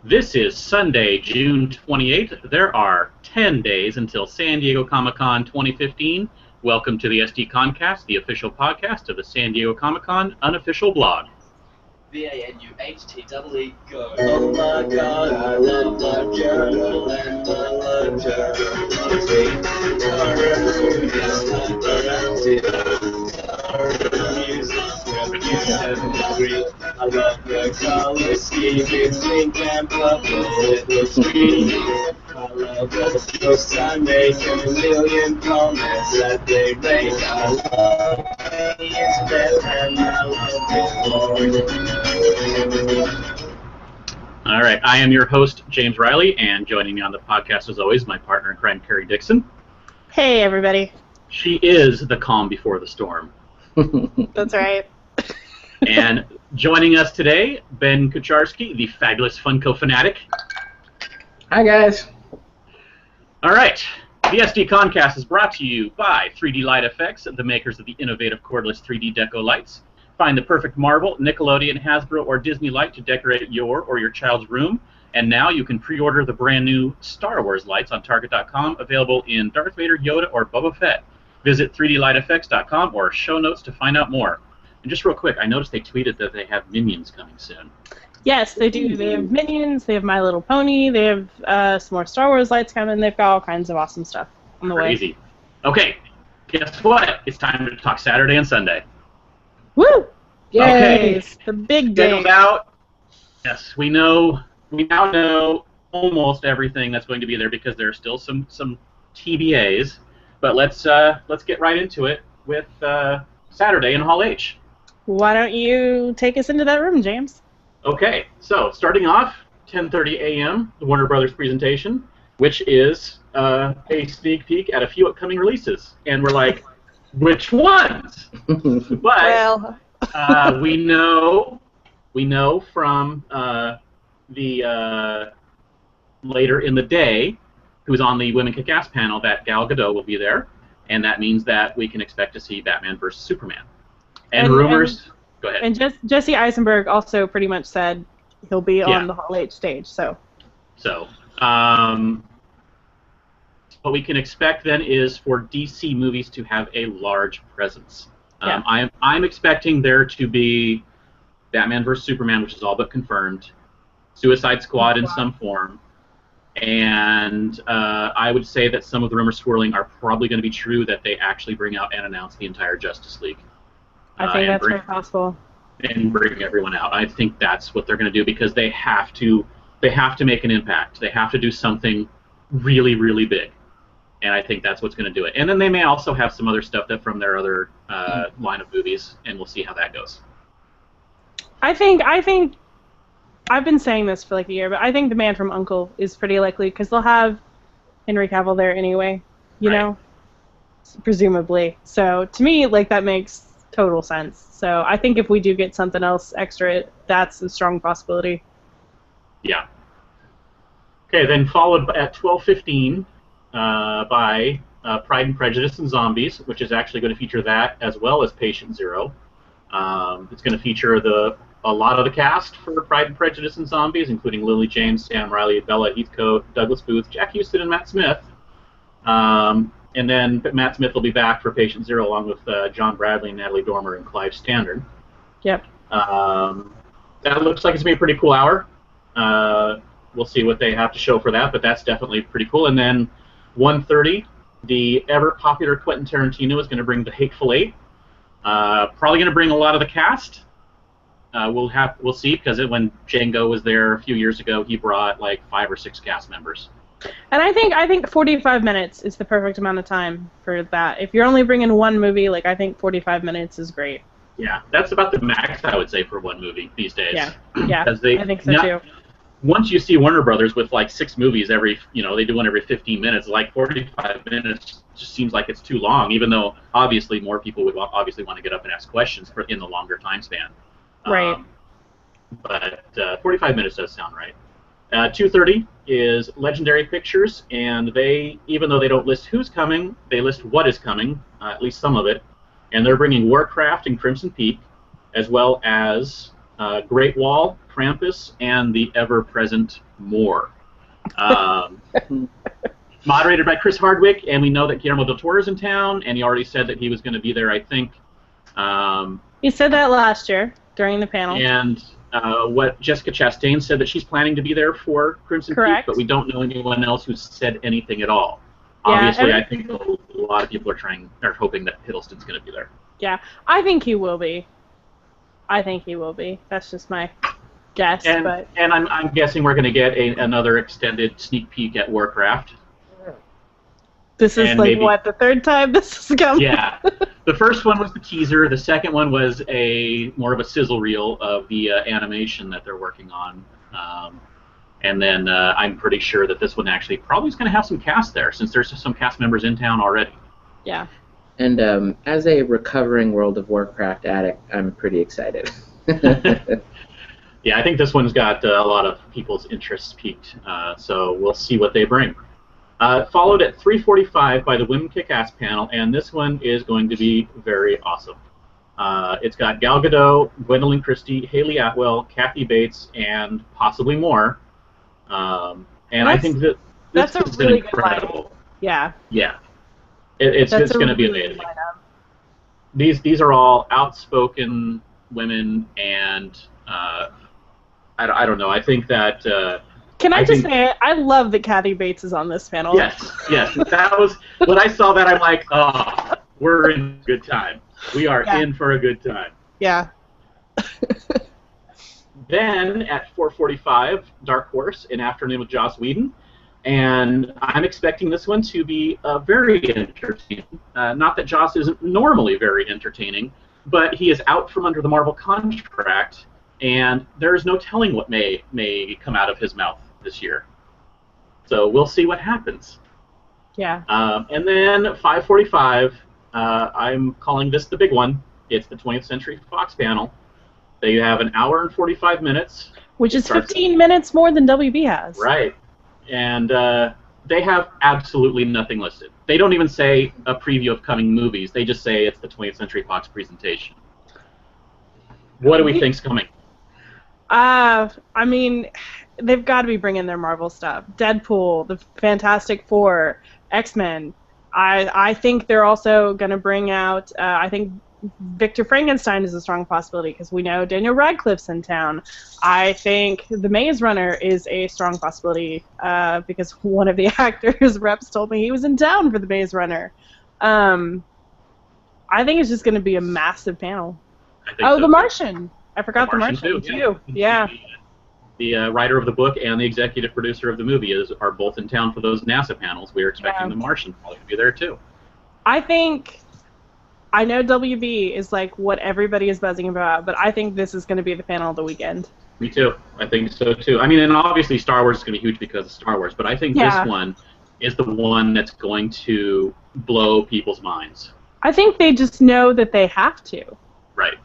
This is Sunday, June 28th. There are 10 days until San Diego Comic-Con 2015. Welcome to the SDConCast, the official podcast of the San Diego Comic-Con unofficial blog. V-A-N-U-H-T-E-E, go. Oh my god, I love the journal and the letter. I love the color scheme, it's pink and purple, it looks green. I love all the posts I make and a million comments that they make. I love the internet and I love it. All right, I am your host, James Riley, and joining me on the podcast, as always, my partner in crime, Kerry Dixon. Hey, everybody. She is the calm before the storm. That's right. And joining us today, Ben Kucharski, the fabulous Funko fanatic. Hi, guys. All right, the SDConCast is brought to you by 3D Light Effects, the makers of the innovative cordless 3D Deco Lights. Find the perfect Marvel, Nickelodeon, Hasbro, or Disney light to decorate your or your child's room. And now you can pre-order the brand new Star Wars lights on Target.com, available in Darth Vader, Yoda, or Boba Fett. Visit 3dlighteffects.com or show notes to find out more. And just real quick, I noticed they tweeted that they have Minions coming soon. Yes, they do. They have Minions, they have My Little Pony, they have some more Star Wars lights coming. They've got all kinds of awesome stuff on the way. Crazy. Okay, guess what? It's time to talk Saturday and Sunday. Woo! Yay! Okay. It's the big day. Scheduled out. Yes, we now know almost everything that's going to be there because there are still some TBAs. But let's get right into it with Saturday in Hall H. Why don't you take us into that room, James? Okay, so starting off, 10:30 a.m., the Warner Brothers presentation, which is a sneak peek at a few upcoming releases. And we're like, which ones? But Well, we know from the later in the day, who's on the Women Kick Ass panel, that Gal Gadot will be there, and that means that we can expect to see Batman vs. Superman. And rumors... Go ahead. And Jesse Eisenberg also pretty much said he'll be on the Hall H stage, so... What we can expect then is for DC movies to have a large presence. Yeah. I'm expecting there to be Batman vs. Superman, which is all but confirmed, Suicide Squad in some form, and I would say that some of the rumors swirling are probably going to be true, that they actually bring out and announce the entire Justice League. I think that's very possible. And bring everyone out. I think that's what they're going to do because they have to make an impact. They have to do something really, really big. And I think that's what's going to do it. And then they may also have some other stuff that from their other line of movies, and we'll see how that goes. I think I've been saying this for like a year, but I think The Man from U.N.C.L.E. is pretty likely because they'll have Henry Cavill there anyway, you know, presumably. So to me, like, that makes total sense. So I think if we do get something else extra, that's a strong possibility. Yeah. Okay, then followed at 12:15 by Pride and Prejudice and Zombies, which is actually going to feature that as well as Patient Zero. It's going to feature a lot of the cast for Pride and Prejudice and Zombies, including Lily James, Sam Riley, Bella Heathcote, Douglas Booth, Jack Houston, and Matt Smith. And then Matt Smith will be back for Patient Zero along with John Bradley, Natalie Dormer, and Clive Standard. Yep. That looks like it's going to be a pretty cool hour. We'll see what they have to show for that, but that's definitely pretty cool. And then 1:30, the ever-popular Quentin Tarantino is going to bring The Hateful Eight. Probably going to bring a lot of the cast. We'll see, because when Django was there a few years ago, he brought like 5 or 6 cast members. And I think 45 minutes is the perfect amount of time for that. If you're only bringing one movie, like, I think 45 minutes is great. Yeah, that's about the max, I would say, for one movie these days. Yeah, I think so too. Once you see Warner Brothers with like 6 movies every, they do one every 15 minutes, like 45 minutes just seems like it's too long, even though obviously more people would obviously want to get up and ask questions in the longer time span. Right. But 45 minutes does sound right. 2:30 is Legendary Pictures, and they, even though they don't list who's coming, they list what is coming, at least some of it, and they're bringing Warcraft and Crimson Peak, as well as Great Wall, Krampus, and the ever-present Moore. Moderated by Chris Hardwick, and we know that Guillermo del Toro is in town, and he already said that he was going to be there, I think. He said that last year during the panel. And what Jessica Chastain said that she's planning to be there for Crimson Peak, but we don't know anyone else who's said anything at all. Yeah, obviously, I think a lot of people are hoping that Hiddleston's going to be there. Yeah, I think he will be. That's just my guess. And I'm guessing we're going to get another extended sneak peek at Warcraft. This is the third time this has come? Yeah. The first one was the teaser. The second one was more of a sizzle reel of the animation that they're working on. And then I'm pretty sure that this one actually probably is going to have some cast there, since there's some cast members in town already. Yeah. And as a recovering World of Warcraft addict, I'm pretty excited. Yeah, I think this one's got a lot of people's interests piqued, so we'll see what they bring. Followed at 3:45 by the Women Kick-Ass panel, and this one is going to be very awesome. It's got Gal Gadot, Gwendolyn Christie, Haley Atwell, Kathy Bates, and possibly more. And I think that this is really incredible. Yeah. Yeah. It's going to be amazing. These are all outspoken women, and I don't know. I think that. Can I just say, I love that Kathy Bates is on this panel. Yes. That was when I saw that. I'm like, oh, we're in a good time. We are in for a good time. Yeah. Then at 4:45, Dark Horse, An Afternoon with Joss Whedon, and I'm expecting this one to be very entertaining. Not that Joss isn't normally very entertaining, but he is out from under the Marvel contract, and there is no telling what may come out of his mouth this year. So we'll see what happens. Yeah. And then 5:45, I'm calling this the big one. It's the 20th Century Fox panel. They have an hour and 45 minutes. Which is 15 minutes more than WB has. Right. And they have absolutely nothing listed. They don't even say a preview of coming movies. They just say it's the 20th Century Fox presentation. What do we think's coming? I mean, they've got to be bringing their Marvel stuff. Deadpool, the Fantastic Four, X-Men. I think they're also going to bring out, I think Victor Frankenstein is a strong possibility because we know Daniel Radcliffe's in town. I think The Maze Runner is a strong possibility because one of the actors' reps told me he was in town for The Maze Runner. I think it's just going to be a massive panel. The Martian. I forgot The Martian too. Yeah. The writer of the book and the executive producer of the movie are both in town for those NASA panels. We are expecting The Martian probably to be there too. I know WB is like what everybody is buzzing about, but I think this is going to be the panel of the weekend. Me too. I think so too. I mean, and obviously Star Wars is going to be huge because of Star Wars, but I think this one is the one that's going to blow people's minds. I think they just know that they have to. Right.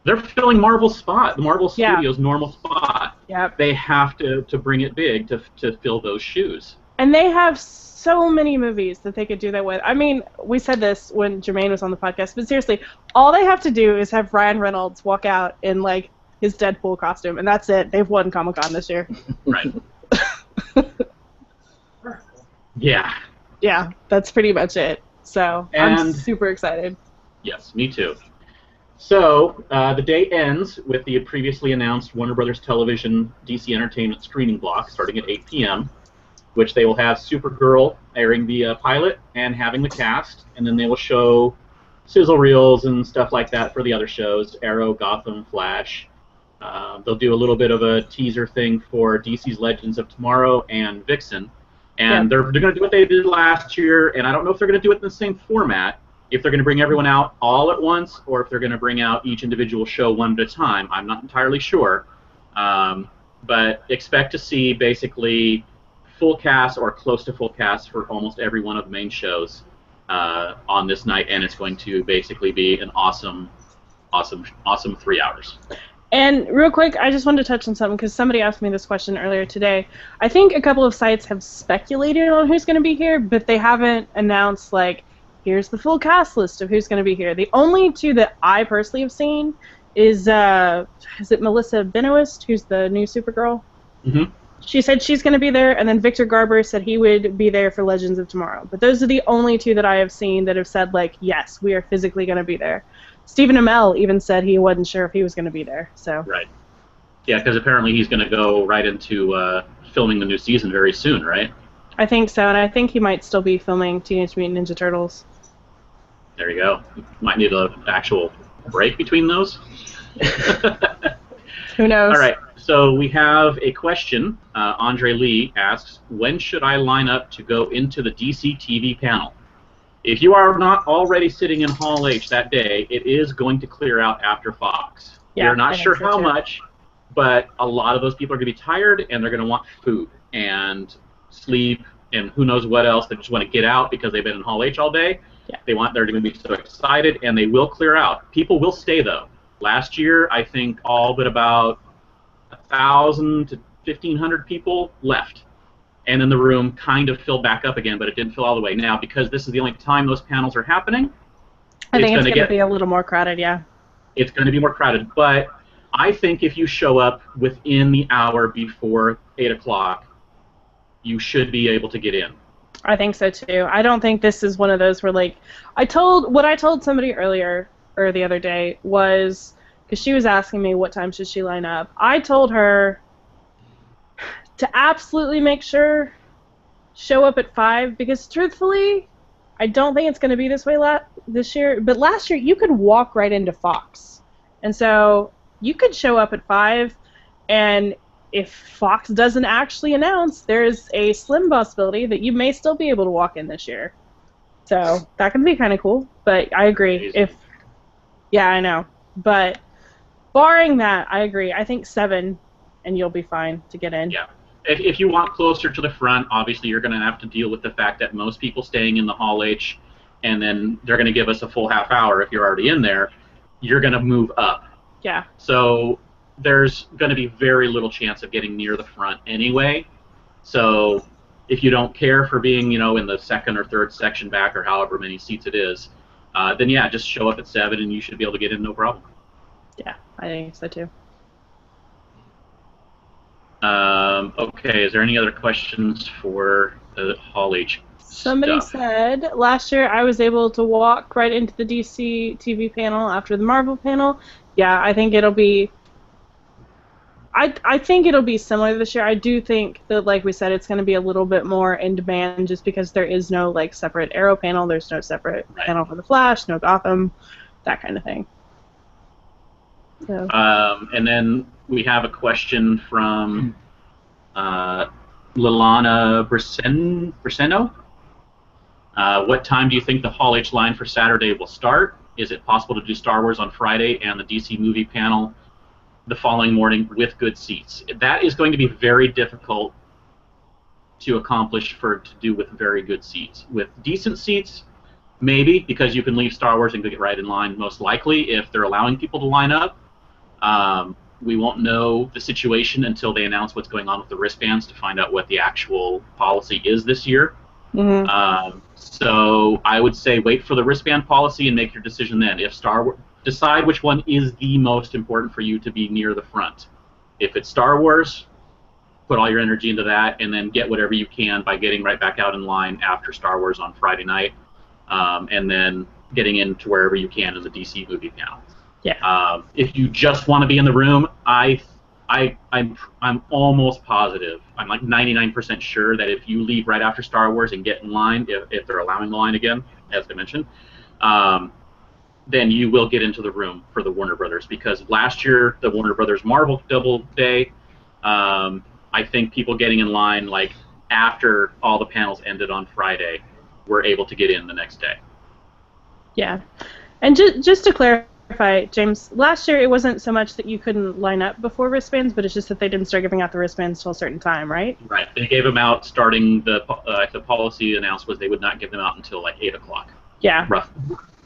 They're filling Marvel's spot, the Marvel Studios' normal spot. Yep. They have to bring it big to fill those shoes. And they have so many movies that they could do that with. I mean, we said this when Jermaine was on the podcast, but seriously, all they have to do is have Ryan Reynolds walk out in, like, his Deadpool costume, and that's it. They've won Comic-Con this year. Right. Yeah. Yeah, that's pretty much it. So, I'm super excited. Yes, me too. So, the day ends with the previously announced Warner Brothers Television DC Entertainment screening block starting at 8 p.m., which they will have Supergirl airing the pilot and having the cast, and then they will show sizzle reels and stuff like that for the other shows, Arrow, Gotham, Flash. They'll do a little bit of a teaser thing for DC's Legends of Tomorrow and Vixen, and they're going to do what they did last year, and I don't know if they're going to do it in the same format, if they're going to bring everyone out all at once, or if they're going to bring out each individual show one at a time. I'm not entirely sure, but expect to see basically full cast or close to full cast for almost every one of the main shows on this night, and it's going to basically be an awesome 3 hours. And real quick, I just wanted to touch on something because somebody asked me this question earlier today. I think a couple of sites have speculated on who's going to be here, but they haven't announced, like, here's the full cast list of who's going to be here. The only two that I personally have seen is it Melissa Benoist, who's the new Supergirl? Mm-hmm. She said she's going to be there, and then Victor Garber said he would be there for Legends of Tomorrow. But those are the only two that I have seen that have said, like, yes, we are physically going to be there. Stephen Amell even said he wasn't sure if he was going to be there. So. Right. Yeah, because apparently he's going to go right into filming the new season very soon, right? I think so, and I think he might still be filming Teenage Mutant Ninja Turtles. There you go. Might need an actual break between those. Who knows? All right. So we have a question. Andre Lee asks, when should I line up to go into the DC TV panel? If you are not already sitting in Hall H that day, it is going to clear out after Fox. Yeah, We're not sure so how too. much, but a lot of those people are going to be tired, and they're going to want food and sleep and who knows what else. They just want to get out because they've been in Hall H all day. Yeah. They're going to be so excited, and they will clear out. People will stay, though. Last year, I think all but about 1,000 to 1,500 people left. And then the room kind of filled back up again, but it didn't fill all the way. Now, because this is the only time those panels are happening, I think it's going to be a little more crowded, yeah. It's going to be more crowded. But I think if you show up within the hour before 8 o'clock, you should be able to get in. I think so, too. I don't think this is one of those where, like, what I told somebody earlier, or the other day, was, because she was asking me what time should she line up. I told her to absolutely make sure show up at 5, because truthfully, I don't think it's going to be this way this year. But last year, you could walk right into Fox. And so you could show up at 5, and if Fox doesn't actually announce, there's a slim possibility that you may still be able to walk in this year. So that can be kind of cool. But I agree. Yeah, I know. But barring that, I agree. I think 7, and you'll be fine to get in. Yeah. If you want closer to the front, obviously you're going to have to deal with the fact that most people staying in the Hall H, and then they're going to give us a full half hour if you're already in there. You're going to move up. Yeah. So there's going to be very little chance of getting near the front anyway. So if you don't care for being, in the second or third section back or however many seats it is, then yeah, just show up at 7 and you should be able to get in no problem. Yeah, I think so too. Okay, is there any other questions for the Hall H Somebody stuff? said, last year I was able to walk right into the DC TV panel after the Marvel panel. Yeah, I think it'll be... I think it'll be similar this year. I do think that, like we said, it's going to be a little bit more in demand just because there is no, like, separate Arrow panel. There's no separate panel for the Flash, no Gotham, that kind of thing. So. And then we have a question from Lilana Briseno. What time do you think the Hall H line for Saturday will start? Is it possible to do Star Wars on Friday and the DC movie panel the following morning with good seats? That is going to be very difficult to accomplish to do with very good seats. With decent seats, maybe, because you can leave Star Wars and get right in line, most likely, if they're allowing people to line up. We won't know the situation until they announce what's going on with the wristbands to find out what the actual policy is this year. Mm-hmm. So I would say wait for the wristband policy and make your decision then. If decide which one is the most important for you to be near the front. If it's Star Wars, put all your energy into that, and then get whatever you can by getting right back out in line after Star Wars on Friday night, and then getting into wherever you can in the DC movie panel. Yeah. If you just want to be in the room, I'm almost positive. I'm like 99% sure that if you leave right after Star Wars and get in line, if they're allowing the line again, as I mentioned, then you will get into the room for the Warner Brothers, because last year the Warner Brothers Marvel double day, I think people getting in line like after all the panels ended on Friday were able to get in the next day. Yeah, and just to clarify, James, last year it wasn't so much that you couldn't line up before wristbands, but it's just that they didn't start giving out the wristbands till a certain time, right? Right. They gave them out starting the policy announced was they would not give them out until like 8 o'clock. Yeah.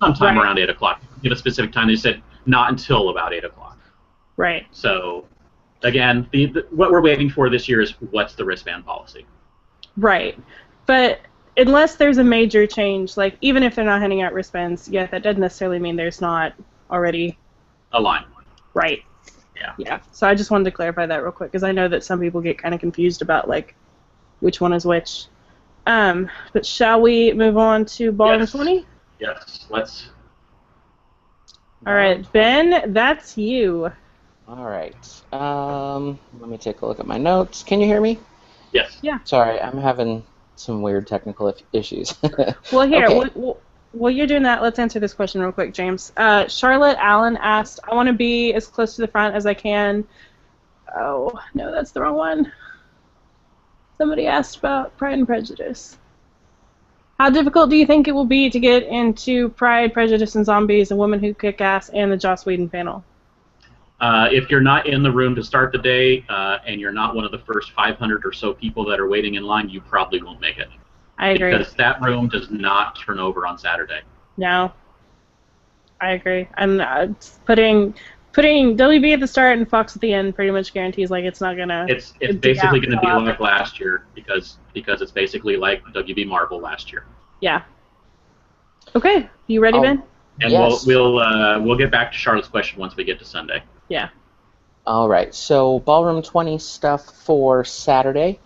Sometime around 8 o'clock. Give a specific time. They said not until about 8 o'clock. Right. So, again, what we're waiting for this year is what's the wristband policy. Right. But unless there's a major change, like even if they're not handing out wristbands, yeah, that doesn't necessarily mean there's not already a line. Right. Yeah. Yeah. So I just wanted to clarify that real quick because I know that some people get kind of confused about like which one is which. But shall we move on to Ballroom 20? Yes. Let's. All right, Ben, that's you. All right. Let me take a look at my notes. Can you hear me? Yes. Yeah. Sorry, I'm having some weird technical issues. Well, here, Okay. while you're doing that, let's answer this question real quick, James. Charlotte Allen asked, I want to be as close to the front as I can. Oh, no, that's the wrong one. Somebody asked about Pride and Prejudice. How difficult do you think it will be to get into Pride, Prejudice, and Zombies, A Woman Who Kick Ass, and the Joss Whedon panel? If you're not in the room to start the day, and you're not one of the first 500 or so people that are waiting in line, you probably won't make it. I agree. Because that room does not turn over on Saturday. No. I agree. And putting WB at the start and Fox at the end pretty much guarantees like it's not gonna. It's basically going to be like last year because it's basically like WB Marvel last year. Yeah. Okay. You ready, Ben? And yes. we'll get back to Charlotte's question once we get to Sunday. Yeah. All right. So Ballroom 20 stuff for Saturday.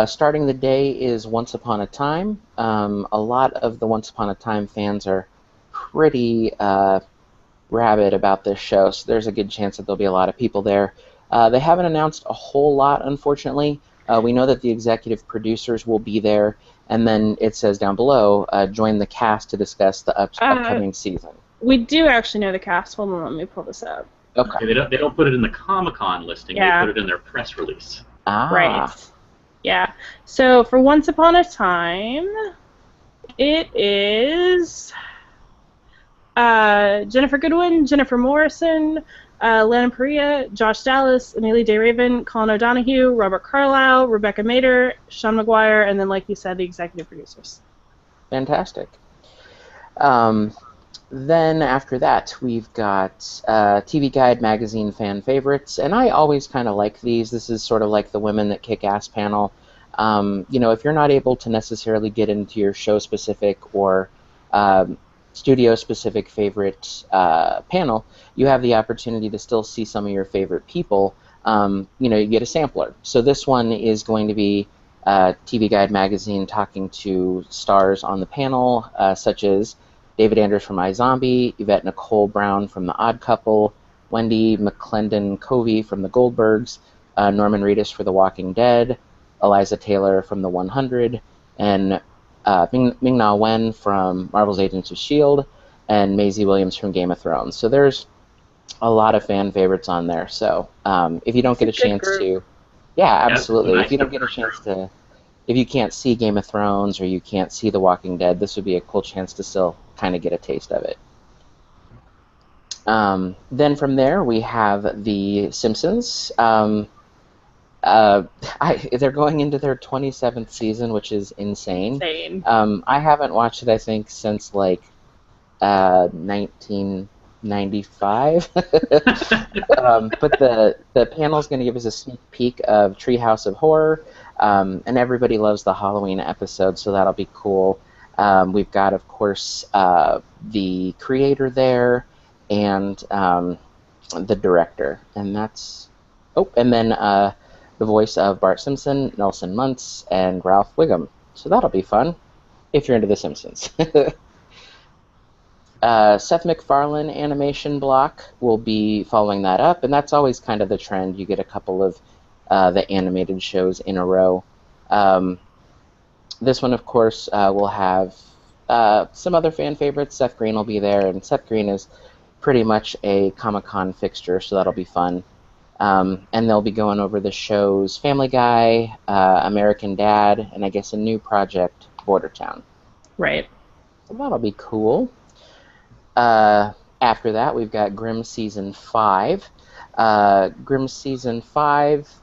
Starting the day is Once Upon a Time. A lot of the Once Upon a Time fans are pretty rabid about this show, so there's a good chance that there'll be a lot of people there. They haven't announced a whole lot, unfortunately. We know that the executive producers will be there, and then it says down below, join the cast to discuss the upcoming season. We do actually know the cast. Hold on, let me pull this up. Okay. They don't put it in the Comic-Con listing. Yeah. They put it in their press release. Ah. Right. Yeah. So for Once Upon a Time, it is Jennifer Goodwin, Jennifer Morrison, Lana Parrilla, Josh Dallas, Amelia Day Raven, Colin O'Donoghue, Robert Carlyle, Rebecca Mader, Sean McGuire, and then, like you said, the executive producers. Fantastic. Then after that, we've got TV Guide magazine fan favorites, and I always kind of like these. This is sort of like the Women That Kick Ass panel. If you're not able to necessarily get into your show-specific or studio-specific favorite panel, you have the opportunity to still see some of your favorite people. You get a sampler. So this one is going to be TV Guide magazine talking to stars on the panel, such as David Anders from iZombie, Yvette Nicole Brown from The Odd Couple, Wendy McClendon Covey from The Goldbergs, Norman Reedus for The Walking Dead, Eliza Taylor from The 100, and Ming-Na Wen from Marvel's Agents of S.H.I.E.L.D., and Maisie Williams from Game of Thrones. So there's a lot of fan favorites on there. So if you don't get a chance to... Yeah, absolutely. Nice. If you don't get a chance to... If you can't see Game of Thrones or you can't see The Walking Dead, this would be a cool chance to still kind of get a taste of it. Then from there, we have The Simpsons. They're going into their 27th season, which is insane. I haven't watched it, I think, since, 1995. But the panel's going to give us a sneak peek of Treehouse of Horror, and everybody loves the Halloween episode, so that'll be cool. We've got, of course, the creator there and the director, and that's... Oh, and then the voice of Bart Simpson, Nelson Muntz, and Ralph Wiggum. So that'll be fun, if you're into The Simpsons. Seth MacFarlane animation block will be following that up, and that's always kind of the trend. You get a couple of the animated shows in a row. This one, of course, will have some other fan favorites. Seth Green will be there, and Seth Green is pretty much a Comic-Con fixture, so that'll be fun. And they'll be going over the shows Family Guy, American Dad, and I guess a new project, Bordertown. Right. So that'll be cool. After that, we've got Grimm Season 5. Grimm Season 5,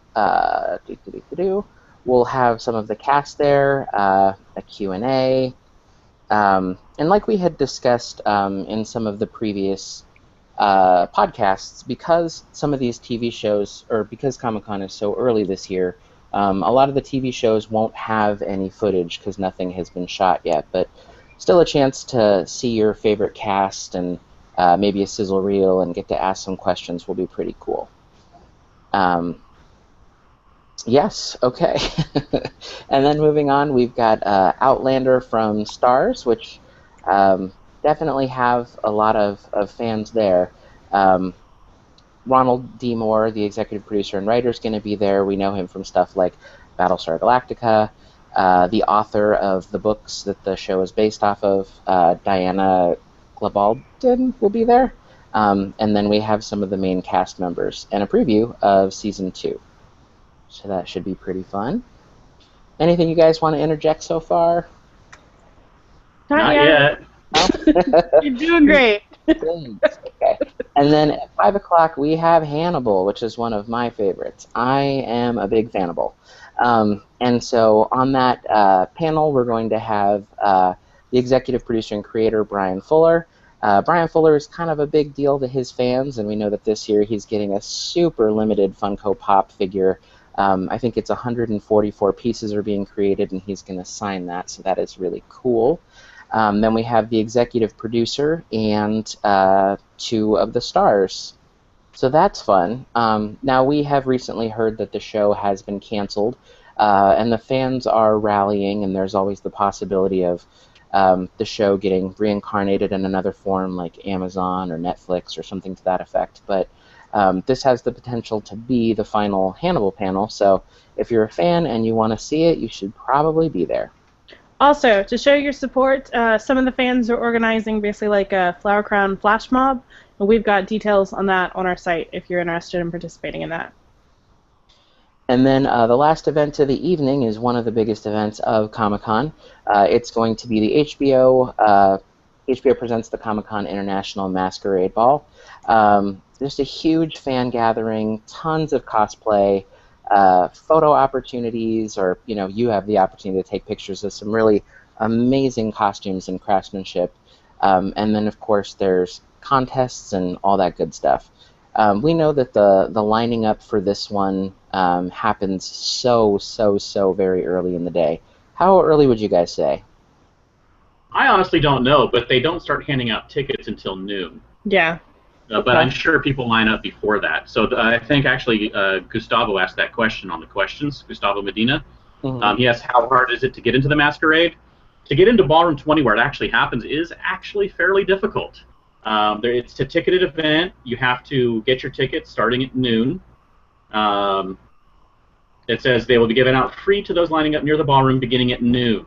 we'll have some of the cast there, a Q&A. And like we had discussed in some of the previous podcasts, because some of these TV shows, or because Comic-Con is so early this year, a lot of the TV shows won't have any footage because nothing has been shot yet, but still a chance to see your favorite cast and maybe a sizzle reel and get to ask some questions will be pretty cool. Yes, okay. And then moving on, we've got Outlander from Stars, which definitely have a lot of fans there. Ronald D. Moore, the executive producer and writer, is going to be there. We know him from stuff like Battlestar Galactica. The author of the books that the show is based off of, Diana Glabaldin, will be there. And then we have some of the main cast members and a preview of Season 2. So that should be pretty fun. Anything you guys want to interject so far? Not yet. No? You're doing great. Thanks. Okay. And then at 5 o'clock, we have Hannibal, which is one of my favorites. I am a big Fannibal. And so on that panel, we're going to have the executive producer and creator, Brian Fuller. Brian Fuller is kind of a big deal to his fans, and we know that this year he's getting a super limited Funko Pop figure. I think it's 144 pieces are being created, and he's going to sign that, so that is really cool. Then we have the executive producer and 2 of the stars. So that's fun. Now, we have recently heard that the show has been canceled, and the fans are rallying, and there's always the possibility of the show getting reincarnated in another form like Amazon or Netflix or something to that effect. But this has the potential to be the final Hannibal panel, so if you're a fan and you want to see it, you should probably be there. Also, to show your support, some of the fans are organizing basically like a Flower Crown flash mob, and we've got details on that on our site if you're interested in participating in that. And then the last event of the evening is one of the biggest events of Comic-Con. It's going to be the HBO presents the Comic-Con International Masquerade Ball. Just a huge fan gathering, tons of cosplay, photo opportunities, or you have the opportunity to take pictures of some really amazing costumes and craftsmanship. And then of course there's contests and all that good stuff. We know that the lining up for this one happens so very early in the day. How early would you guys say? I honestly don't know, but they don't start handing out tickets until noon. Yeah. But I'm sure people line up before that. So I think actually Gustavo asked that question on the questions, Gustavo Medina. Mm-hmm. He asked how hard is it to get into the masquerade? To get into Ballroom 20 where it actually happens is actually fairly difficult. It's a ticketed event. You have to get your tickets starting at noon. It says they will be given out free to those lining up near the ballroom beginning at noon.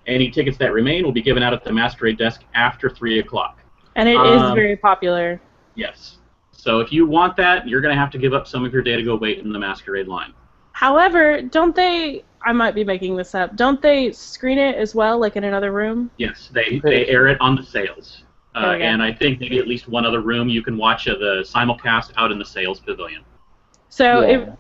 Any tickets that remain will be given out at the masquerade desk after 3 o'clock. And it is very popular. Yes. So if you want that, you're going to have to give up some of your day to go wait in the masquerade line. However, don't they, I might be making this up, don't they screen it as well, like in another room? Yes, they air it on the sales. And I think maybe at least one other room you can watch the simulcast out in the sales pavilion. So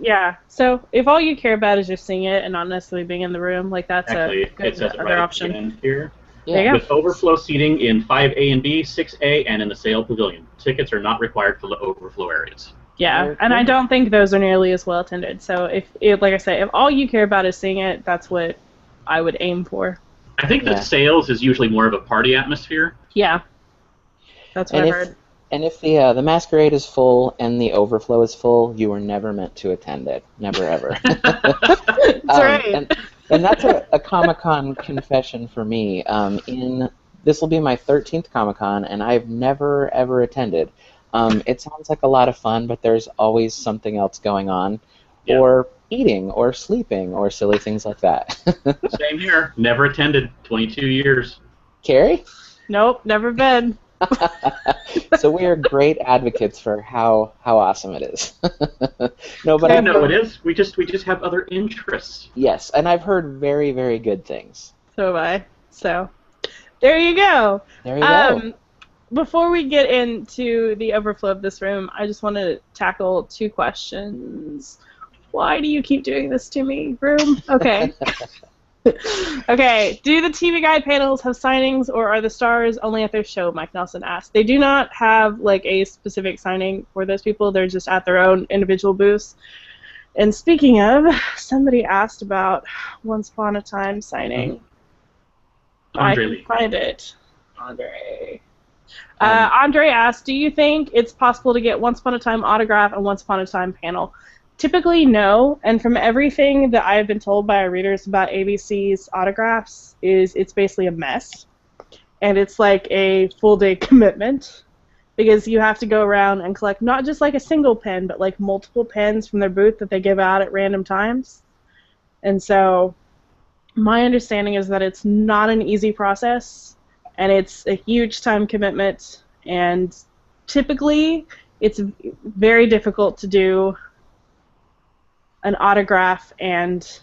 so if all you care about is just seeing it and not necessarily being in the room, like that's Actually, a good it other option. Here. There you go. With overflow seating in 5A and B, 6A, and in the sale pavilion. Tickets are not required for the overflow areas. Yeah, and I don't think those are nearly as well attended. So if like I say, if all you care about is seeing it, that's what I would aim for. I think the sales is usually more of a party atmosphere. Yeah, that's what I've heard. And if the masquerade is full and the overflow is full, you were never meant to attend it. Never, ever. That's right. And that's a Comic-Con confession for me. This will be my 13th Comic-Con, and I've never, ever attended. It sounds like a lot of fun, but there's always something else going on, or eating, or sleeping, or silly things like that. Same here. Never attended. 22 years. Carrie? Nope, never been. So we are great advocates for how awesome it is. No, but I know it is. We just have other interests. Yes, and I've heard very, very good things. So have I. So there you go. There you go. Before we get into the overflow of this room, I just want to tackle 2 questions. Why do you keep doing this to me, room? Okay. Okay, do the TV Guide panels have signings, or are the stars only at their show? Mike Nelson asked. They do not have like a specific signing for those people. They're just at their own individual booths. And speaking of, somebody asked about Once Upon a Time signing. Andre I Lee. can find it. Andre. Andre asked, do you think it's possible to get Once Upon a Time autograph and Once Upon a Time panel? Typically, no. And from everything that I've been told by our readers about ABC's autographs, it's basically a mess. And it's like a full-day commitment because you have to go around and collect not just like a single pen, but like multiple pens from their booth that they give out at random times. And so my understanding is that it's not an easy process, and it's a huge time commitment, and typically it's very difficult to do an autograph and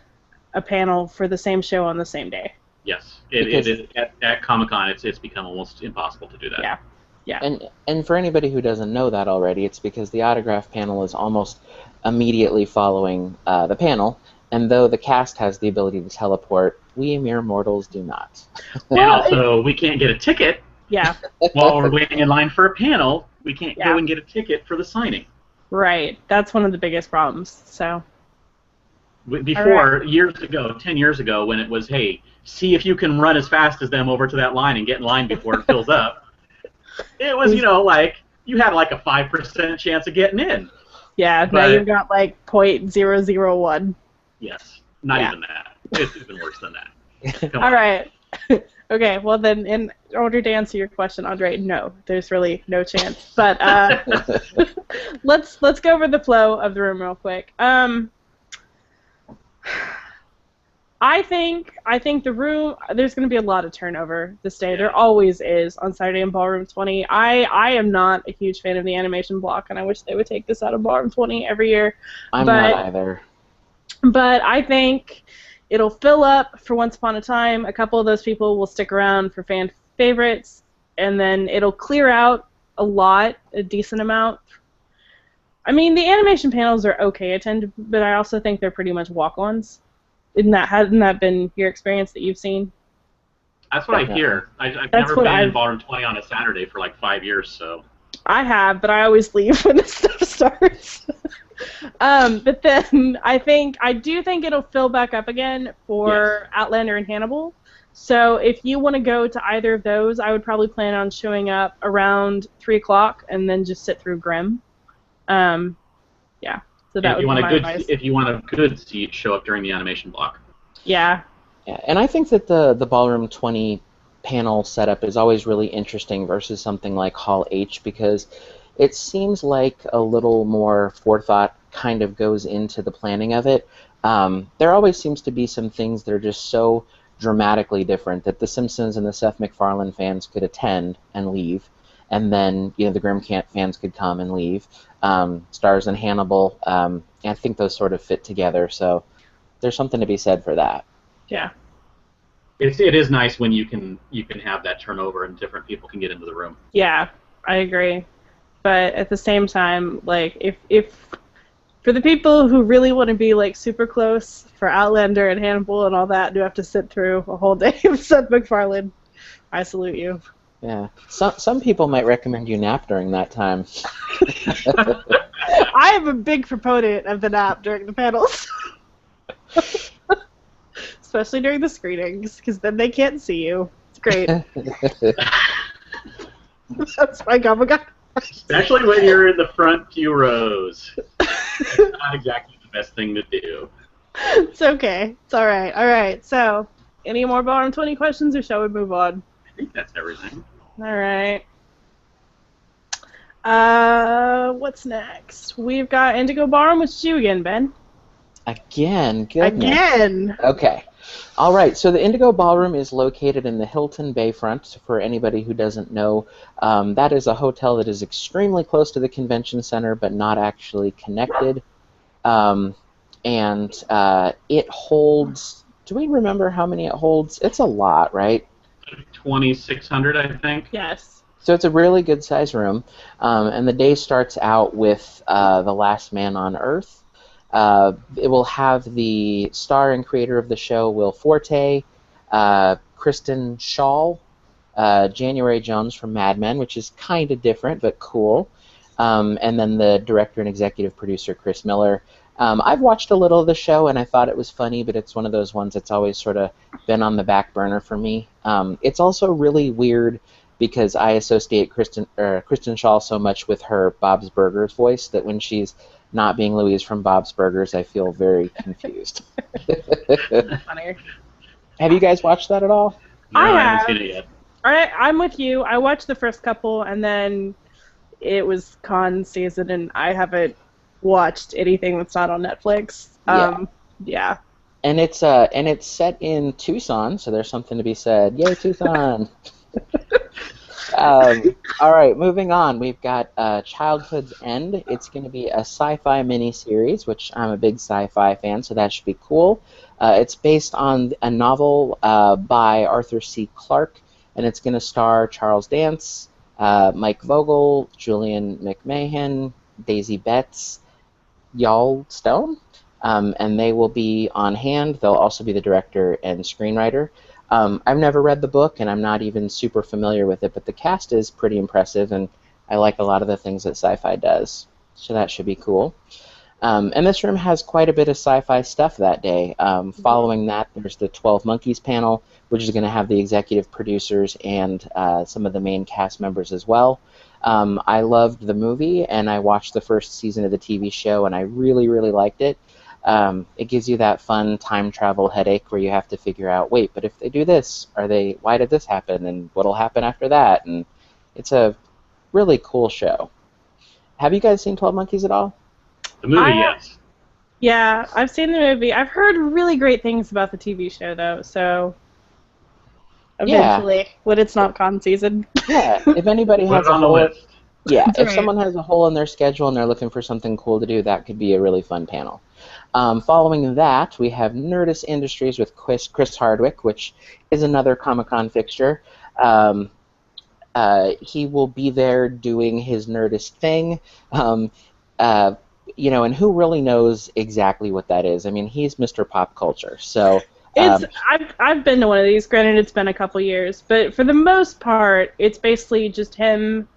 a panel for the same show on the same day. Yes, it is at Comic-Con. It's become almost impossible to do that. Yeah, yeah. And for anybody who doesn't know that already, it's because the autograph panel is almost immediately following the panel, and though the cast has the ability to teleport, we mere mortals do not. And also, we can't get a ticket. Yeah. While we're waiting in line for a panel, we can't go and get a ticket for the signing. Right. That's one of the biggest problems. So. Before, years ago, 10 years ago, when it was, hey, see if you can run as fast as them over to that line and get in line before it fills up, it was, like, you had like a 5% chance of getting in. Yeah, but, now you've got like 0.001. Yes, not even that. It's even worse than that. All right. Okay, well then, in order to answer your question, Andre, no, there's really no chance. But let's go over the flow of the room real quick. I think the room, there's going to be a lot of turnover this day. There always is on Saturday in Ballroom 20. I am not a huge fan of the animation block, and I wish they would take this out of Ballroom 20 every year. I'm not either. But I think it'll fill up for Once Upon a Time. A couple of those people will stick around for fan favorites, and then it'll clear out a decent amount. I mean, the animation panels are okay attended, but I also think they're pretty much walk-ons. Hasn't that been your experience that you've seen? That's what I hear. I've never been in Ballroom 20 on a Saturday for like 5 years, so. I have, but I always leave when the stuff starts. But then I do think it'll fill back up again for Outlander and Hannibal. So if you want to go to either of those, I would probably plan on showing up around 3 o'clock and then just sit through Grimm. So that would be my advice. If you want a good seat, show up during the animation block. Yeah. Yeah, and I think that the Ballroom 20 panel setup is always really interesting versus something like Hall H, because it seems like a little more forethought kind of goes into the planning of it. There always seems to be some things that are just so dramatically different that the Simpsons and the Seth MacFarlane fans could attend and leave, and then the Grimm Camp fans could come and leave. Stars and Hannibal, I think those sort of fit together, so there's something to be said for that. Yeah. It is nice when you can have that turnover and different people can get into the room. Yeah, I agree. But at the same time, like if for the people who really want to be like super close for Outlander and Hannibal and all that, do have to sit through a whole day of Seth MacFarlane, I salute you. Yeah. Some people might recommend you nap during that time. I am a big proponent of the nap during the panels. Especially during the screenings, because then they can't see you. It's great. That's my Comic-Con. Especially when you're in the front few rows. It's not exactly the best thing to do. It's okay. It's all right. All right. So, any more Ballroom 20 questions, or shall we move on? I think that's everything. All right. What's next? We've got Indigo Ballroom. What's you again, Ben? Again? Goodness. Again! Okay. All right, so the Indigo Ballroom is located in the Hilton Bayfront. For anybody who doesn't know, that is a hotel that is extremely close to the convention center, but not actually connected. And it holds... Do we remember how many it holds? It's a lot, right? 2,600, I think. Yes. So it's a really good-sized room, and the day starts out with The Last Man on Earth. It will have the star and creator of the show, Will Forte, Kristen Schaal, January Jones from Mad Men, which is kind of different but cool, and then the director and executive producer, Chris Miller. I've watched a little of the show, and I thought it was funny, but it's one of those ones that's always sort of been on the back burner for me. It's also really weird because I associate Kristen Shaw so much with her Bob's Burgers voice that when she's not being Louise from Bob's Burgers, I feel very confused. Funny. Have you guys watched that at all? No, I I haven't have. seen it yet. All right, I'm with you. I watched the first couple, and then it was con season, and I haven't watched anything that's not on Netflix. Yeah. And it's set in Tucson, so there's something to be said. Yay, Tucson! All right, moving on. We've got Childhood's End. It's going to be a sci-fi miniseries, which I'm a big sci-fi fan, so that should be cool. It's based on a novel by Arthur C. Clarke, and it's going to star Charles Dance, Mike Vogel, Julian McMahon, Daisy Betts, Y'all Stone, and they will be on hand. They'll also be the director and screenwriter. I've never read the book, and I'm not even super familiar with it, but the cast is pretty impressive, and I like a lot of the things that sci-fi does, so that should be cool. And this room has quite a bit of sci-fi stuff that day. Following that, there's the 12 Monkeys panel, which is going to have the executive producers and some of the main cast members as well. I loved the movie, and I watched the first season of the TV show, and I really, really liked it. It gives you that fun time travel headache where you have to figure out, wait, but if they do this, why did this happen, and what'll happen after that? And it's a really cool show. Have you guys seen 12 Monkeys at all? The movie, yes. Yeah, I've seen the movie. I've heard really great things about the TV show, though, so eventually, when it's not con season. Yeah, if anybody Put has it a on the hole, list. yeah, That's if right. someone has a hole in their schedule and they're looking for something cool to do, that could be a really fun panel. Following that, we have Nerdist Industries with Chris Hardwick, which is another Comic-Con fixture. He will be there doing his Nerdist thing. And who really knows exactly what that is? I mean, he's Mr. Pop Culture, so... I've been to one of these. Granted, it's been a couple years, but for the most part, it's basically just him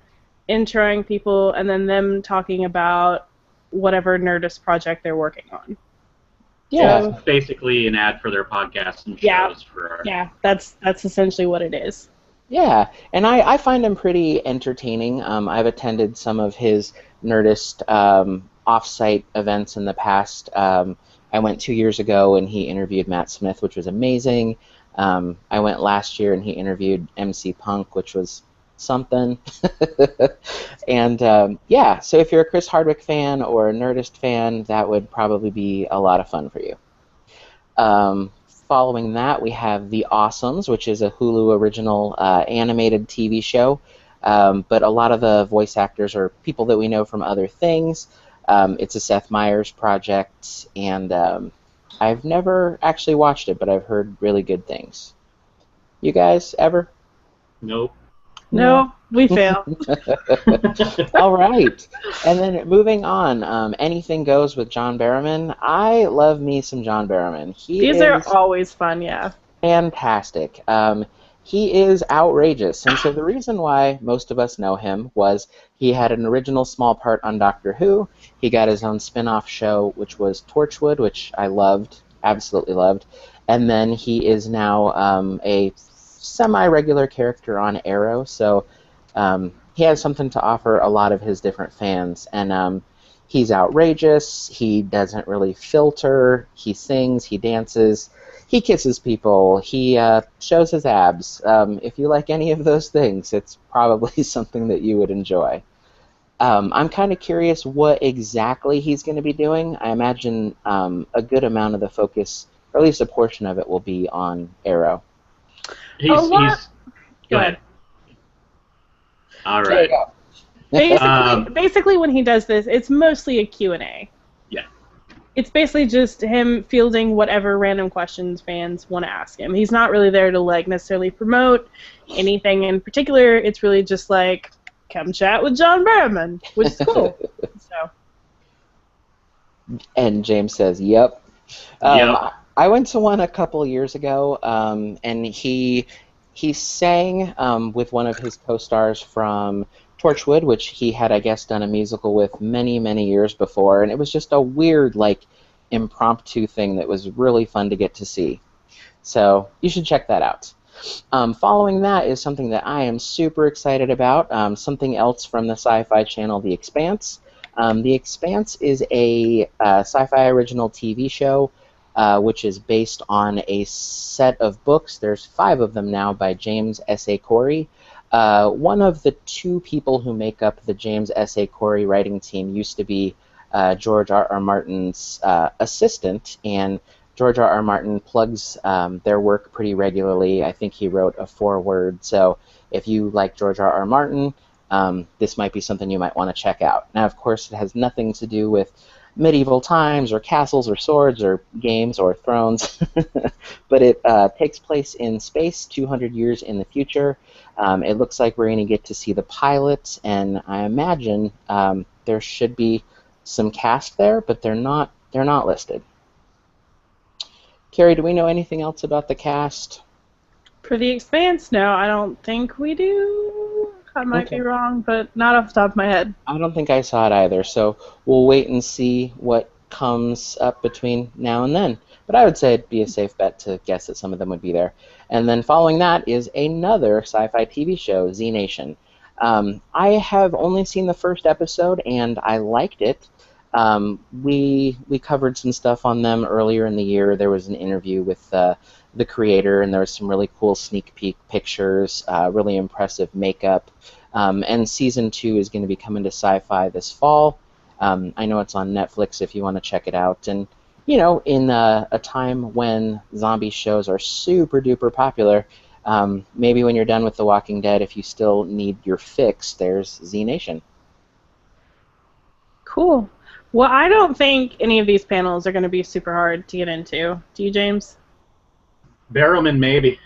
introing people and then them talking about whatever Nerdist project they're working on. Yeah. So, It's basically an ad for their podcast and shows. Yeah. Yeah, that's essentially what it is. Yeah, and I find him pretty entertaining. I've attended some of his Nerdist off-site events in the past. I went 2 years ago and he interviewed Matt Smith, which was amazing. I went last year and he interviewed MC Punk, which was something. And so if you're a Chris Hardwick fan or a Nerdist fan, that would probably be a lot of fun for you. Following that, we have The Awesomes, which is a Hulu original animated TV show. But a lot of the voice actors are people that we know from other things. It's a Seth Meyers project, and I've never actually watched it, but I've heard really good things. You guys ever? Nope. No, we fail. All right. And then moving on, Anything Goes with John Barrowman. I love me some John Barrowman. These are always fun, yeah. Fantastic. He is outrageous. And so the reason why most of us know him was he had an original small part on Doctor Who. He got his own spin-off show, which was Torchwood, which I loved, absolutely loved. And then he is now a semi-regular character on Arrow, so he has something to offer a lot of his different fans. And he's outrageous, he doesn't really filter, he sings, he dances, he kisses people, he shows his abs. If you like any of those things, it's probably something that you would enjoy. I'm kind of curious what exactly he's going to be doing. I imagine a good amount of the focus, or at least a portion of it, will be on Arrow. Go ahead. All right. Basically, when he does this, it's mostly a Q&A. Yeah. It's basically just him fielding whatever random questions fans want to ask him. He's not really there to necessarily promote anything in particular. It's really just come chat with John Barrowman, which is cool. So. And James says, "Yep." Yep. I went to one a couple years ago, and he sang with one of his co-stars from Torchwood, which he had, I guess, done a musical with many, many years before, and it was just a weird, impromptu thing that was really fun to get to see. So you should check that out. Following that is something that I am super excited about, something else from the Sci-Fi Channel, The Expanse. The Expanse is a sci-fi original TV show which is based on a set of books. There's 5 of them now by James S.A. Corey. One of the 2 people who make up the James S.A. Corey writing team used to be George R.R. Martin's assistant, and George R.R. Martin plugs their work pretty regularly. I think he wrote a foreword, so if you like George R.R. Martin, this might be something you might want to check out. Now, of course, it has nothing to do with medieval times or castles or swords or games or thrones, but it takes place in space 200 years in the future. It looks like we're going to get to see the pilot, and I imagine there should be some cast there, but they're not listed. Kerry, do we know anything else about the cast? For The Expanse, no, I don't think we do. I might be wrong, but not off the top of my head. I don't think I saw it either, so we'll wait and see what comes up between now and then. But I would say it'd be a safe bet to guess that some of them would be there. And then following that is another sci-fi TV show, Z Nation. I have only seen the first episode, and I liked it. We covered some stuff on them earlier in the year. There was an interview with the creator, and there was some really cool sneak peek pictures, really impressive makeup. And season 2 is going to be coming to Sci-Fi this fall. I know it's on Netflix if you want to check it out. And you know, in a time when zombie shows are super duper popular, maybe when you're done with The Walking Dead, if you still need your fix, there's Z Nation. Cool. Well, I don't think any of these panels are going to be super hard to get into. Do you, James? Barrowman, maybe.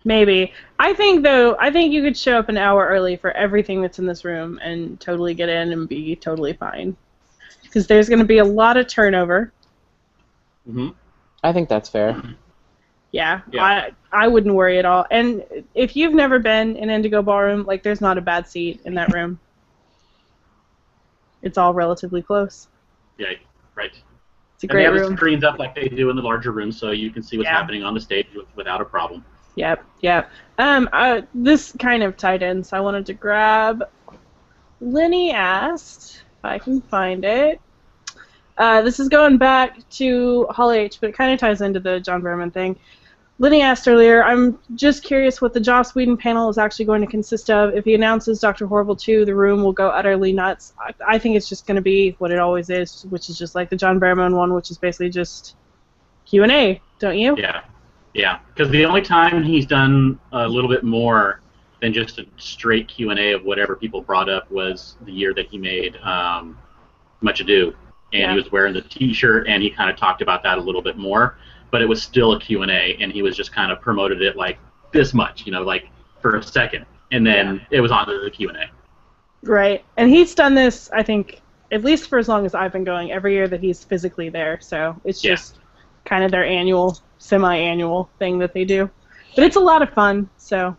Maybe. I think you could show up an hour early for everything that's in this room and totally get in and be totally fine. Because there's going to be a lot of turnover. Mm-hmm. I think that's fair. Yeah. I wouldn't worry at all. And if you've never been in Indigo Ballroom, like, there's not a bad seat in that room. It's all relatively close. Yeah, right. It's a great room. And they have the screens up like they do in the larger rooms, so you can see what's happening on the stage without a problem. Yep. This kind of tied in, so I wanted to grab. Lenny asked if I can find it. This is going back to Hall H, but it kind of ties into the John Berman thing. Lenny asked earlier, I'm just curious what the Joss Whedon panel is actually going to consist of. If he announces Dr. Horrible 2, the room will go utterly nuts. I think it's just going to be what it always is, which is just like the John Berman one, which is basically just Q&A, don't you? Yeah. Because the only time he's done a little bit more than just a straight Q&A of whatever people brought up was the year that he made Much Ado. And he was wearing the T-shirt, and he kind of talked about that a little bit more. But it was still a Q&A, and he was just kind of promoted it like this much, like for a second. And then it was on to the Q&A. Right. And he's done this, I think, at least for as long as I've been going, every year that he's physically there. So it's just kind of their annual, semi-annual thing that they do. But it's a lot of fun, so...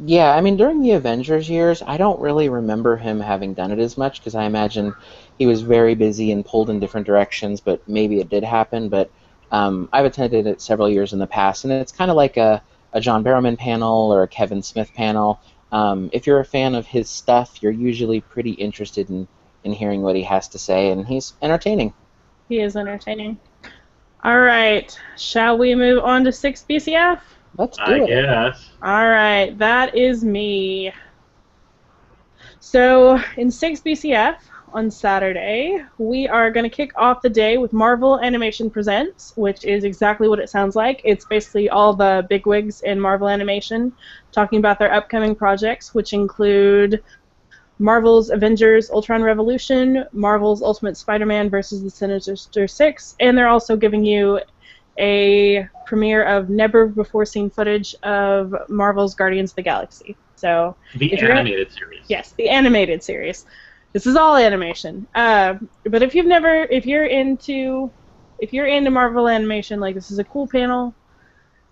Yeah, I mean, during the Avengers years, I don't really remember him having done it as much, because I imagine he was very busy and pulled in different directions, but maybe it did happen. But I've attended it several years in the past, and it's kind of like a John Barrowman panel or a Kevin Smith panel. If you're a fan of his stuff, you're usually pretty interested in hearing what he has to say, and he's entertaining. He is entertaining. All right, shall we move on to 6 BCF? Let's do it. I guess. All right, that is me. So, in 6 BCF, on Saturday, we are going to kick off the day with Marvel Animation Presents, which is exactly what it sounds like. It's basically all the bigwigs in Marvel Animation talking about their upcoming projects, which include Marvel's Avengers Ultron Revolution, Marvel's Ultimate Spider-Man versus the Sinister Six, and they're also giving you a premiere of never-before-seen footage of Marvel's Guardians of the Galaxy. So the animated series. Yes, the animated series. This is all animation. But if you're into Marvel animation, like, this is a cool panel.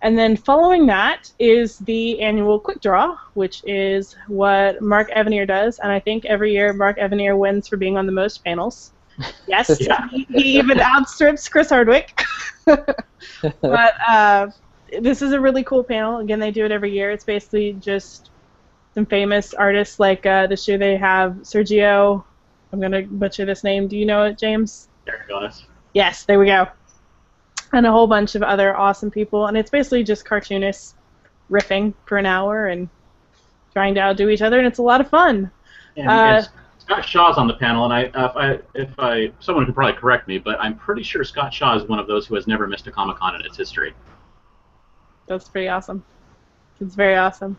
And then following that is the annual Quick Draw, which is what Mark Evanier does, and I think every year Mark Evanier wins for being on the most panels. Yes, he even outstrips Chris Hardwick. But this is a really cool panel. Again, they do it every year. It's basically just some famous artists. Like this year they have Sergio. I'm going to butcher this name. Do you know it, James? Aragonis. Yes, there we go. And a whole bunch of other awesome people. And it's basically just cartoonists riffing for an hour and trying to outdo each other, and it's a lot of fun. And Scott Shaw's on the panel, and someone could probably correct me, but I'm pretty sure Scott Shaw is one of those who has never missed a Comic-Con in its history. That's pretty awesome. It's very awesome.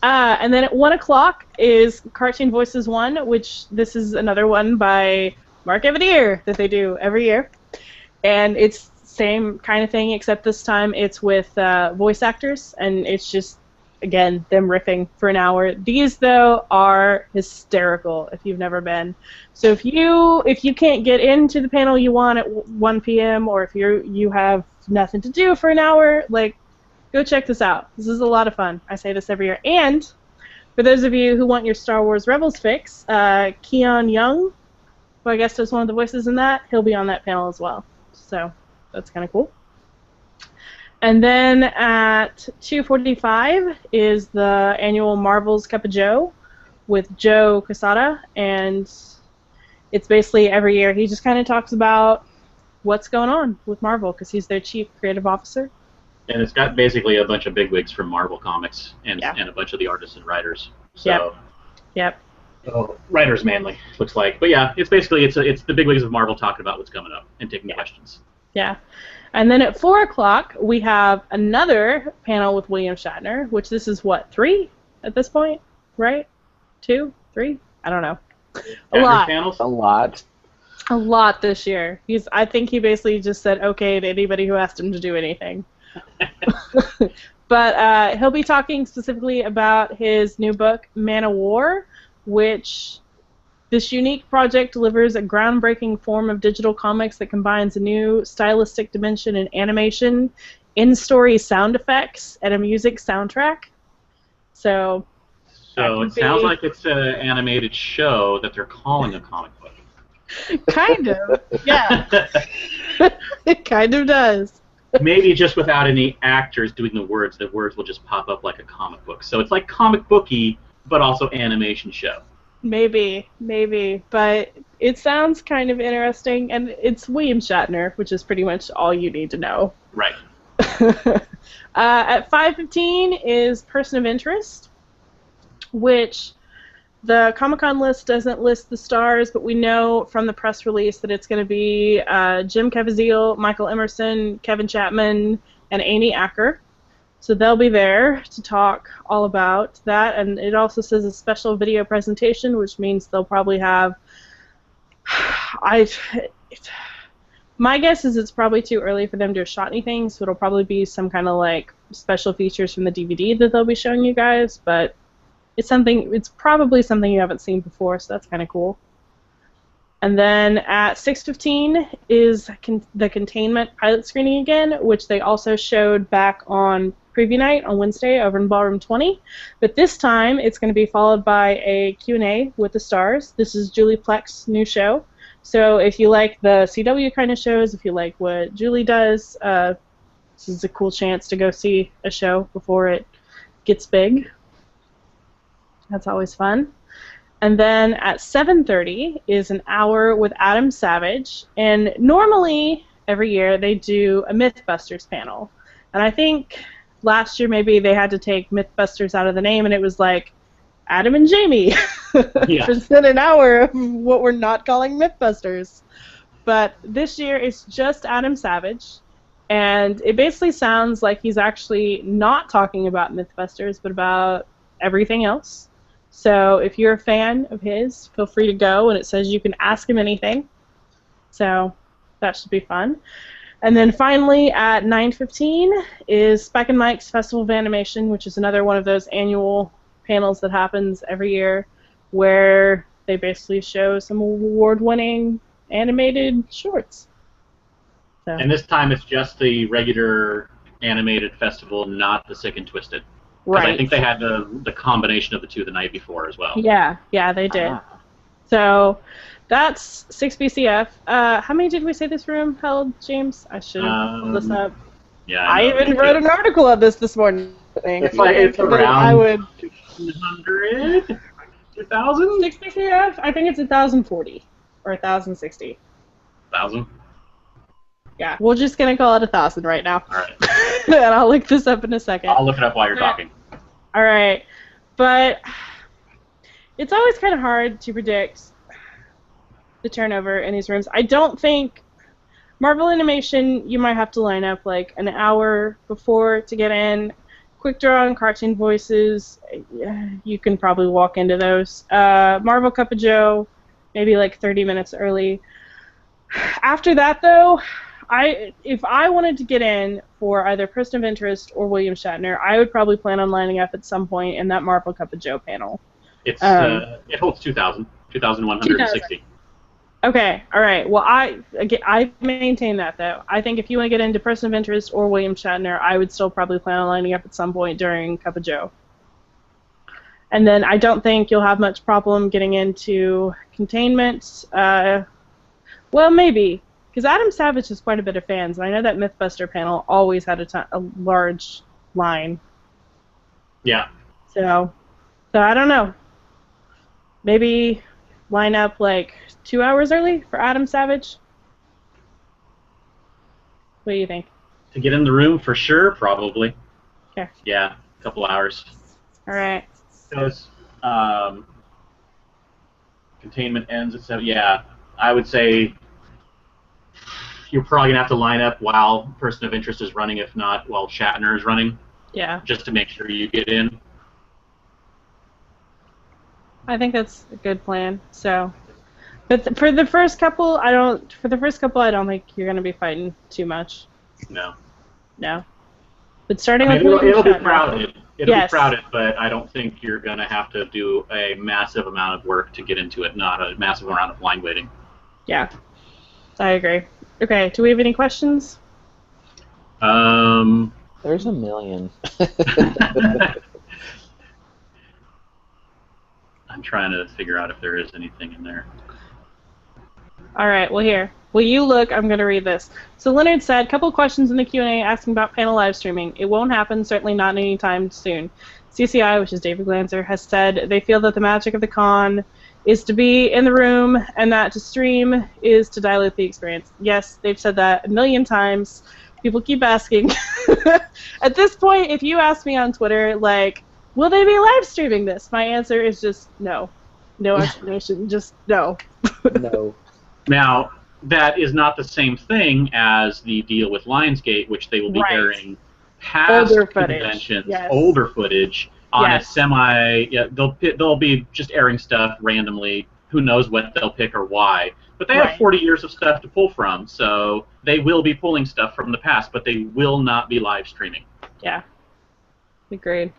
And then at 1 o'clock is Cartoon Voices 1, which this is another one by Mark Evanier that they do every year. And it's same kind of thing, except this time it's with voice actors, and it's just, again, them riffing for an hour. These, though, are hysterical if you've never been. So if you can't get into the panel you want at 1 p.m., or if you have nothing to do for an hour, like, go check this out. This is a lot of fun. I say this every year. And for those of you who want your Star Wars Rebels fix, Keon Young, who I guess does one of the voices in that, he'll be on that panel as well. So that's kind of cool. And then at 2:45 is the annual Marvel's Cup of Joe with Joe Quesada, and it's basically every year he just kind of talks about what's going on with Marvel because he's their chief creative officer. And it's got basically a bunch of bigwigs from Marvel Comics and a bunch of the artists and writers. So, Yep. So, writers mainly, looks like. But yeah, it's basically it's the bigwigs of Marvel talking about what's coming up and taking questions. Yeah. And then at 4 o'clock, we have another panel with William Shatner, which this is, what, 3 at this point, right? 2, 3? I don't know. A lot. Panels? A lot. A lot this year. I think he basically just said okay to anybody who asked him to do anything. But he'll be talking specifically about his new book, Man of War, which this unique project delivers a groundbreaking form of digital comics that combines a new stylistic dimension in animation, in-story sound effects, and a music soundtrack. So it sounds like it's an animated show that they're calling a comic book. Kind of, yeah. It kind of does. Maybe just without any actors doing the words will just pop up like a comic book. So it's like comic booky, but also animation show. Maybe, but it sounds kind of interesting, and it's William Shatner, which is pretty much all you need to know. Right. At 5:15 is Person of Interest, which the Comic-Con list doesn't list the stars, but we know from the press release that it's going to be Jim Caviezel, Michael Emerson, Kevin Chapman, and Amy Acker. So they'll be there to talk all about that, and it also says a special video presentation, which means they'll probably have... My guess is it's probably too early for them to have shot anything, so it'll probably be some kind of like special features from the DVD that they'll be showing you guys, but it's probably something you haven't seen before, so that's kind of cool. And then at 6:15 is the Containment pilot screening again, which they also showed back on preview night on Wednesday over in Ballroom 20. But this time it's going to be followed by a Q&A with the stars. This is Julie Plex's new show. So if you like the CW kind of shows, if you like what Julie does, this is a cool chance to go see a show before it gets big. That's always fun. And then at 7:30 is an hour with Adam Savage. And normally, every year, they do a Mythbusters panel. And I think last year maybe they had to take Mythbusters out of the name, and it was like Adam and Jamie. Yeah. Present an hour of what we're not calling Mythbusters. But this year it's just Adam Savage. And it basically sounds like he's actually not talking about Mythbusters, but about everything else. So if you're a fan of his, feel free to go, and it says you can ask him anything. So that should be fun. And then finally at 9:15 is Spike and Mike's Festival of Animation, which is another one of those annual panels that happens every year where they basically show some award-winning animated shorts. So. And this time it's just the regular animated festival, not the Sick and Twisted. Right. I think they had the combination of the two the night before as well. Yeah, they did. So that's 6BCF. How many did we say this room held, James? I should have pulled this up. Yeah, I know, even wrote an article on this morning. It's like it's around I would 200, 2,000, 60. I think it's 1,040 or 1,060. 1,000. Yeah, we're just gonna call it 1,000 right now. All right. And I'll look this up in a second. I'll look it up while you're talking. All right, but it's always kind of hard to predict the turnover in these rooms. I don't think Marvel Animation, you might have to line up like an hour before to get in. Quick Draw and cartoon voices, you can probably walk into those. Marvel Cup of Joe, maybe like 30 minutes early. After that, though, if I wanted to get in for either Person of Interest or William Shatner, I would probably plan on lining up at some point in that Marvel Cup of Joe panel. It's it holds 2,000, 2,160. Okay, all right. Well, I maintain that, though. I think if you want to get into Person of Interest or William Shatner, I would still probably plan on lining up at some point during Cup of Joe. And then I don't think you'll have much problem getting into Containment. Well, maybe. Because Adam Savage has quite a bit of fans, and I know that Mythbuster panel always had a large line. Yeah. So I don't know. Maybe line up like 2 hours early for Adam Savage? What do you think? To get in the room, for sure, probably. Okay. Yeah, a couple hours. All right. Because Containment ends at 7. Yeah, I would say you're probably going to have to line up while Person of Interest is running, if not while Shatner is running. Yeah. Just to make sure you get in. I think that's a good plan. So, but for the first couple, I don't think you're going to be fighting too much. No. No. But starting with it'll be crowded. It'll be Yes. crowded, but I don't think you're going to have to do a massive amount of work to get into it, not a massive amount of line waiting. Yeah. I agree. Okay, do we have any questions? There's a million. I'm trying to figure out if there is anything in there. All right, well, here. Will you look? I'm going to read this. So Leonard said, couple questions in the Q&A asking about panel live streaming. It won't happen, certainly not anytime soon. CCI, which is David Glanzer, has said they feel that the magic of the con is to be in the room and that to stream is to dilute the experience. Yes, they've said that a million times. People keep asking. At this point, if you ask me on Twitter, like, will they be live streaming this? My answer is just no. No explanation, just no. No. Now, that is not the same thing as the deal with Lionsgate, which they will be airing past older footage. Conventions, Yes. older footage, on Yes. a semi. Yeah, they'll be just airing stuff randomly. Who knows what they'll pick or why? But they have 40 years of stuff to pull from, so they will be pulling stuff from the past, but they will not be live streaming. Yeah. Agreed.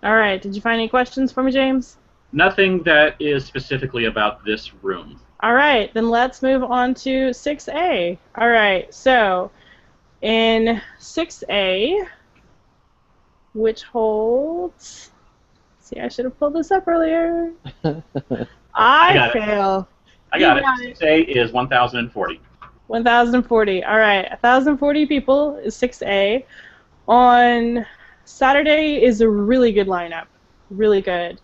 All right, did you find any questions for me, James? Nothing that is specifically about this room. All right, then let's move on to 6A. All right, so in 6A, which holds... See, I should have pulled this up earlier. I fail. I got it. 6A is 1,040. 1,040. All right, 1,040 people is 6A. On Saturday is a really good lineup. Really good.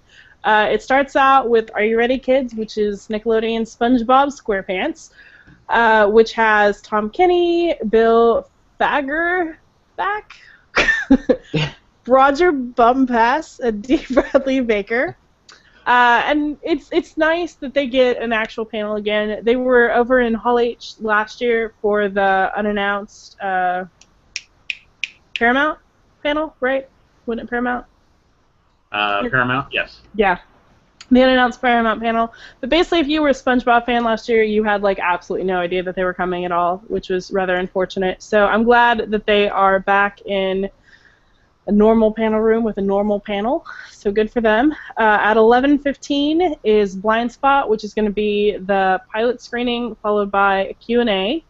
It starts out with Are You Ready, Kids?, which is Nickelodeon SpongeBob SquarePants, which has Tom Kenny, Bill Fager back, Roger Bumpass, and D. Bradley Baker. And it's nice that they get an actual panel again. They were over in Hall H last year for the unannounced Paramount panel, right? Wasn't it Paramount? Paramount, yes. Yeah. The unannounced Paramount panel. But basically, if you were a SpongeBob fan last year, you had like absolutely no idea that they were coming at all, which was rather unfortunate. So I'm glad that they are back in a normal panel room with a normal panel. So good for them. At 11:15 is Blind Spot, which is going to be the pilot screening followed by a Q&A.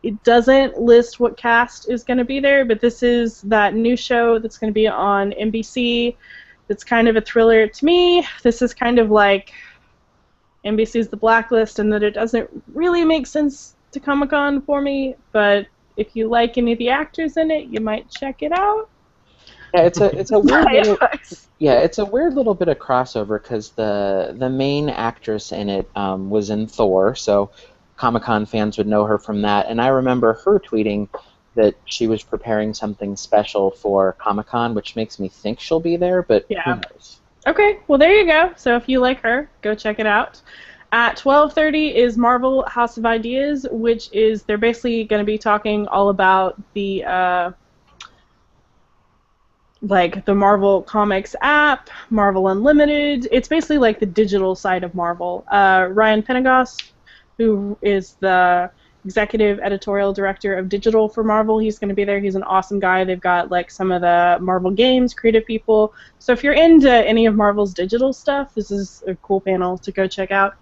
It doesn't list what cast is going to be there, but this is that new show that's going to be on NBC. It's kind of a thriller to me. This is kind of like NBC's The Blacklist, in that it doesn't really make sense to Comic-Con for me, but if you like any of the actors in it, you might check it out. Yeah, it's a weird little it's a weird little bit of crossover because the main actress in it was in Thor, so Comic-Con fans would know her from that. And I remember her tweeting that she was preparing something special for Comic-Con, which makes me think she'll be there, but who knows? Okay, well there you go. So if you like her, go check it out. At 12:30 is Marvel House of Ideas, which is they're basically going to be talking all about the like the Marvel Comics app, Marvel Unlimited. It's basically like the digital side of Marvel. Ryan Penagos, who is the executive editorial director of digital for Marvel, he's going to be there. He's an awesome guy. They've got like some of the Marvel games, creative people. So if you're into any of Marvel's digital stuff, this is a cool panel to go check out.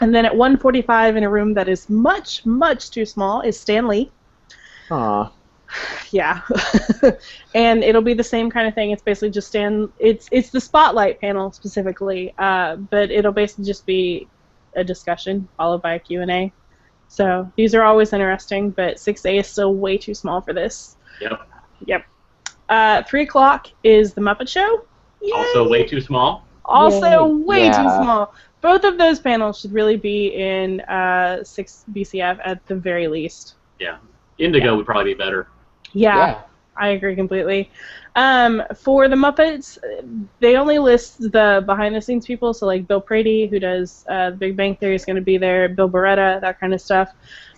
And then at 1:45 in a room that is much, much too small is Stan Lee. Aww. Yeah. And it'll be the same kind of thing. It's basically just it's the spotlight panel specifically, but it'll basically just be a discussion followed by a Q&A. So these are always interesting, but 6A is still way too small for this. Yep. 3 o'clock is the Muppet Show. Yay! Also way too small. Also way too small. Both of those panels should really be in 6 BCF at the very least. Yeah. Indigo would probably be better. Yeah, I agree completely. For the Muppets, they only list the behind-the-scenes people, so like Bill Prady, who does The Big Bang Theory, is going to be there, Bill Beretta, that kind of stuff.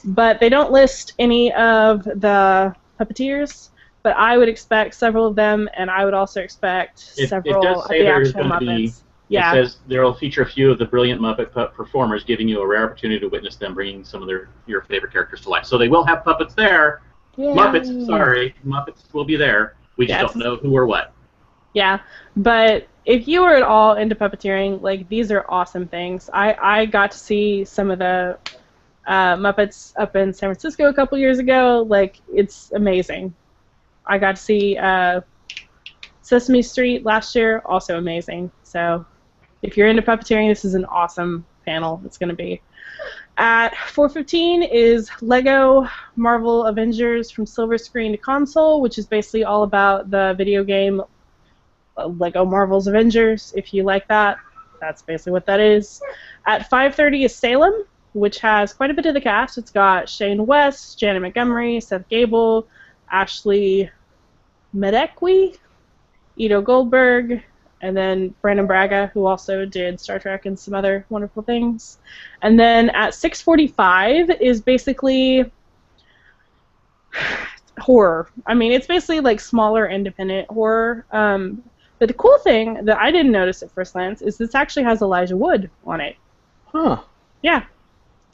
But they don't list any of the puppeteers, but I would expect several of them, and I would also expect several of the actual Muppets. It says there will feature a few of the brilliant Muppet performers, giving you a rare opportunity to witness them bringing some of your favorite characters to life. So they will have puppets there. Yay. Muppets will be there. We just don't know who or what. Yeah, but if you are at all into puppeteering, like, these are awesome things. I got to see some of the Muppets up in San Francisco a couple years ago. Like, it's amazing. I got to see Sesame Street last year, also amazing. So if you're into puppeteering, this is an awesome panel. It's going to be. At 4:15 is Lego Marvel Avengers from silver screen to console, which is basically all about the video game Lego Marvel's Avengers. If you like that, that's basically what that is. At 5:30 is Salem, which has quite a bit of the cast. It's got Shane West, Janet Montgomery, Seth Gable, Ashley Medekwi, Ito Goldberg, and then Brandon Braga, who also did Star Trek and some other wonderful things. And then at 6:45 is basically horror. I mean, it's basically like smaller independent horror. But the cool thing that I didn't notice at first glance is this actually has Elijah Wood on it. Huh. Yeah.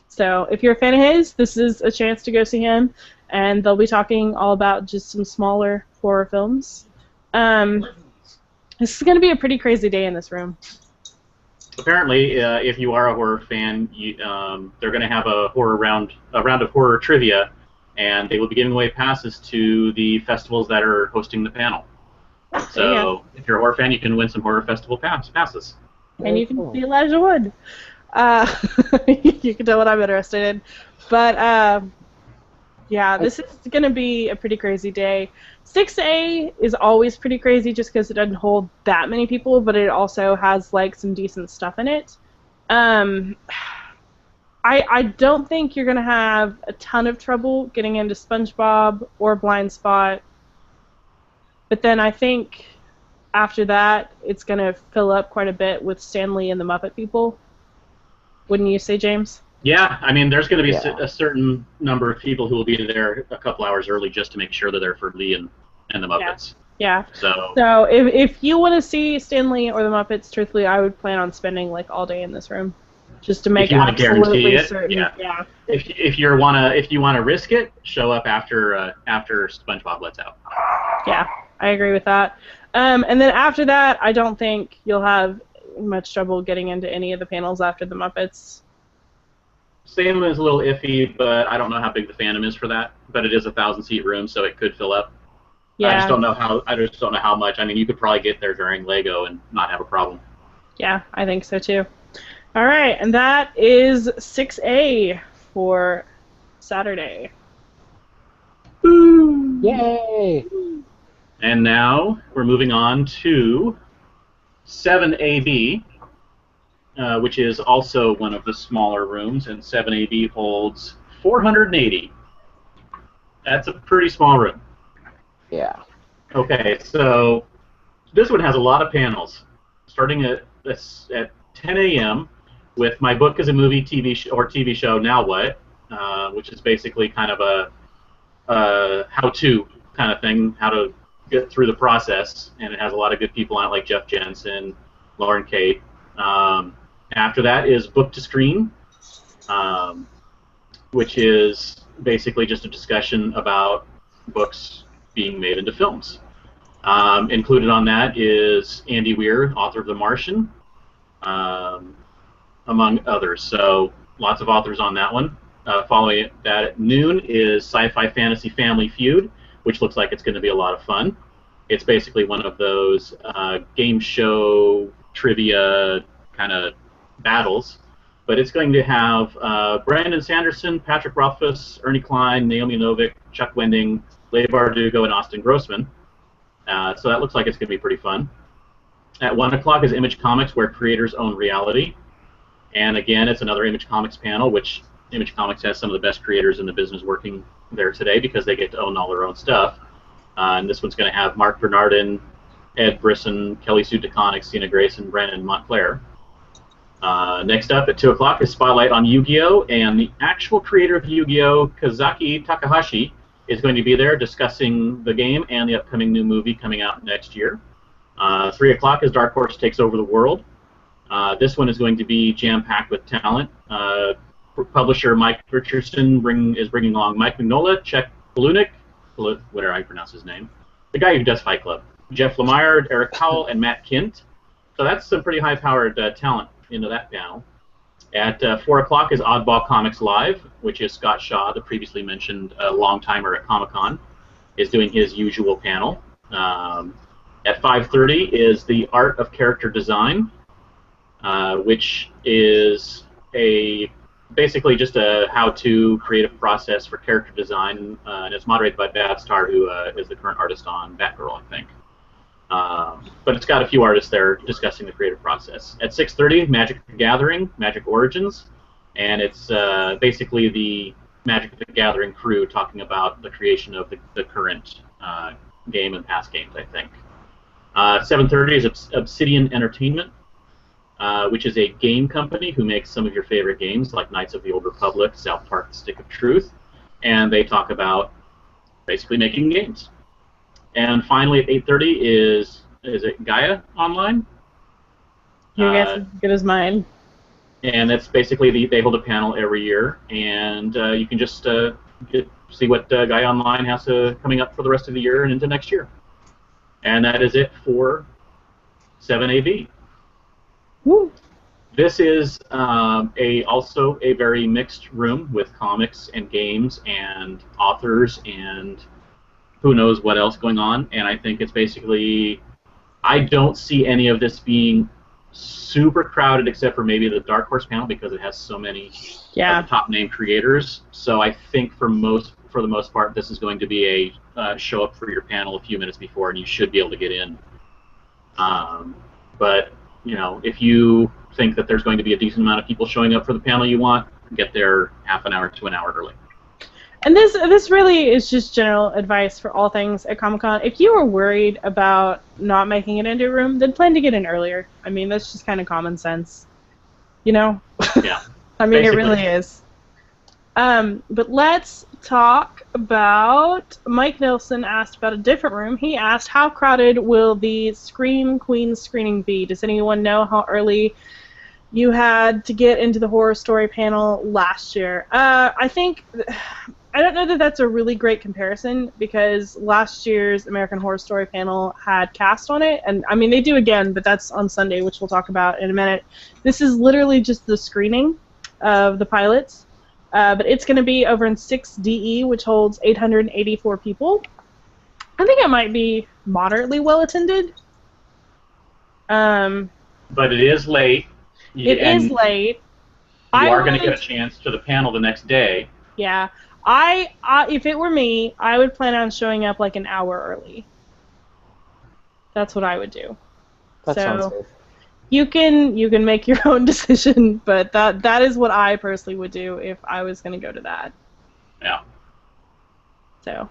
So if you're a fan of his, this is a chance to go see him. And they'll be talking all about just some smaller horror films. This is going to be a pretty crazy day in this room. Apparently, if you are a horror fan, they're going to have a round of horror trivia, and they will be giving away passes to the festivals that are hosting the panel. So if you're a horror fan, you can win some horror festival passes. And you can see Elijah Wood. You can tell what I'm interested in. But yeah, this is going to be a pretty crazy day. 6A is always pretty crazy just because it doesn't hold that many people, but it also has like some decent stuff in it. I don't think you're going to have a ton of trouble getting into SpongeBob or Blind Spot, but then I think after that it's going to fill up quite a bit with Stan Lee and the Muppet people. Wouldn't you say, James? Yeah, I mean, there's going to be a certain number of people who will be there a couple hours early just to make sure that they're for Lee and the Muppets. Yeah. So if you want to see Stan Lee or the Muppets, truthfully, I would plan on spending like all day in this room, just to make absolutely certain. Yeah. If you want to risk it, show up after SpongeBob lets out. Yeah, I agree with that. And then after that, I don't think you'll have much trouble getting into any of the panels after the Muppets. Salem is a little iffy, but I don't know how big the fandom is for that. But it is a 1,000-seat room, so it could fill up. Yeah. I just don't know how much. I mean, you could probably get there during Lego and not have a problem. Yeah, I think so too. All right, and that is 6A for Saturday. Yay! And now we're moving on to 7AB, which is also one of the smaller rooms, and 7AB holds 480. That's a pretty small room. Yeah. Okay, so this one has a lot of panels, starting at 10 a.m. with My Book is a Movie, TV show, Now What, which is basically kind of a how-to kind of thing, how to get through the process, and it has a lot of good people on it, like Jeff Jensen, Lauren Kate. After that is Book to Screen, which is basically just a discussion about books being made into films. Included on that is Andy Weir, author of The Martian, among others. So lots of authors on that one. Following that at noon is Sci-Fi Fantasy Family Feud, which looks like it's going to be a lot of fun. It's basically one of those game show trivia kind of battles, but it's going to have Brandon Sanderson, Patrick Rothfuss, Ernie Klein, Naomi Novik, Chuck Wending, Leigh Bardugo, and Austin Grossman. So that looks like it's going to be pretty fun. At 1 o'clock is Image Comics, where creators own reality. And again, it's another Image Comics panel, which Image Comics has some of the best creators in the business working there today because they get to own all their own stuff. And this one's going to have Mark Bernardin, Ed Brisson, Kelly Sue DeConnick, Sina Grace, and Brandon Montclair. Next up at 2 o'clock is Spotlight on Yu-Gi-Oh! And the actual creator of Yu-Gi-Oh!, Kazaki Takahashi, is going to be there discussing the game and the upcoming new movie coming out next year. 3 o'clock is Dark Horse Takes Over the World. This one is going to be jam-packed with talent. Publisher Mike Richardson is bringing along Mike Mignola, Czech Palunik, whatever I pronounce his name, the guy who does Fight Club, Jeff Lemire, Eric Howell, and Matt Kint. So that's some pretty high-powered talent into that panel. At 4 o'clock is Oddball Comics Live, which is Scott Shaw, the previously mentioned long-timer at Comic-Con, is doing his usual panel. At 5:30 is The Art of Character Design, which is basically just a how-to creative process for character design, and it's moderated by Bab Star, who is the current artist on Batgirl, I think. But it's got a few artists there discussing the creative process. At 6:30, Magic the Gathering, Magic Origins, and it's basically the Magic the Gathering crew talking about the creation of the current game and past games, I think. 7:30 is Obsidian Entertainment, which is a game company who makes some of your favorite games like Knights of the Old Republic, South Park: The Stick of Truth, and they talk about basically making games. And finally, at 8:30 is it Gaia Online? Your guess is as good as mine. And that's basically they hold a panel every year, and you can just see what Gaia Online has coming up for the rest of the year and into next year. And that is it for 7AB. Woo. This is also a very mixed room with comics and games and authors and who knows what else going on. And I think it's basically, I don't see any of this being super crowded except for maybe the Dark Horse panel because it has so many of the top name creators. So I think for the most part, this is going to be a show up for your panel a few minutes before, and you should be able to get in. But you know, if you think that there's going to be a decent amount of people showing up for the panel you want, get there half an hour to an hour early. And this really is just general advice for all things at Comic-Con. If you are worried about not making it into a room, then plan to get in earlier. I mean, that's just kind of common sense, you know? Yeah. I mean, basically. It really is. But let's talk about, Mike Nelson asked about a different room. He asked, how crowded will the Scream Queen screening be? Does anyone know how early you had to get into the horror story panel last year? I don't know that that's a really great comparison because last year's American Horror Story panel had cast on it, and I mean they do again, but that's on Sunday, which we'll talk about in a minute. This is literally just the screening of the pilots, but it's going to be over in 6DE, which holds 884 people. I think it might be moderately well attended. But it is late. It is late. You are going to get a chance to the panel the next day. Yeah. If it were me, I would plan on showing up like an hour early. That's what I would do. That sounds So good. you can make your own decision, but that is what I personally would do if I was going to go to that. Yeah. So.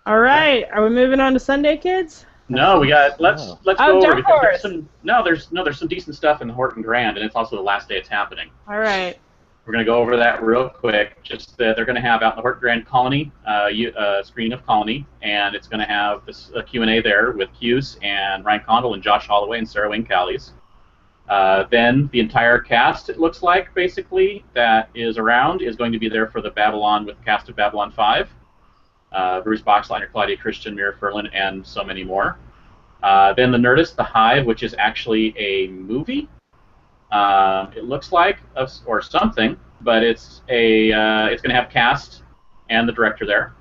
All right, are we moving on to Sunday, kids? No, we got let's Oh, go over Dark because Horse. there's some decent stuff in the Horton Grand, and it's also the last day it's happening. All right. We're going to go over that real quick. Just that they're going to have out in the Horton Grand Colony, screening of Colony, and it's going to have a Q&A there with Hughes and Ryan Condal and Josh Holloway and Sarah Wayne Callies. Then the entire cast, it looks like, basically, that is around is going to be there for the Babylon with the cast of Babylon 5. Bruce Boxleitner, Claudia Christian, Mira Furlan, and so many more. Then the Nerdist, The Hive, which is actually a movie. It looks like, or something, but it's going to have cast and the director there.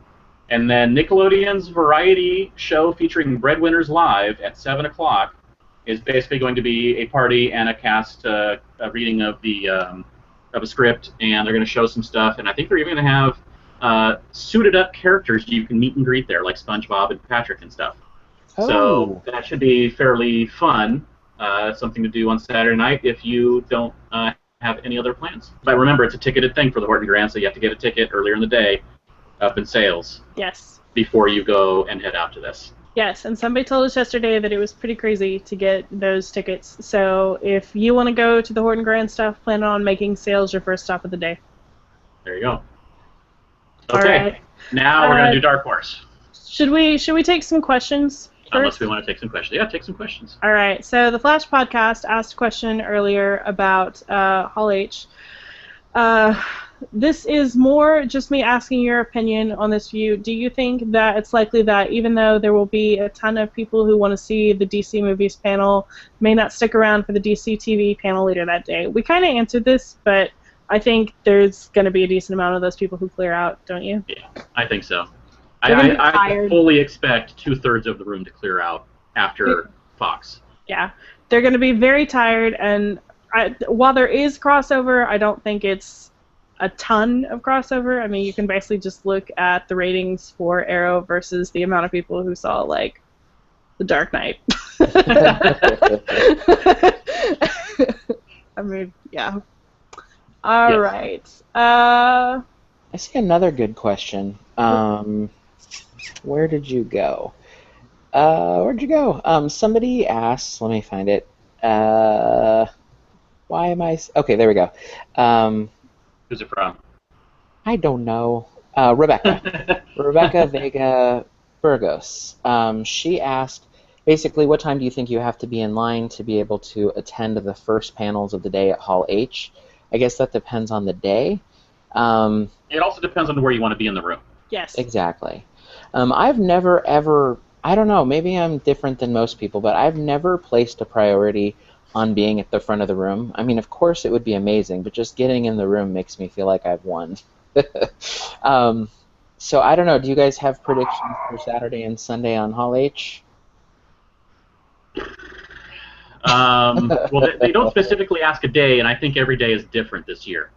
And then Nickelodeon's variety show featuring Breadwinners Live at 7 o'clock is basically going to be a party and a cast a reading of a script, and they're going to show some stuff. And I think they're even going to have suited up characters you can meet and greet there, like SpongeBob and Patrick and stuff. Oh. So that should be fairly fun. Something to do on Saturday night if you don't have any other plans. But remember, it's a ticketed thing for the Horton Grand, so you have to get a ticket earlier in the day, up in sales. Yes. Before you go and head out to this. Yes, and somebody told us yesterday that it was pretty crazy to get those tickets. So if you want to go to the Horton Grand stuff, plan on making sales your first stop of the day. There you go. All Okay, right. now we're going to do Dark Horse. Should we take some questions first? Unless we want to take some questions. Yeah, take some questions. All right. So the Flash podcast asked a question earlier about Hall H. This is more just me asking your opinion on this view. Do you think that it's likely that even though there will be a ton of people who want to see the DC movies panel, may not stick around for the DC TV panel later that day? We kind of answered this, but I think there's going to be a decent amount of those people who clear out, don't you? Yeah, I think so. I fully expect 2/3 of the room to clear out after Fox. Yeah, they're going to be very tired, and while there is crossover, I don't think it's a ton of crossover. I mean, you can basically just look at the ratings for Arrow versus the amount of people who saw, like, The Dark Knight. I mean, yeah. All right. I see another good question. Where did you go? Where'd you go? Somebody asked, let me find it. Why am I... Okay, there we go. Who's it from? I don't know. Rebecca. Rebecca Vega Burgos. She asked, basically, what time do you think you have to be in line to be able to attend the first panels of the day at Hall H? I guess that depends on the day. It also depends on where you want to be in the room. Yes. Exactly. I've never ever... I don't know, maybe I'm different than most people, but I've never placed a priority on being at the front of the room. I mean, of course it would be amazing, but just getting in the room makes me feel like I've won. So I don't know, do you guys have predictions for Saturday and Sunday on Hall H? Well, they don't specifically ask a day, and I think every day is different this year.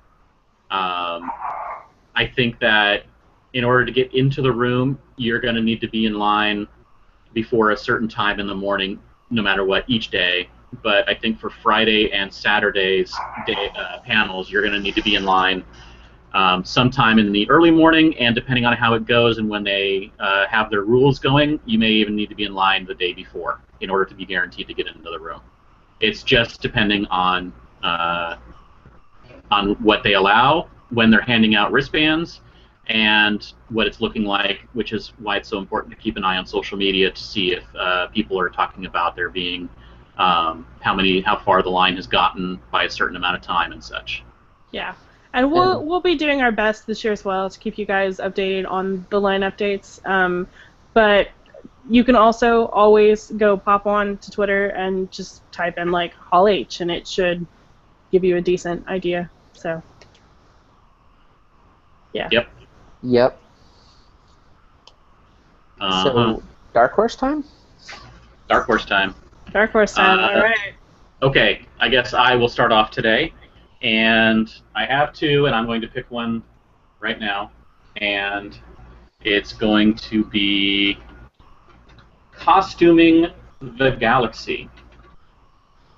I think that in order to get into the room, you're going to need to be in line before a certain time in the morning, no matter what, each day. But I think for Friday and Saturday's panels, you're going to need to be in line sometime in the early morning, and depending on how it goes and when they have their rules going, you may even need to be in line the day before in order to be guaranteed to get into the room. It's just depending on what they allow, when they're handing out wristbands, and what it's looking like, which is why it's so important to keep an eye on social media to see if people are talking about there being how far the line has gotten by a certain amount of time and such. Yeah, and we'll be doing our best this year as well to keep you guys updated on the line updates. But you can also always go pop on to Twitter and just type in like Hall H, and it should give you a decent idea. So, yeah. Yep. So, Dark Horse time? Dark Horse time, all right. Okay, I guess I will start off today. And I have two, and I'm going to pick one right now. And it's going to be Costuming the Galaxy.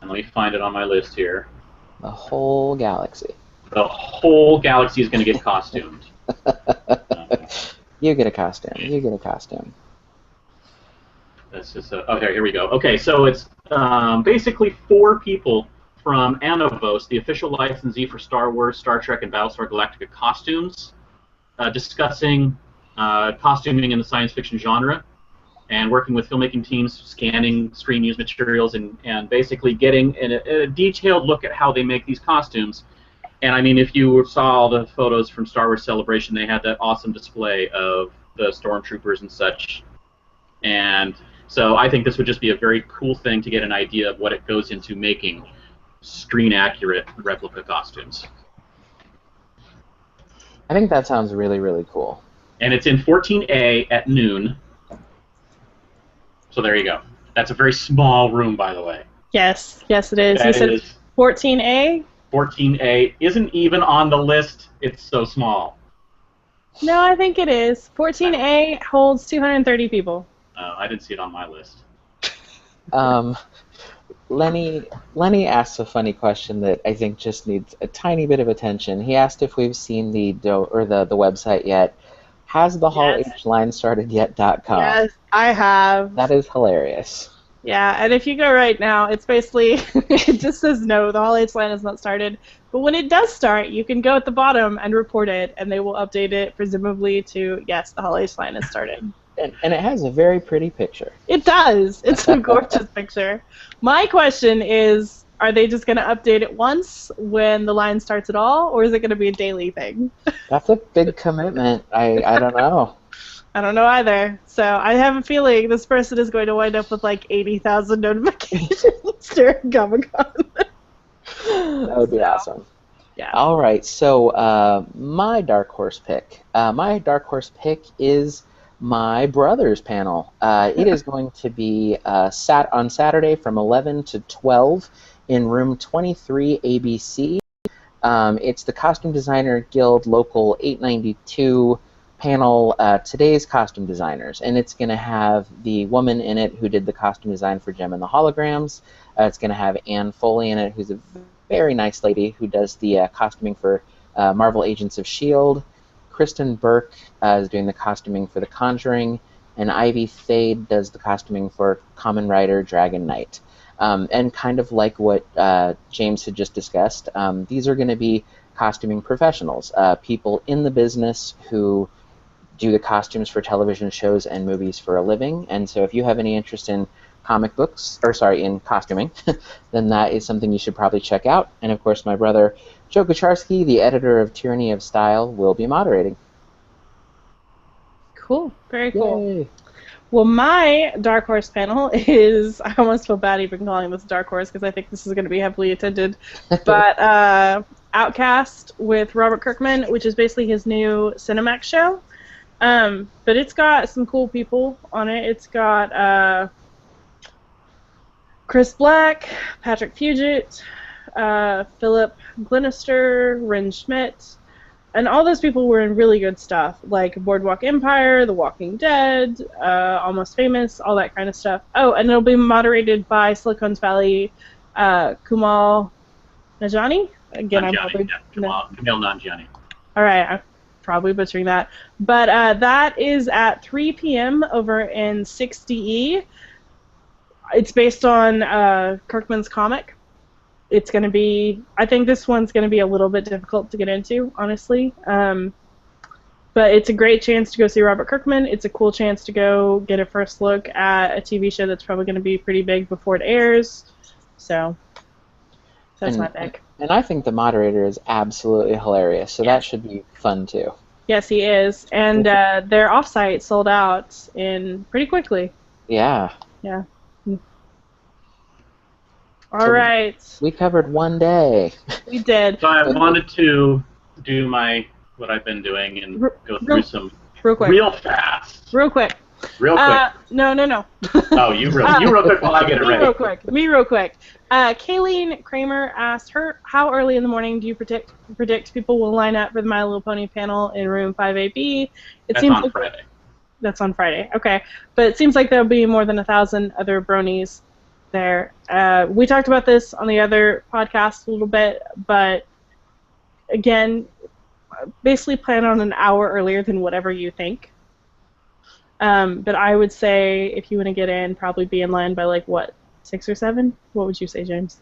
And let me find it on my list here. The whole galaxy. The whole galaxy is going to get costumed. You get a costume. You get a costume. That's just okay, here we go. Okay, so it's basically 4 people from Anovos, the official licensee for Star Wars, Star Trek, and Battlestar Galactica costumes, discussing costuming in the science fiction genre, and working with filmmaking teams, scanning screen use materials, and basically getting a detailed look at how they make these costumes. And I mean, if you saw all the photos from Star Wars Celebration, they had that awesome display of the stormtroopers and such. And so I think this would just be a very cool thing to get an idea of what it goes into making screen-accurate replica costumes. I think that sounds really, really cool. And it's in 14A at noon. So there you go. That's a very small room, by the way. Yes, yes, it is. That You said is 14A? 14A isn't even on the list. It's so small. No, I think it is. 14A holds 230 people. I didn't see it on my list. Lenny asks a funny question that I think just needs a tiny bit of attention. He asked if we've seen the website yet. Has the Hall H line started yet.com? Yes, I have. That is hilarious. Yeah, and if you go right now, it's basically, it just says no, the Hall H line has not started. But when it does start, you can go at the bottom and report it, and they will update it, presumably, to, yes, the Hall H line has started. And it has a very pretty picture. It does. It's a gorgeous picture. My question is, are they just going to update it once when the line starts at all, or is it going to be a daily thing? That's a big commitment. I don't know. I don't know either. So I have a feeling this person is going to wind up with like 80,000 notifications during Comic-Con. That would be awesome. Yeah. All right. So my dark horse pick. My dark horse pick is my brother's panel. It is going to be on Saturday from 11 to 12 in room 23 ABC. It's the Costume Designer Guild Local 892 panel, Today's Costume Designers, and it's going to have the woman in it who did the costume design for Gem and the Holograms. It's going to have Anne Foley in it, who's a very nice lady who does the costuming for Marvel Agents of S.H.I.E.L.D. Kristen Burke is doing the costuming for The Conjuring, and Ivy Thade does the costuming for Kamen Rider Dragon Knight. And kind of like what James had just discussed, these are going to be costuming professionals, people in the business who do the costumes for television shows and movies for a living. And so if you have any interest in in costuming, then that is something you should probably check out. And of course, my brother Joe Kucharski, the editor of Tyranny of Style, will be moderating. Cool. Very cool. Yay. Well, my Dark Horse panel is, I almost feel bad even calling this Dark Horse because I think this is going to be heavily attended, but Outcast with Robert Kirkman, which is basically his new Cinemax show. But it's got some cool people on it. It's got Chris Black, Patrick Fugit, Philip Glenister, Ren Schmidt, and all those people were in really good stuff, like Boardwalk Empire, The Walking Dead, Almost Famous, all that kind of stuff. Oh, and it'll be moderated by Silicon Valley Kumail Nanjiani. Again, I'm probably Kumail Nanjiani. All right, I'm probably butchering that, but that is at 3 p.m. over in 6DE. It's based on Kirkman's comic. It's going to be, I think this one's going to be a little bit difficult to get into, honestly. But it's a great chance to go see Robert Kirkman. It's a cool chance to go get a first look at a TV show that's probably going to be pretty big before it airs. So that's my pick. And I think the moderator is absolutely hilarious, so that should be fun too. Yes, he is. And their offsite sold out in pretty quickly. Yeah. Yeah. All right. We covered one day. We did. So I wanted to do what I've been doing and go through some real quick. real fast. Real quick. Real quick. No. Oh, you real quick while I get it ready. Me real quick. Kayleen Kramer asked her, how early in the morning do you predict people will line up for the My Little Pony panel in room 5AB? That's on Friday. That's on Friday. Okay. But it seems like there'll be more than 1,000 other bronies there. We talked about this on the other podcast a little bit, but again, basically plan on an hour earlier than whatever you think. But I would say if you want to get in, probably be in line by like what, 6 or 7? What would you say, James?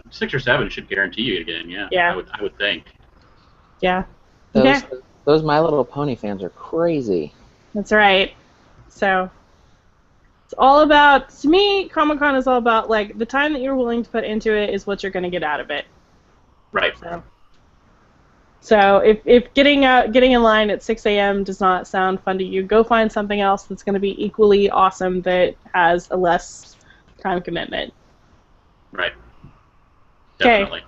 6 or 7 should guarantee you to get in. Yeah. I would think. Yeah. Those My Little Pony fans are crazy. That's right. So it's all about, to me, Comic-Con is all about like the time that you're willing to put into it is what you're going to get out of it. Right. So if getting in line at 6 a.m. does not sound fun to you, go find something else that's going to be equally awesome that has a less time commitment. Right. Definitely. Okay.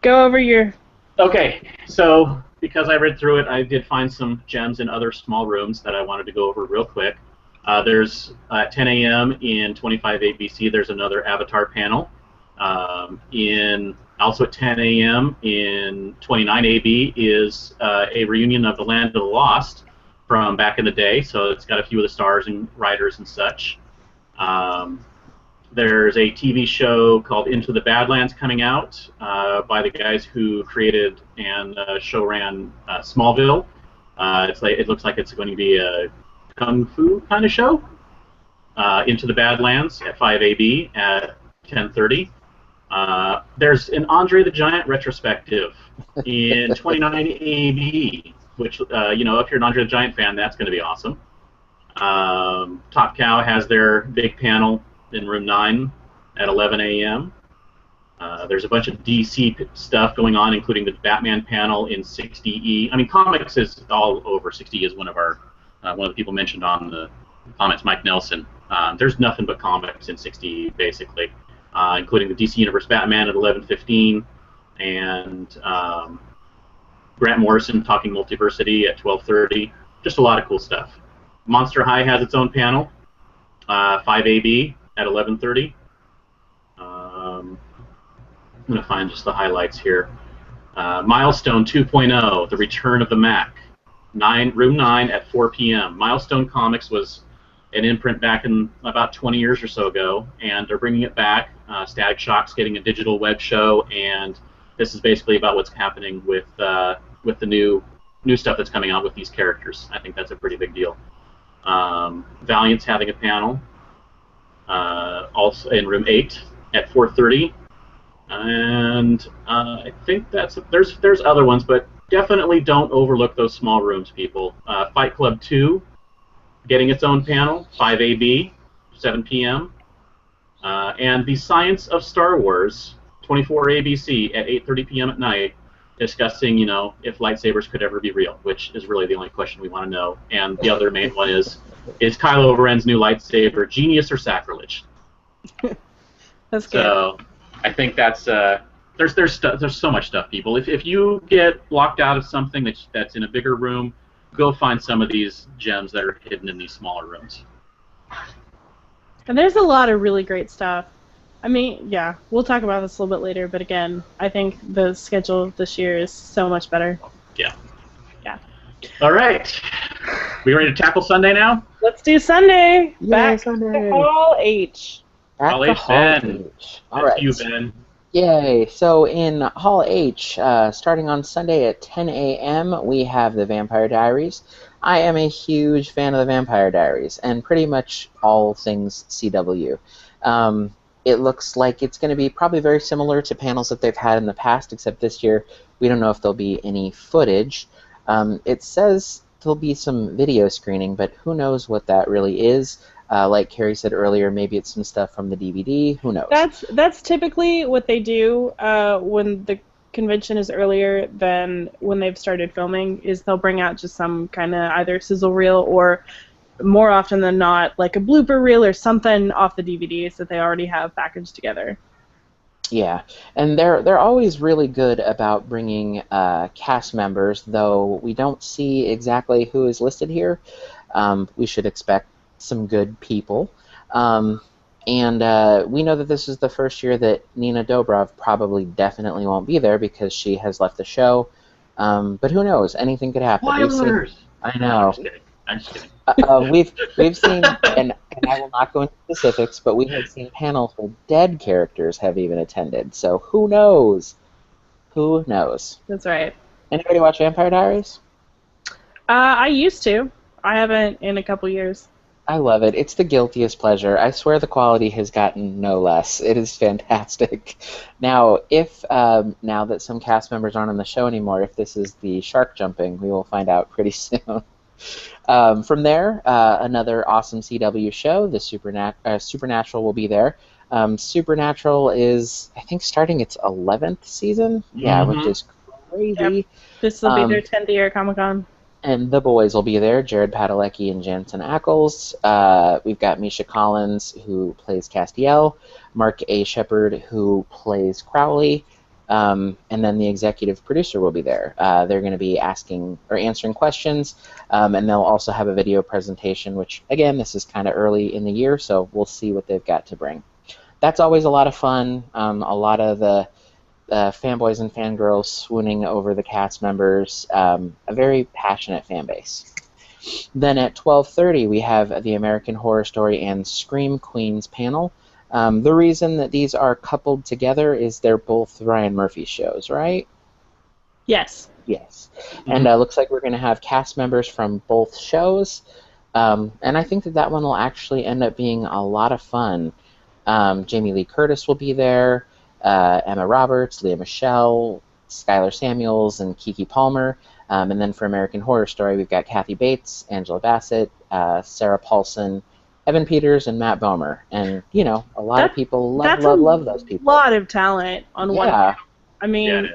Go over your... Okay, so because I read through it, I did find some gems in other small rooms that I wanted to go over real quick. There's at 10 a.m. in 25 ABC, there's another Avatar panel. Also at 10 a.m. in 29 AB is a reunion of the Land of the Lost from back in the day, so it's got a few of the stars and writers and such. There's a TV show called Into the Badlands coming out by the guys who created and show ran Smallville. It looks like it's going to be a kung fu kind of show. Into the Badlands at 5 AB at 10:30. There's an Andre the Giant retrospective in 29 AB, which, if you're an Andre the Giant fan, that's going to be awesome. Top Cow has their big panel in room 9 at 11 a.m. There's a bunch of DC stuff going on, including the Batman panel in 60E. I mean, comics is all over. 60E is one of the people mentioned on the comments, Mike Nelson. There's nothing but comics in 60E, basically. Including the DC Universe Batman at 11:15, and Grant Morrison talking multiversity at 12:30. Just a lot of cool stuff. Monster High has its own panel, 5AB at 11:30. I'm going to find just the highlights here. Milestone 2.0, The Return of the Mac, room 9 at 4 p.m. Milestone Comics was an imprint back in about 20 years or so ago, and they're bringing it back. Static Shock's getting a digital web show, and this is basically about what's happening with the new stuff that's coming out with these characters. I think that's a pretty big deal. Valiant's having a panel, also in room 8 at 4:30, and I think there's other ones, but definitely don't overlook those small rooms, people. Fight Club 2 getting its own panel, 5 AB, 7 p.m. And The Science of Star Wars, 24 ABC at 8:30 p.m. at night, discussing, if lightsabers could ever be real, which is really the only question we want to know. And the other main one is Kylo Ren's new lightsaber genius or sacrilege? That's good. So I think that's there's so much stuff, people. If you get locked out of something that's in a bigger room, go find some of these gems that are hidden in these smaller rooms. And there's a lot of really great stuff. I mean, yeah, we'll talk about this a little bit later, but again, I think the schedule this year is so much better. Yeah. Yeah. All right. We ready to tackle Sunday now? Let's do Sunday. Yay, Back Sunday. to Hall H. Hall H, Ben. All right. You, Ben. Yay! So in Hall H, starting on Sunday at 10 a.m., we have the Vampire Diaries. I am a huge fan of the Vampire Diaries, and pretty much all things CW. It looks like it's going to be probably very similar to panels that they've had in the past, except this year we don't know if there'll be any footage. It says there'll be some video screening, but who knows what that really is. Like Kerry said earlier, maybe it's some stuff from the DVD. Who knows? That's typically what they do when the convention is earlier than when they've started filming, is they'll bring out just some kind of either sizzle reel or, more often than not, like a blooper reel or something off the DVDs that they already have packaged together. Yeah, and they're always really good about bringing cast members, though we don't see exactly who is listed here. We should expect some good people. And we know that this is the first year that Nina Dobrev probably definitely won't be there because she has left the show. But who knows? Anything could happen. Spoilers! I know. I'm just kidding. We've seen, and I will not go into specifics, but we have seen panels where dead characters have even attended. So who knows? Who knows? That's right. Anybody watch Vampire Diaries? I used to. I haven't in a couple years. I love it. It's the guiltiest pleasure. I swear the quality has gotten no less. It is fantastic. Now, if now that some cast members aren't on the show anymore, if this is the shark jumping, we will find out pretty soon. From there, another awesome CW show, the Supernatural, will be there. Supernatural is, I think, starting its 11th season. Yeah, which is crazy. Yep. This will be their 10th year Comic-Con. And the boys will be there, Jared Padalecki and Jensen Ackles. We've got Misha Collins, who plays Castiel, Mark A. Shepard, who plays Crowley, and then the executive producer will be there. They're going to be asking or answering questions, and they'll also have a video presentation, which, again, this is kind of early in the year, so we'll see what they've got to bring. That's always a lot of fun. A lot of the fanboys and fangirls swooning over the cast members, a very passionate fan base. Then at 12:30 we have the American Horror Story and Scream Queens panel. The reason that these are coupled together is they're both Ryan Murphy shows, right? Yes. Yes. And looks like we're going to have cast members from both shows, and I think that one will actually end up being a lot of fun. Jamie Lee Curtis will be there. Emma Roberts, Leah Michele, Skylar Samuels, and Keke Palmer. And then for American Horror Story, we've got Kathy Bates, Angela Bassett, Sarah Paulson, Evan Peters, and Matt Bomer. And, you know, a lot of people love those people. A lot of talent on one panel. I mean,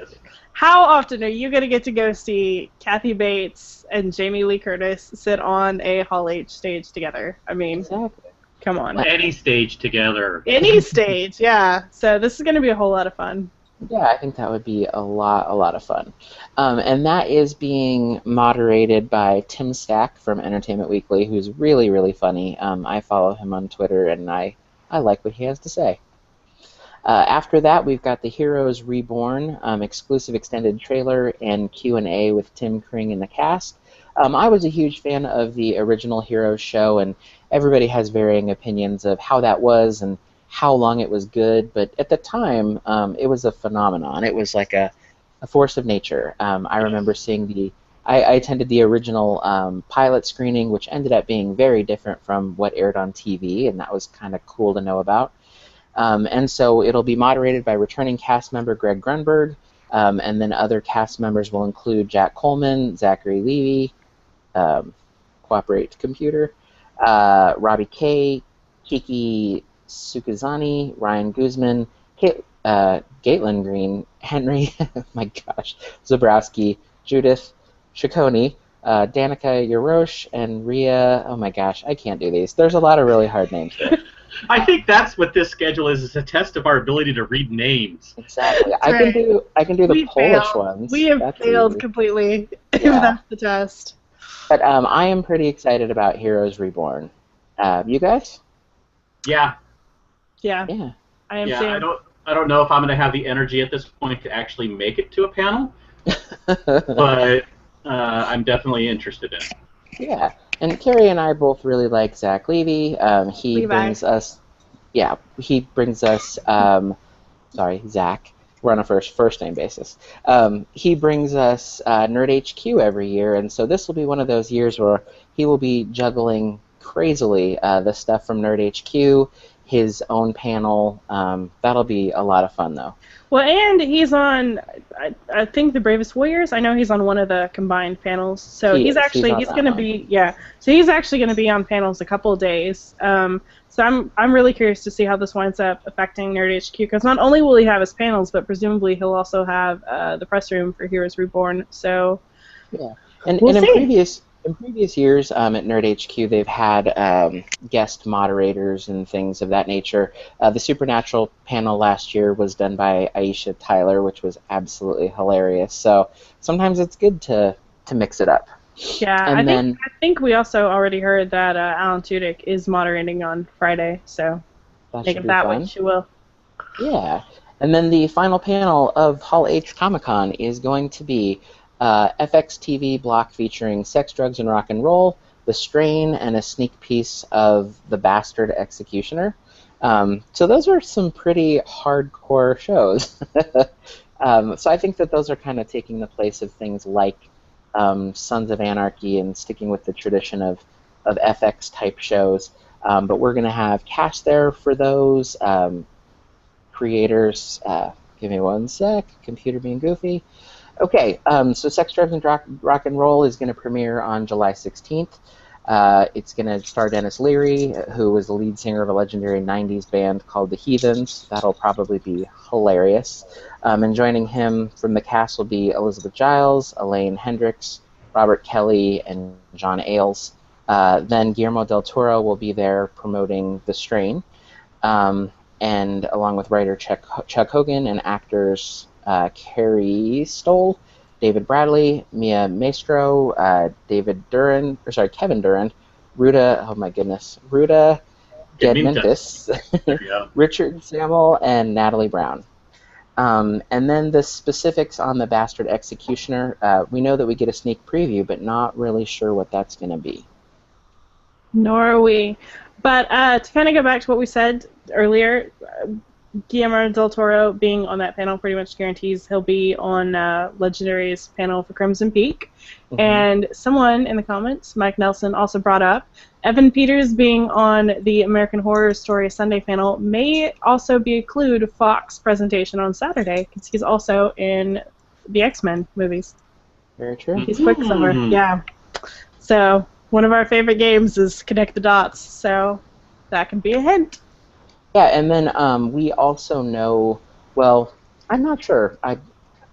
how often are you going to get to go see Kathy Bates and Jamie Lee Curtis sit on a Hall H stage together? I mean, exactly. Come on. Any stage together. Any stage, yeah. So this is going to be a whole lot of fun. Yeah, I think that would be a lot of fun. And that is being moderated by Tim Stack from Entertainment Weekly, who's really, really funny. I follow him on Twitter, and I like what he has to say. After that, we've got the Heroes Reborn exclusive extended trailer and Q&A with Tim Kring and the cast. I was a huge fan of the original Heroes show, and everybody has varying opinions of how that was and how long it was good, but at the time, it was a phenomenon. It was like a force of nature. I remember seeing I attended the original pilot screening, which ended up being very different from what aired on TV, and that was kind of cool to know about. And so it'll be moderated by returning cast member Greg Grunberg, and then other cast members will include Jack Coleman, Zachary Levy, Cooperate Computer, Robbie Kay, Kiki Sukazani, Ryan Guzman, Caitlin Green, Henry, my gosh, Zabrowski, Judith Ciccone, Danica Yarosh, and Rhea, oh my gosh, I can't do these. There's a lot of really hard names here. I think that's what this schedule is a test of our ability to read names. Exactly. I can do the Polish ones. We have failed completely if that's the test. But I am pretty excited about Heroes Reborn. You guys? Yeah. Yeah. I am too. I don't know if I'm going to have the energy at this point to actually make it to a panel, but I'm definitely interested in it. Yeah. And Kerry and I both really like Zach Levy. He brings us. Sorry, Zach. We're on a first name basis. He brings us Nerd HQ every year, and so this will be one of those years where he will be juggling crazily the stuff from Nerd HQ, his own panel. That'll be a lot of fun, though. Well, and he's on, I think, The Bravest Warriors. I know he's on one of the combined panels. So he's going to be, So he's actually going to be on panels a couple of days. So I'm really curious to see how this winds up affecting Nerd HQ, because not only will he have his panels, but presumably he'll also have the press room for Heroes Reborn. So yeah, and in previous years at Nerd HQ, they've had guest moderators and things of that nature. The Supernatural panel last year was done by Aisha Tyler, which was absolutely hilarious. So sometimes it's good to mix it up. Yeah, And I think we also already heard that Alan Tudyk is moderating on Friday, so that make should it be that fun. what you will. Yeah. And then the final panel of Hall H Comic Con is going to be FX TV block featuring Sex, Drugs, and Rock and Roll, The Strain, and a sneak piece of The Bastard Executioner. So those are some pretty hardcore shows. So I think that those are kind of taking the place of things like Sons of Anarchy and sticking with the tradition of FX type shows. But we're going to have cast there for those. Creators, give me one sec, computer being goofy. Okay, so Sex, Drugs, and Rock and Roll is going to premiere on July 16th. It's going to star Dennis Leary, who was the lead singer of a legendary 90s band called The Heathens. That'll probably be hilarious. And joining him from the cast will be Elizabeth Giles, Elaine Hendricks, Robert Kelly, and John Ailes. Then Guillermo del Toro will be there promoting The Strain. And along with writer Chuck Hogan and actors Carrie Stoll, David Bradley, Mia Maestro, Kevin Duran, Ruta Gedmintis, There you go. Richard Sammel, and Natalie Brown. And then the specifics on the Bastard Executioner, we know that we get a sneak preview, but not really sure what that's going to be. Nor are we. But to kind of go back to what we said earlier, Guillermo del Toro being on that panel pretty much guarantees he'll be on Legendary's panel for Crimson Peak. Mm-hmm. And someone in the comments, Mike Nelson, also brought up Evan Peters being on the American Horror Story Sunday panel may also be a clue to Fox presentation on Saturday, because he's also in the X-Men movies. Very true. He's Quicksilver, yeah. So one of our favorite games is Connect the Dots, so that can be a hint. Yeah, and then we also know, well, I'm not sure.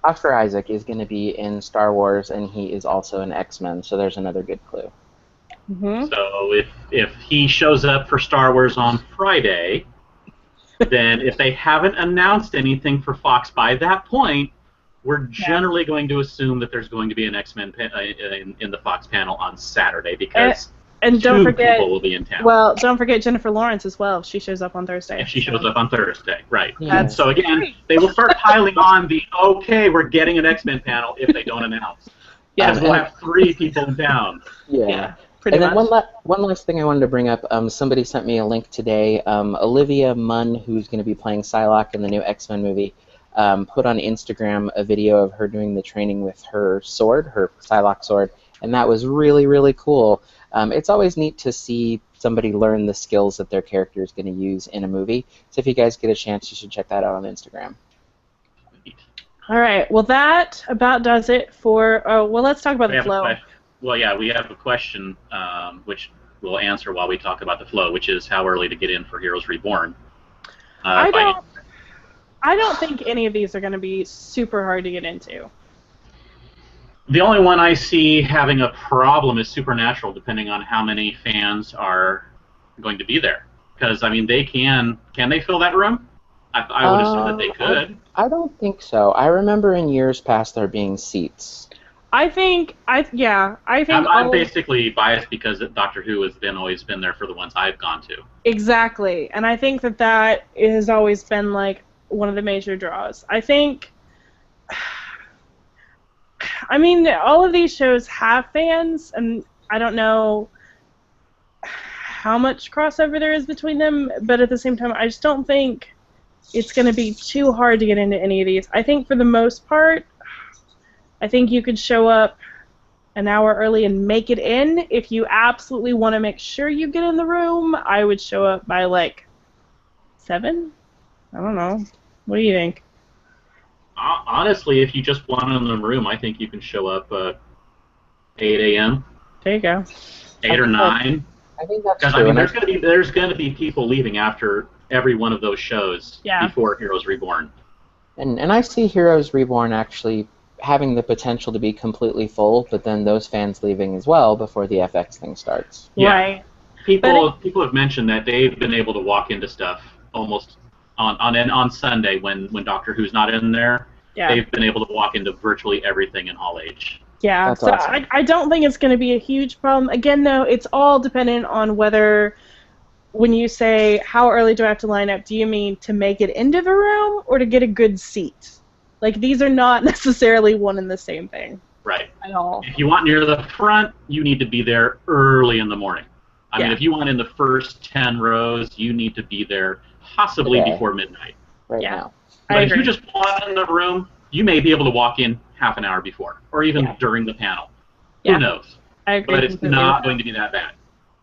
Oscar Isaac is going to be in Star Wars, and he is also in X-Men, so there's another good clue. Mm-hmm. So if he shows up for Star Wars on Friday, then if they haven't announced anything for Fox by that point, we're generally going to assume that there's going to be an X-Men in the Fox panel on Saturday, because and don't forget, people will be in town. Well, don't forget Jennifer Lawrence as well. She shows up on Thursday. If she shows up on Thursday, right. Yeah. So again, they will start piling on the, okay, we're getting an X-Men panel if they don't announce. Yeah. We'll have 3 people in town. Yeah, pretty and then much. one last thing I wanted to bring up. Somebody sent me a link today. Olivia Munn, who's going to be playing Psylocke in the new X-Men movie, put on Instagram a video of her doing the training with her sword, her Psylocke sword, and that was really, really cool. It's always neat to see somebody learn the skills that their character is going to use in a movie. So if you guys get a chance, you should check that out on Instagram. All right. Well, that about does it for. Oh, well, let's talk about the flow. Well, yeah, we have a question which we'll answer while we talk about the flow, which is how early to get in for Heroes Reborn. I don't think any of these are going to be super hard to get into. The only one I see having a problem is Supernatural, depending on how many fans are going to be there. Because, I mean, can they fill that room? I would assume that they could. I don't think so. I remember in years past there being seats. I think I'm basically biased because Doctor Who has always been there for the ones I've gone to. Exactly. And I think that has always been, like, one of the major draws. I think... I mean, all of these shows have fans, and I don't know how much crossover there is between them, but at the same time, I just don't think it's going to be too hard to get into any of these. I think for the most part, I think you could show up an hour early and make it in. If you absolutely want to make sure you get in the room, I would show up by, like, 7? I don't know. What do you think? Honestly, if you just want in the room, I think you can show up 8 a.m. There you go. 8 or 9. I think that's true. I mean, there's going to be people leaving after every one of those shows before Heroes Reborn. And I see Heroes Reborn actually having the potential to be completely full, but then those fans leaving as well before the FX thing starts. Yeah. Right. People have mentioned that they've been able to walk into stuff almost on Sunday when Doctor Who's not in there. Yeah. They've been able to walk into virtually everything in Hall H. Yeah, That's so awesome. I don't think it's going to be a huge problem. Again, though, it's all dependent on whether, when you say how early do I have to line up, do you mean to make it into the room or to get a good seat? Like, these are not necessarily one and the same thing Right. at all. If you want near the front, you need to be there early in the morning. I mean, if you want in the first 10 rows, you need to be there possibly Today. before midnight. Right Yeah. now. But if agree. you just want in the room, you may be able to walk in half an hour before, or even Yeah. during the panel. Yeah. Who knows? I agree But it's completely not with going to be that bad.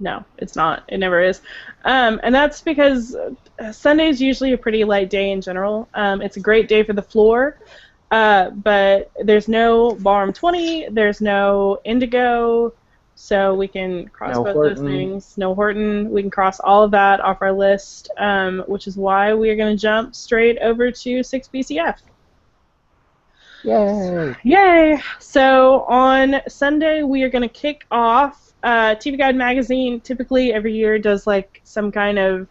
No, it's not. It never is. And that's because Sunday is usually a pretty light day in general. It's a great day for the floor, but there's no Ballroom 20, there's no Indigo, so we can cross No both Horton. those things. No Horton. We can cross all of that off our list, which is why we are going to jump straight over to 6BCF. Yay! Yay! So on Sunday we are going to kick off. TV Guide magazine typically every year does like some kind of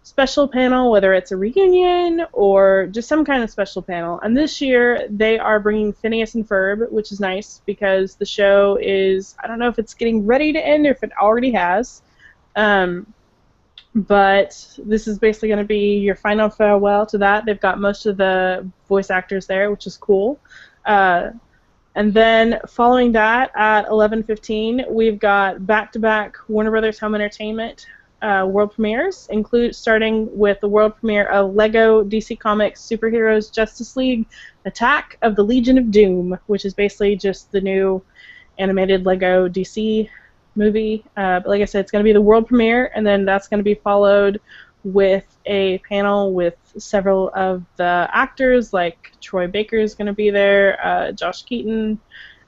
special panel, whether it's a reunion or just some kind of special panel. And this year they are bringing Phineas and Ferb, which is nice because the show is, I don't know if it's getting ready to end or if it already has. But this is basically going to be your final farewell to that. They've got most of the voice actors there, which is cool. And then following that at 11:15, we've got back-to-back Warner Brothers Home Entertainment world premieres, starting with the world premiere of Lego DC Comics Superheroes Justice League Attack of the Legion of Doom, which is basically just the new animated Lego DC movie. But like I said, it's going to be the world premiere, and then that's going to be followed with a panel with several of the actors, like Troy Baker is going to be there, Josh Keaton,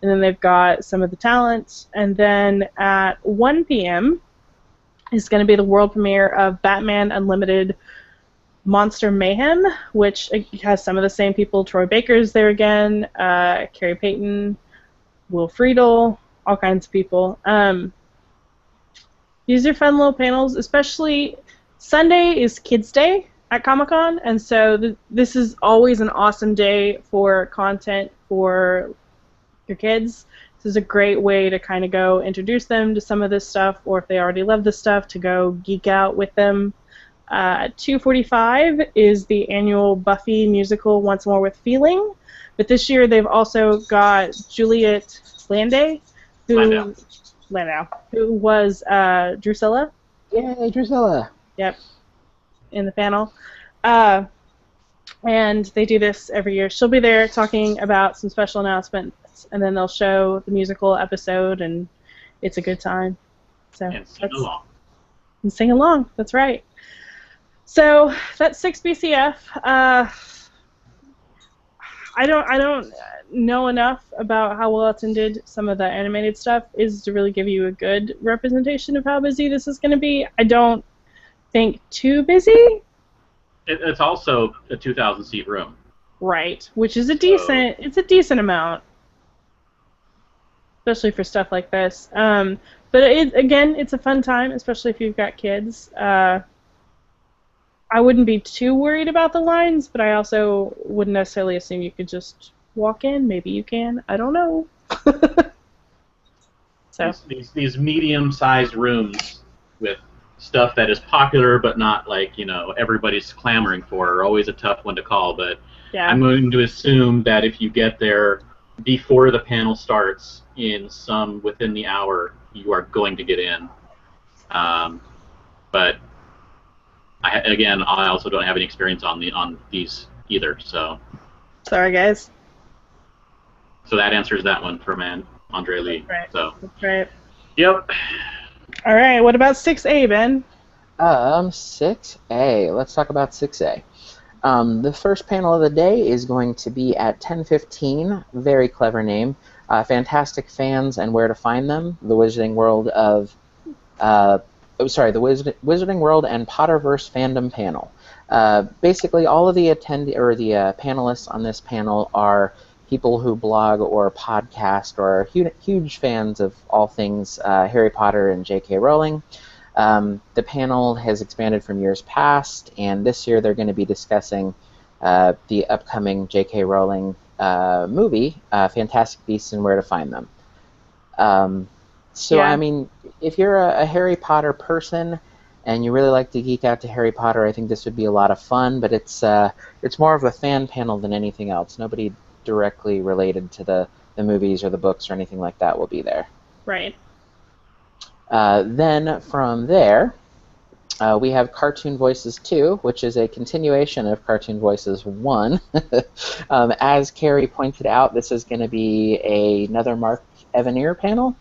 and then they've got some of the talent. And then at 1 p.m. is going to be the world premiere of Batman Unlimited Monster Mayhem, which has some of the same people. Troy Baker's there again, Carrie Payton, Will Friedle, all kinds of people. These are fun little panels, especially Sunday is Kids Day at Comic-Con, and so this is always an awesome day for content for your kids. This is a great way to kind of go introduce them to some of this stuff, or if they already love this stuff, to go geek out with them. 2:45 is the annual Buffy musical Once More with Feeling, but this year they've also got Juliet Landau, who was Drusilla. Yay, Drusilla! Yep, in the panel. And they do this every year. She'll be there talking about some special announcements, and then they'll show the musical episode, and it's a good time. So And sing along. And sing along, that's right. So that's 6BCF. I don't know enough about how well attended some of the animated stuff is to really give you a good representation of how busy this is going to be. I don't think too busy. It's also a 2,000-seat room. Right, which is a decent amount, especially for stuff like this. But it's a fun time, especially if you've got kids. I wouldn't be too worried about the lines, but I also wouldn't necessarily assume you could just walk in. Maybe you can. I don't know. So These medium-sized rooms with stuff that is popular but not like, everybody's clamoring for are always a tough one to call, but yeah. I'm going to assume that if you get there before the panel starts within the hour, you are going to get in. But I also don't have any experience on these either, so sorry guys. So that answers that one from Andre Lee. Right. So that's right. Yep. All right, what about 6A, Ben? 6A. Let's talk about 6A. The first panel of the day is going to be at 10:15. Very clever name. Fantastic Fans and Where to Find Them. The Wizarding World of the Wizarding World and Potterverse fandom panel. Basically, all of the panelists on this panel are people who blog or podcast or are huge fans of all things Harry Potter and J.K. Rowling. The panel has expanded from years past, and this year they're going to be discussing the upcoming J.K. Rowling movie, Fantastic Beasts and Where to Find Them. So, Yeah. I mean, if you're a Harry Potter person and you really like to geek out to Harry Potter, I think this would be a lot of fun, but it's more of a fan panel than anything else. Nobody directly related to the movies or the books or anything like that will be there. Right. Then from there, we have Cartoon Voices 2, which is a continuation of Cartoon Voices 1. As Kerry pointed out, this is going to be another Mark Evanier panel.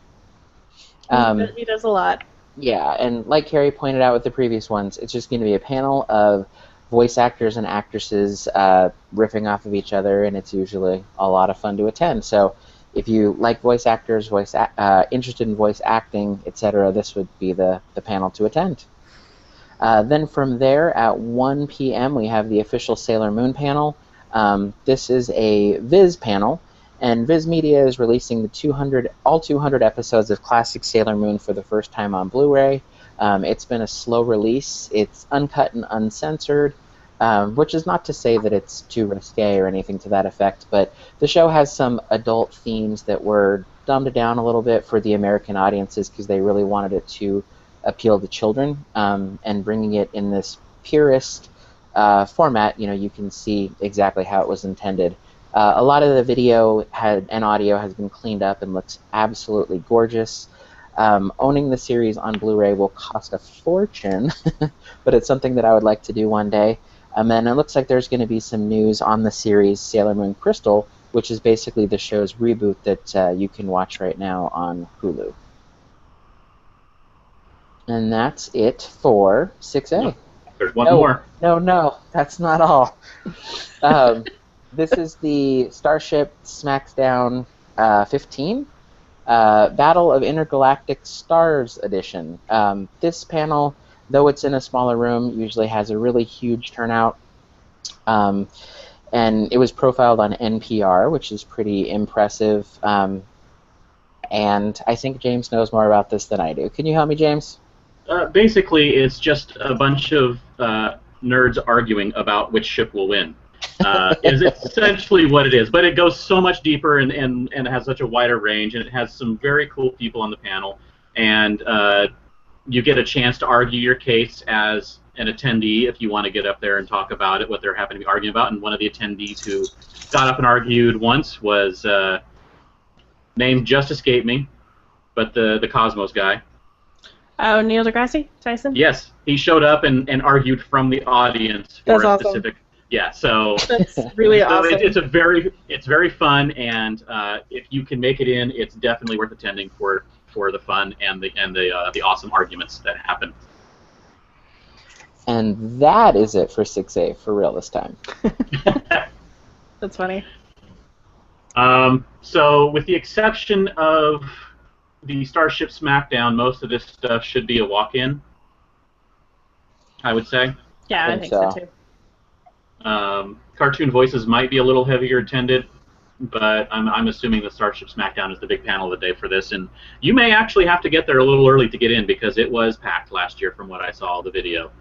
He does a lot. Yeah, and like Kerry pointed out with the previous ones, it's just going to be a panel of voice actors and actresses riffing off of each other, and it's usually a lot of fun to attend. So if you like voice actors, interested in voice acting, etc., this would be the panel to attend. Then from there, at 1 p.m., we have the official Sailor Moon panel. This is a Viz panel, and Viz Media is releasing the all 200 episodes of classic Sailor Moon for the first time on Blu-ray. It's been a slow release. It's uncut and uncensored, which is not to say that it's too risque or anything to that effect, but the show has some adult themes that were dumbed down a little bit for the American audiences because they really wanted it to appeal to children, and bringing it in this purist format, you can see exactly how it was intended. A lot of the video and audio has been cleaned up and looks absolutely gorgeous. Owning the series on Blu-ray will cost a fortune, but it's something that I would like to do one day. And it looks like there's going to be some news on the series Sailor Moon Crystal, which is basically the show's reboot that you can watch right now on Hulu. And that's it for 6A. No, there's one more. No, that's not all. This is the Starship Smackdown 15, Battle of Intergalactic Stars edition. This panel, though it's in a smaller room, usually has a really huge turnout. And it was profiled on NPR, which is pretty impressive. And I think James knows more about this than I do. Can you help me, James? Basically, it's just a bunch of nerds arguing about which ship will win. Is essentially what it is, but it goes so much deeper and has such a wider range, and it has some very cool people on the panel, and you get a chance to argue your case as an attendee if you want to get up there and talk about it, what they're happening to be arguing about. And one of the attendees who got up and argued once was named just escaped me, but the Cosmos guy. Oh, Neil deGrasse Tyson? Yes, he showed up and argued from the audience for That's a awesome. specific. Yeah, so That's really so awesome. it's very fun, and if you can make it in, it's definitely worth attending for the fun and the awesome arguments that happen. And that is it for 6A for real this time. That's funny. So with the exception of the Starship Smackdown, most of this stuff should be a walk-in, I would say. Yeah, I think so too. Cartoon Voices might be a little heavier attended, but I'm assuming the Starship Smackdown is the big panel of the day for this, and you may actually have to get there a little early to get in because it was packed last year from what I saw the video.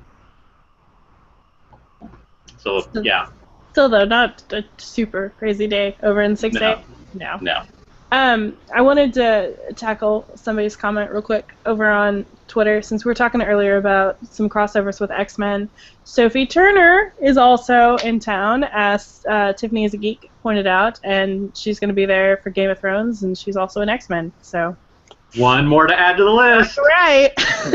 So yeah. Still though, not a super crazy day over in 6A. No. I wanted to tackle somebody's comment real quick over on Twitter, since we were talking earlier about some crossovers with X-Men. Sophie Turner is also in town, as Tiffany is a Geek pointed out, and she's going to be there for Game of Thrones, and she's also an X-Men. So one more to add to the list. That's right.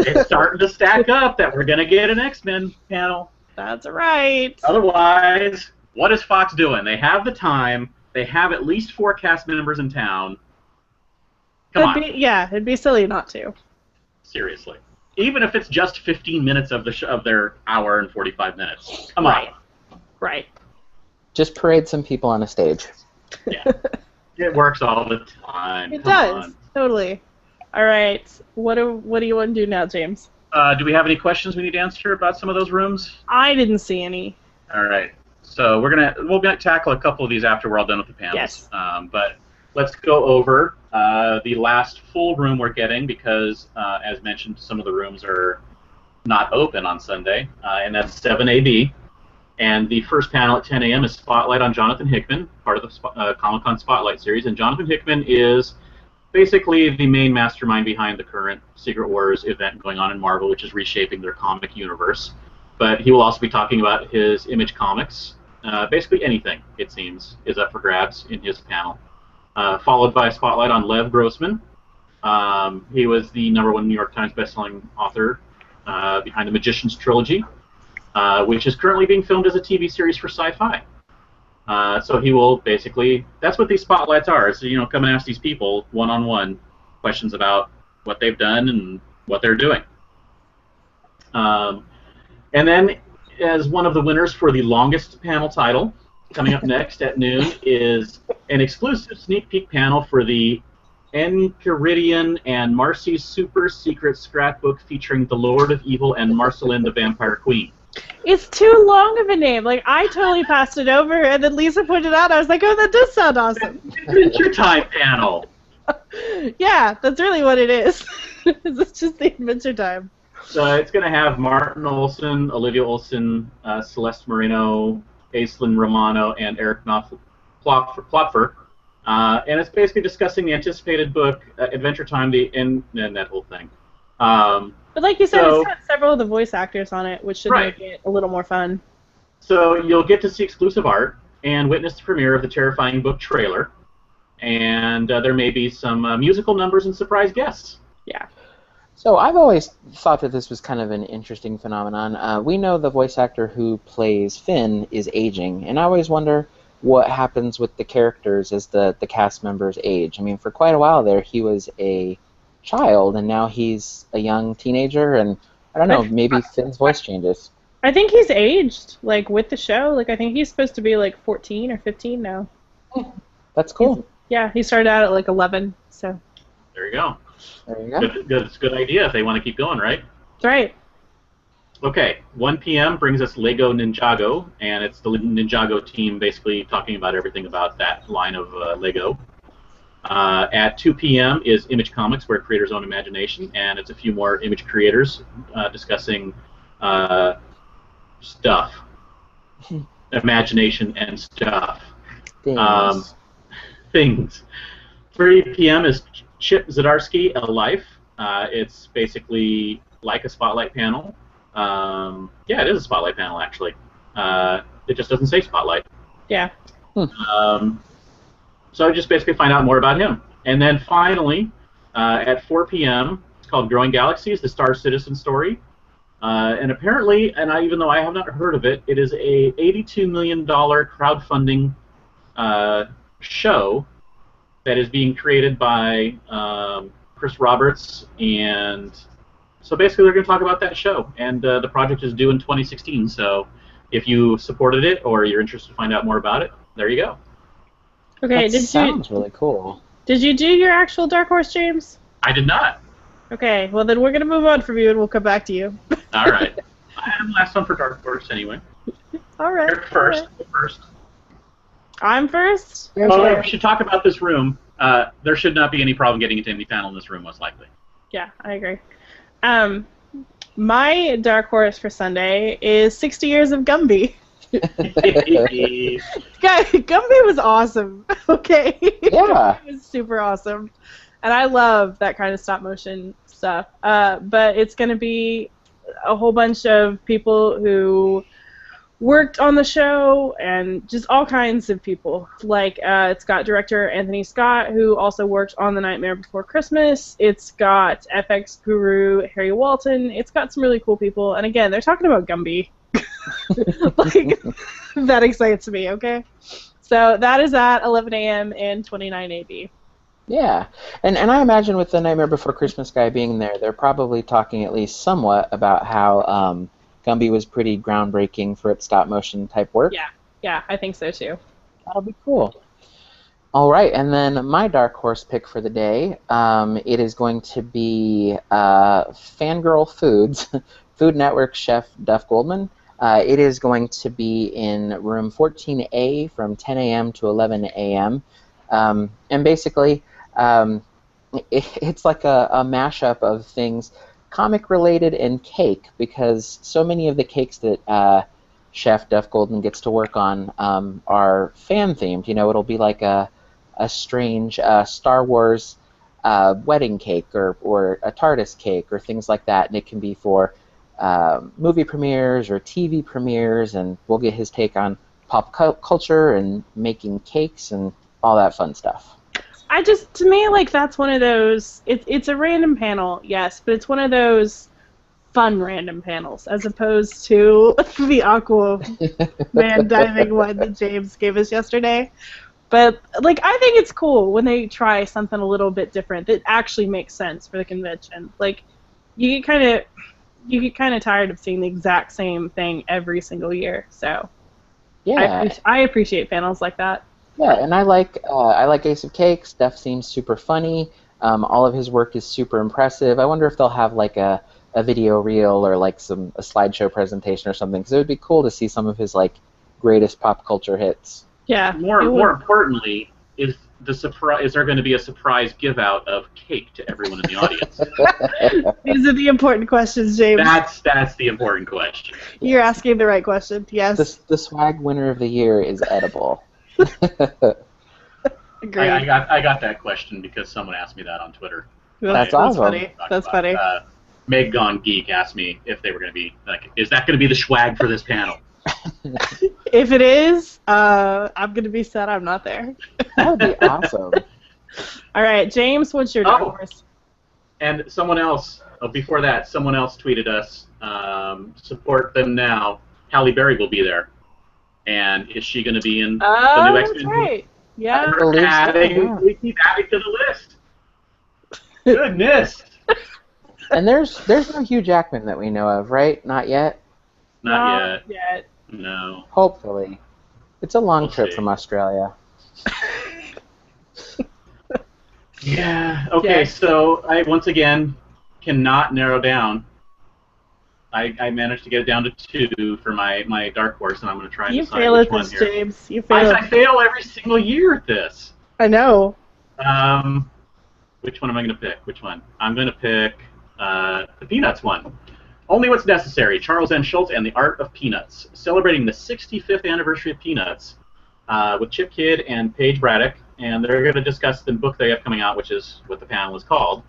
It's starting to stack up that we're going to get an X-Men panel. That's right. Otherwise, what is Fox doing? They have the time. They have at least 4 cast members in town. Come on. It'd be silly not to. Seriously. Even if it's just 15 minutes of their hour and 45 minutes. Come on. Right. Just parade some people on a stage. Yeah. It works all the time. It does. Totally. All right. What do you want to do now, James? Do we have any questions we need to answer about some of those rooms? I didn't see any. All right. So we'll tackle a couple of these after we're all done with the panels. Yes. But let's go over the last full room we're getting because, as mentioned, some of the rooms are not open on Sunday, and that's 7AB. And the first panel at 10 a.m. is Spotlight on Jonathan Hickman, part of the Comic-Con Spotlight series. And Jonathan Hickman is basically the main mastermind behind the current Secret Wars event going on in Marvel, which is reshaping their comic universe. But he will also be talking about his Image Comics. Basically anything, it seems, is up for grabs in his panel. Followed by a spotlight on Lev Grossman. He was the #1 New York Times bestselling author behind the Magician's Trilogy, which is currently being filmed as a TV series for Sci-Fi. So he will basically, that's what these spotlights are. So, come and ask these people one-on-one questions about what they've done and what they're doing. And then, as one of the winners for the longest panel title, coming up next at noon is an exclusive sneak peek panel for the Enchiridion and Marcy's super secret scrapbook featuring the Lord of Evil and Marceline the Vampire Queen. It's too long of a name. Like, I totally passed it over, and then Lisa pointed it out. I was like, oh, that does sound awesome. Adventure Time panel. Yeah, that's really what it is. It's just the Adventure Time. So it's going to have Martin Olson, Olivia Olson, Celeste Marino, Aislinn Romano, and Eric Klopfer. And it's basically discussing the anticipated book, Adventure Time, and that whole thing. But like you said, it's got several of the voice actors on it, which should make it a little more fun. So you'll get to see exclusive art and witness the premiere of the terrifying book trailer. And there may be some musical numbers and surprise guests. Yeah. So I've always thought that this was kind of an interesting phenomenon. We know the voice actor who plays Finn is aging, and I always wonder what happens with the characters as the cast members age. I mean, for quite a while there, he was a child, and now he's a young teenager, and I don't know, maybe Finn's voice changes. I think he's aged, like, with the show. Like, I think he's supposed to be, like, 14 or 15 now. That's cool. He started out at, like, 11, so. There you go. There you go. It's a good idea if they want to keep going, right? That's right. Okay, 1 p.m. brings us Lego Ninjago, and it's the Ninjago team basically talking about everything about that line of Lego. At 2 p.m. is Image Comics, where creators own imagination, and it's a few more image creators discussing stuff. Imagination and stuff. Things. 3 p.m. is Chip Zdarsky, A Life. It's basically like a spotlight panel. Yeah, it is a spotlight panel, actually. It just doesn't say spotlight. Yeah. So I just basically find out more about him. And then finally, at 4 p.m., it's called Growing Galaxies, the Star Citizen story. And apparently, even though I have not heard of it, it is a $82 million crowdfunding show that is being created by Chris Roberts. And so basically they're going to talk about that show. And the project is due in 2016. So if you supported it or you're interested to find out more about it, there you go. Okay, that sounds really cool. Did you do your actual Dark Horse, James? I did not. Okay, well then we're going to move on from you and we'll come back to you. All right. I had the last one for Dark Horse anyway. All right. You're first. All right. Go first. I'm first? Oh, we should talk about this room. There should not be any problem getting into any panel in this room, most likely. Yeah, I agree. My Dark Horse for Sunday is 60 Years of Gumby. Guy, Gumby was awesome. Okay. Yeah. It was super awesome. And I love that kind of stop motion stuff. But it's going to be a whole bunch of people who worked on the show and just all kinds of people. Like, it's got director Anthony Scott, who also worked on The Nightmare Before Christmas. It's got FX guru Harry Walton. It's got some really cool people. And again, they're talking about Gumby. Like, that excites me, okay? So that is at 11 a.m. and 29 AD. Yeah, and I imagine with The Nightmare Before Christmas guy being there, they're probably talking at least somewhat about how Gumby was pretty groundbreaking for its stop-motion type work. Yeah, I think so too. That'll be cool. All right, and then my Dark Horse pick for the day, it is going to be Fangirl Foods, Food Network chef Duff Goldman. It is going to be in room 14A from 10 a.m. to 11 a.m. And basically, it's like a mashup of things comic-related and cake, because so many of the cakes that Chef Duff Goldman gets to work on are fan-themed. You know, it'll be like a strange Star Wars wedding cake or a TARDIS cake or things like that, and it can be for movie premieres or TV premieres, and we'll get his take on pop culture and making cakes and all that fun stuff. To me, like, that's one of those, it's a random panel, yes, but it's one of those fun random panels, as opposed to the Aquaman diving one that James gave us yesterday. But, like, I think it's cool when they try something a little bit different that actually makes sense for the convention. Like, you get kind of tired of seeing the exact same thing every single year, so yeah, I appreciate panels like that. Yeah, and I like Ace of Cakes. Steph seems super funny. All of his work is super impressive. I wonder if they'll have like a video reel or like a slideshow presentation or something, because it would be cool to see some of his like greatest pop culture hits. Yeah. More importantly, is there going to be a surprise give out of cake to everyone in the audience? These are the important questions, James. That's the important question. You're asking the right question. Yes. The swag winner of the year is edible. Agreed. I got that question because someone asked me that on Twitter. That's awesome. Funny. That's funny. Meg Gone Geek asked me if they were going to be like, is that going to be the swag for this panel? If it is, I'm going to be sad I'm not there. That would be awesome. All right, James, what's your dark horse? And someone else, before that, someone else tweeted us, support them now. Halle Berry will be there. And is she going to be in the new X-Men? That's right. Yeah. We keep adding to the list. Goodness. And there's no Hugh Jackman that we know of, right? Not yet? Not yet. No. Hopefully. It's a long trip from Australia. Yeah. Okay, so I once again cannot narrow down. I managed to get it down to 2 for my dark horse, and I'm going to try and decide which one here. James. You fail I fail every single year at this. I know. Which one am I going to pick? Which one? I'm going to pick the Peanuts one. Only What's Necessary, Charles N. Schultz and the Art of Peanuts, celebrating the 65th anniversary of Peanuts with Chip Kidd and Paige Braddock, and they're going to discuss the book they have coming out, which is what the panel is called,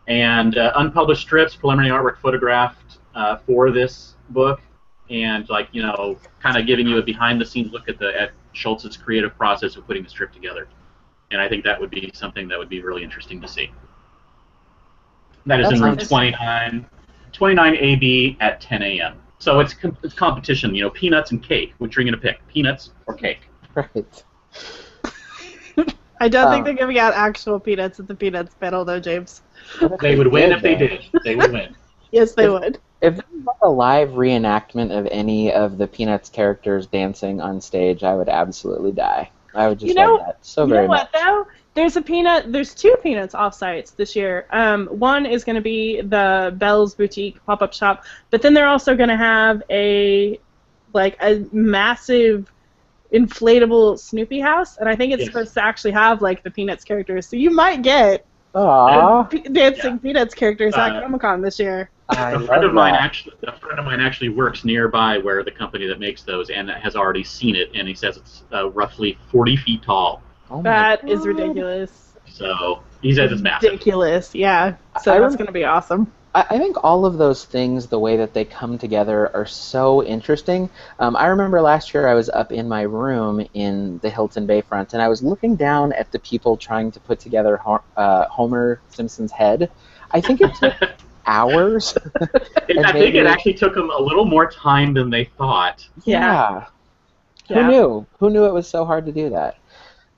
and unpublished strips, preliminary artwork photographed for this book, and kind of giving you a behind-the-scenes look at Schultz's creative process of putting the strip together. And I think that would be something that would be really interesting to see. That is in room 29 AB at 10 a.m. So it's competition, peanuts and cake. Which are you going to pick, peanuts or cake? Right. I don't think they're giving out actual peanuts at the Peanuts panel, though, James. They would win if they did. They would win. Yes, they would. If there was a live reenactment of any of the Peanuts characters dancing on stage, I would absolutely die. I would just love that so very much. You know what, though? There's 2 Peanuts off-sites this year. One is going to be the Bell's Boutique pop-up shop, but then they're also going to have a massive inflatable Snoopy house, and I think it's supposed to actually have the Peanuts characters. So you might get dancing Peanuts characters at Comic-Con this year. A friend of mine actually works nearby where the company that makes those, and has already seen it, and he says it's roughly 40 feet tall. Oh that is ridiculous. So he says it's massive. Ridiculous, yeah. So that's going to be awesome. I think all of those things, the way that they come together, are so interesting. I remember last year I was up in my room in the Hilton Bayfront, and I was looking down at the people trying to put together Homer Simpson's head. I think it took hours. I think it actually took them a little more time than they thought. Yeah. Who knew? Who knew it was so hard to do that?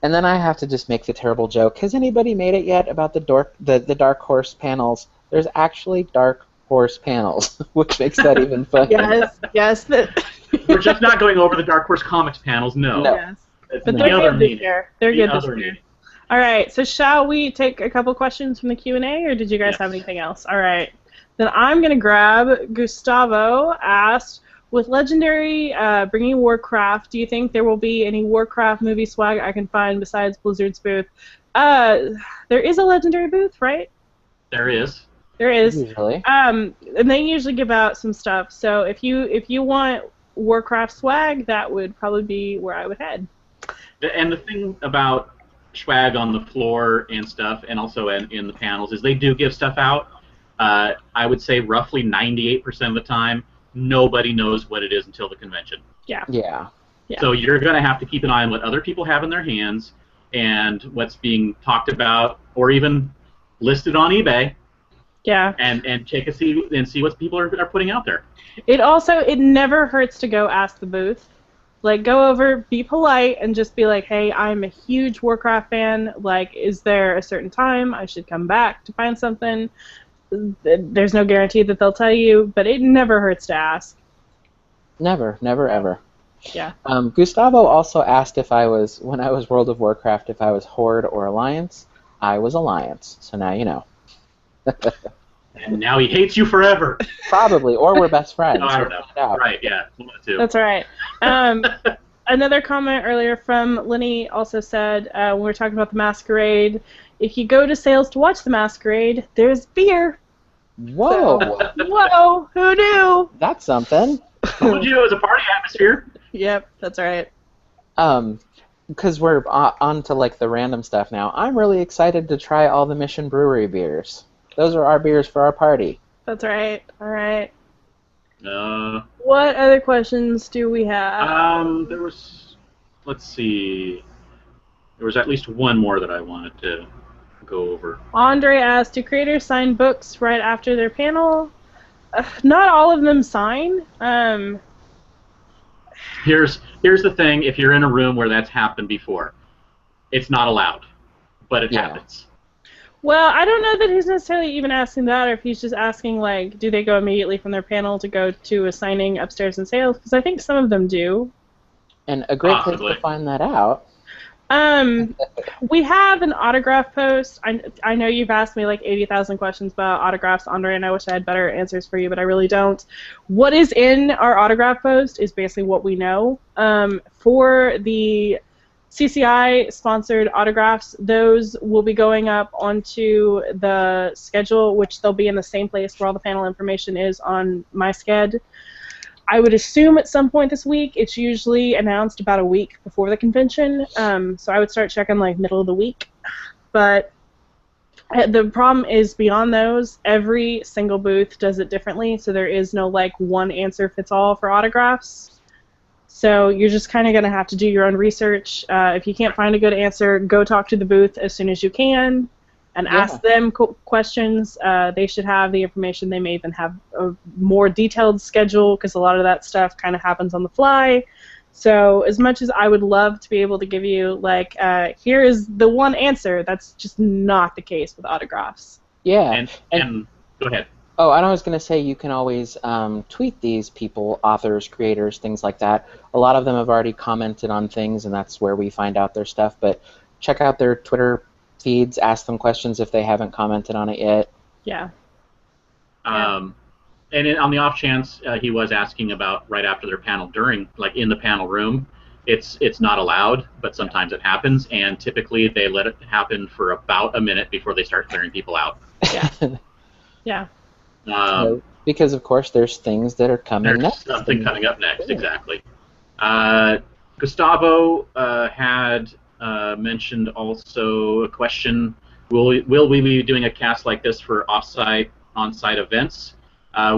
And then I have to just make the terrible joke. Has anybody made it yet about the Dark Horse panels? There's actually Dark Horse panels, which makes that even funnier. Yes. We're just not going over the Dark Horse Comics panels, no. Yes. But they're good this year. They're good this year. All right, so shall we take a couple questions from the Q&A, or did you guys have anything else? All right. Then I'm going to grab Gustavo asked, with Legendary bringing Warcraft, do you think there will be any Warcraft movie swag I can find besides Blizzard's booth? There is a Legendary booth, right? There is. There is. Usually. And they usually give out some stuff. So if you want Warcraft swag, that would probably be where I would head. And the thing about swag on the floor and stuff, and also in the panels, is they do give stuff out. I would say roughly 98% of the time, nobody knows what it is until the convention. Yeah. Yeah. Yeah. So you're going to have to keep an eye on what other people have in their hands and what's being talked about or even listed on eBay. Yeah. And check and see what people are putting out there. It never hurts to go ask the booth. Like, go over, be polite, and just be like, hey, I'm a huge Warcraft fan. Like, is there a certain time I should come back to find something? There's no guarantee that they'll tell you, but it never hurts to ask. Never, ever. Yeah. Gustavo also asked if I was, when I was World of Warcraft, if I was Horde or Alliance. I was Alliance, so now you know. And now he hates you forever. Probably, or we're best friends. No, I don't know. Right, yeah. That's right. Another comment earlier from Lenny also said, when we were talking about the Masquerade, if you go to sales to watch the Masquerade, there's beer. Whoa. So, whoa, who knew? That's something. Told you it was a party atmosphere. Yep, that's right. Because we're on to like the random stuff now, I'm really excited to try all the Mission Brewery beers. Those are our beers for our party. That's right. All right. What other questions do we have? There was, let's see, there was at least one more that I wanted to go over. Andre asked, do creators sign books right after their panel? Not all of them sign. Here's the thing, if you're in a room where that's happened before, it's not allowed, but it happens. Well, I don't know that he's necessarily even asking that, or if he's just asking, like, do they go immediately from their panel to go to a signing upstairs in sales? Because I think some of them do. And a great place to find that out. We have an autograph post. I know you've asked me like 80,000 questions about autographs, Andre, and I wish I had better answers for you, but I really don't. What is in our autograph post is basically what we know. For the CCI-sponsored autographs, those will be going up onto the schedule, which they'll be in the same place where all the panel information is on my sched. I would assume at some point this week. It's usually announced about a week before the convention, so I would start checking like middle of the week. But the problem is beyond those, every single booth does it differently, so there is no like one answer fits all for autographs. So you're just kind of going to have to do your own research. If you can't find a good answer, go talk to the booth as soon as you can and ask them questions. They should have the information. They may even have a more detailed schedule because a lot of that stuff kind of happens on the fly. So as much as I would love to be able to give you, like, here is the one answer, that's just not the case with autographs. Yeah. And go ahead. Oh, and I was going to say you can always tweet these people, authors, creators, things like that. A lot of them have already commented on things, and that's where we find out their stuff. But check out their Twitter feeds, ask them questions if they haven't commented on it yet. Yeah. And on the off chance he was asking about right after their panel, during, like in the panel room, it's not allowed, but sometimes it happens, and typically they let it happen for about a minute before they start clearing people out. Yeah. Yeah. Because, of course, there's things that are coming next. There's something coming up next, exactly. Gustavo had mentioned also a question, will we be doing a cast like this for off-site, on-site events?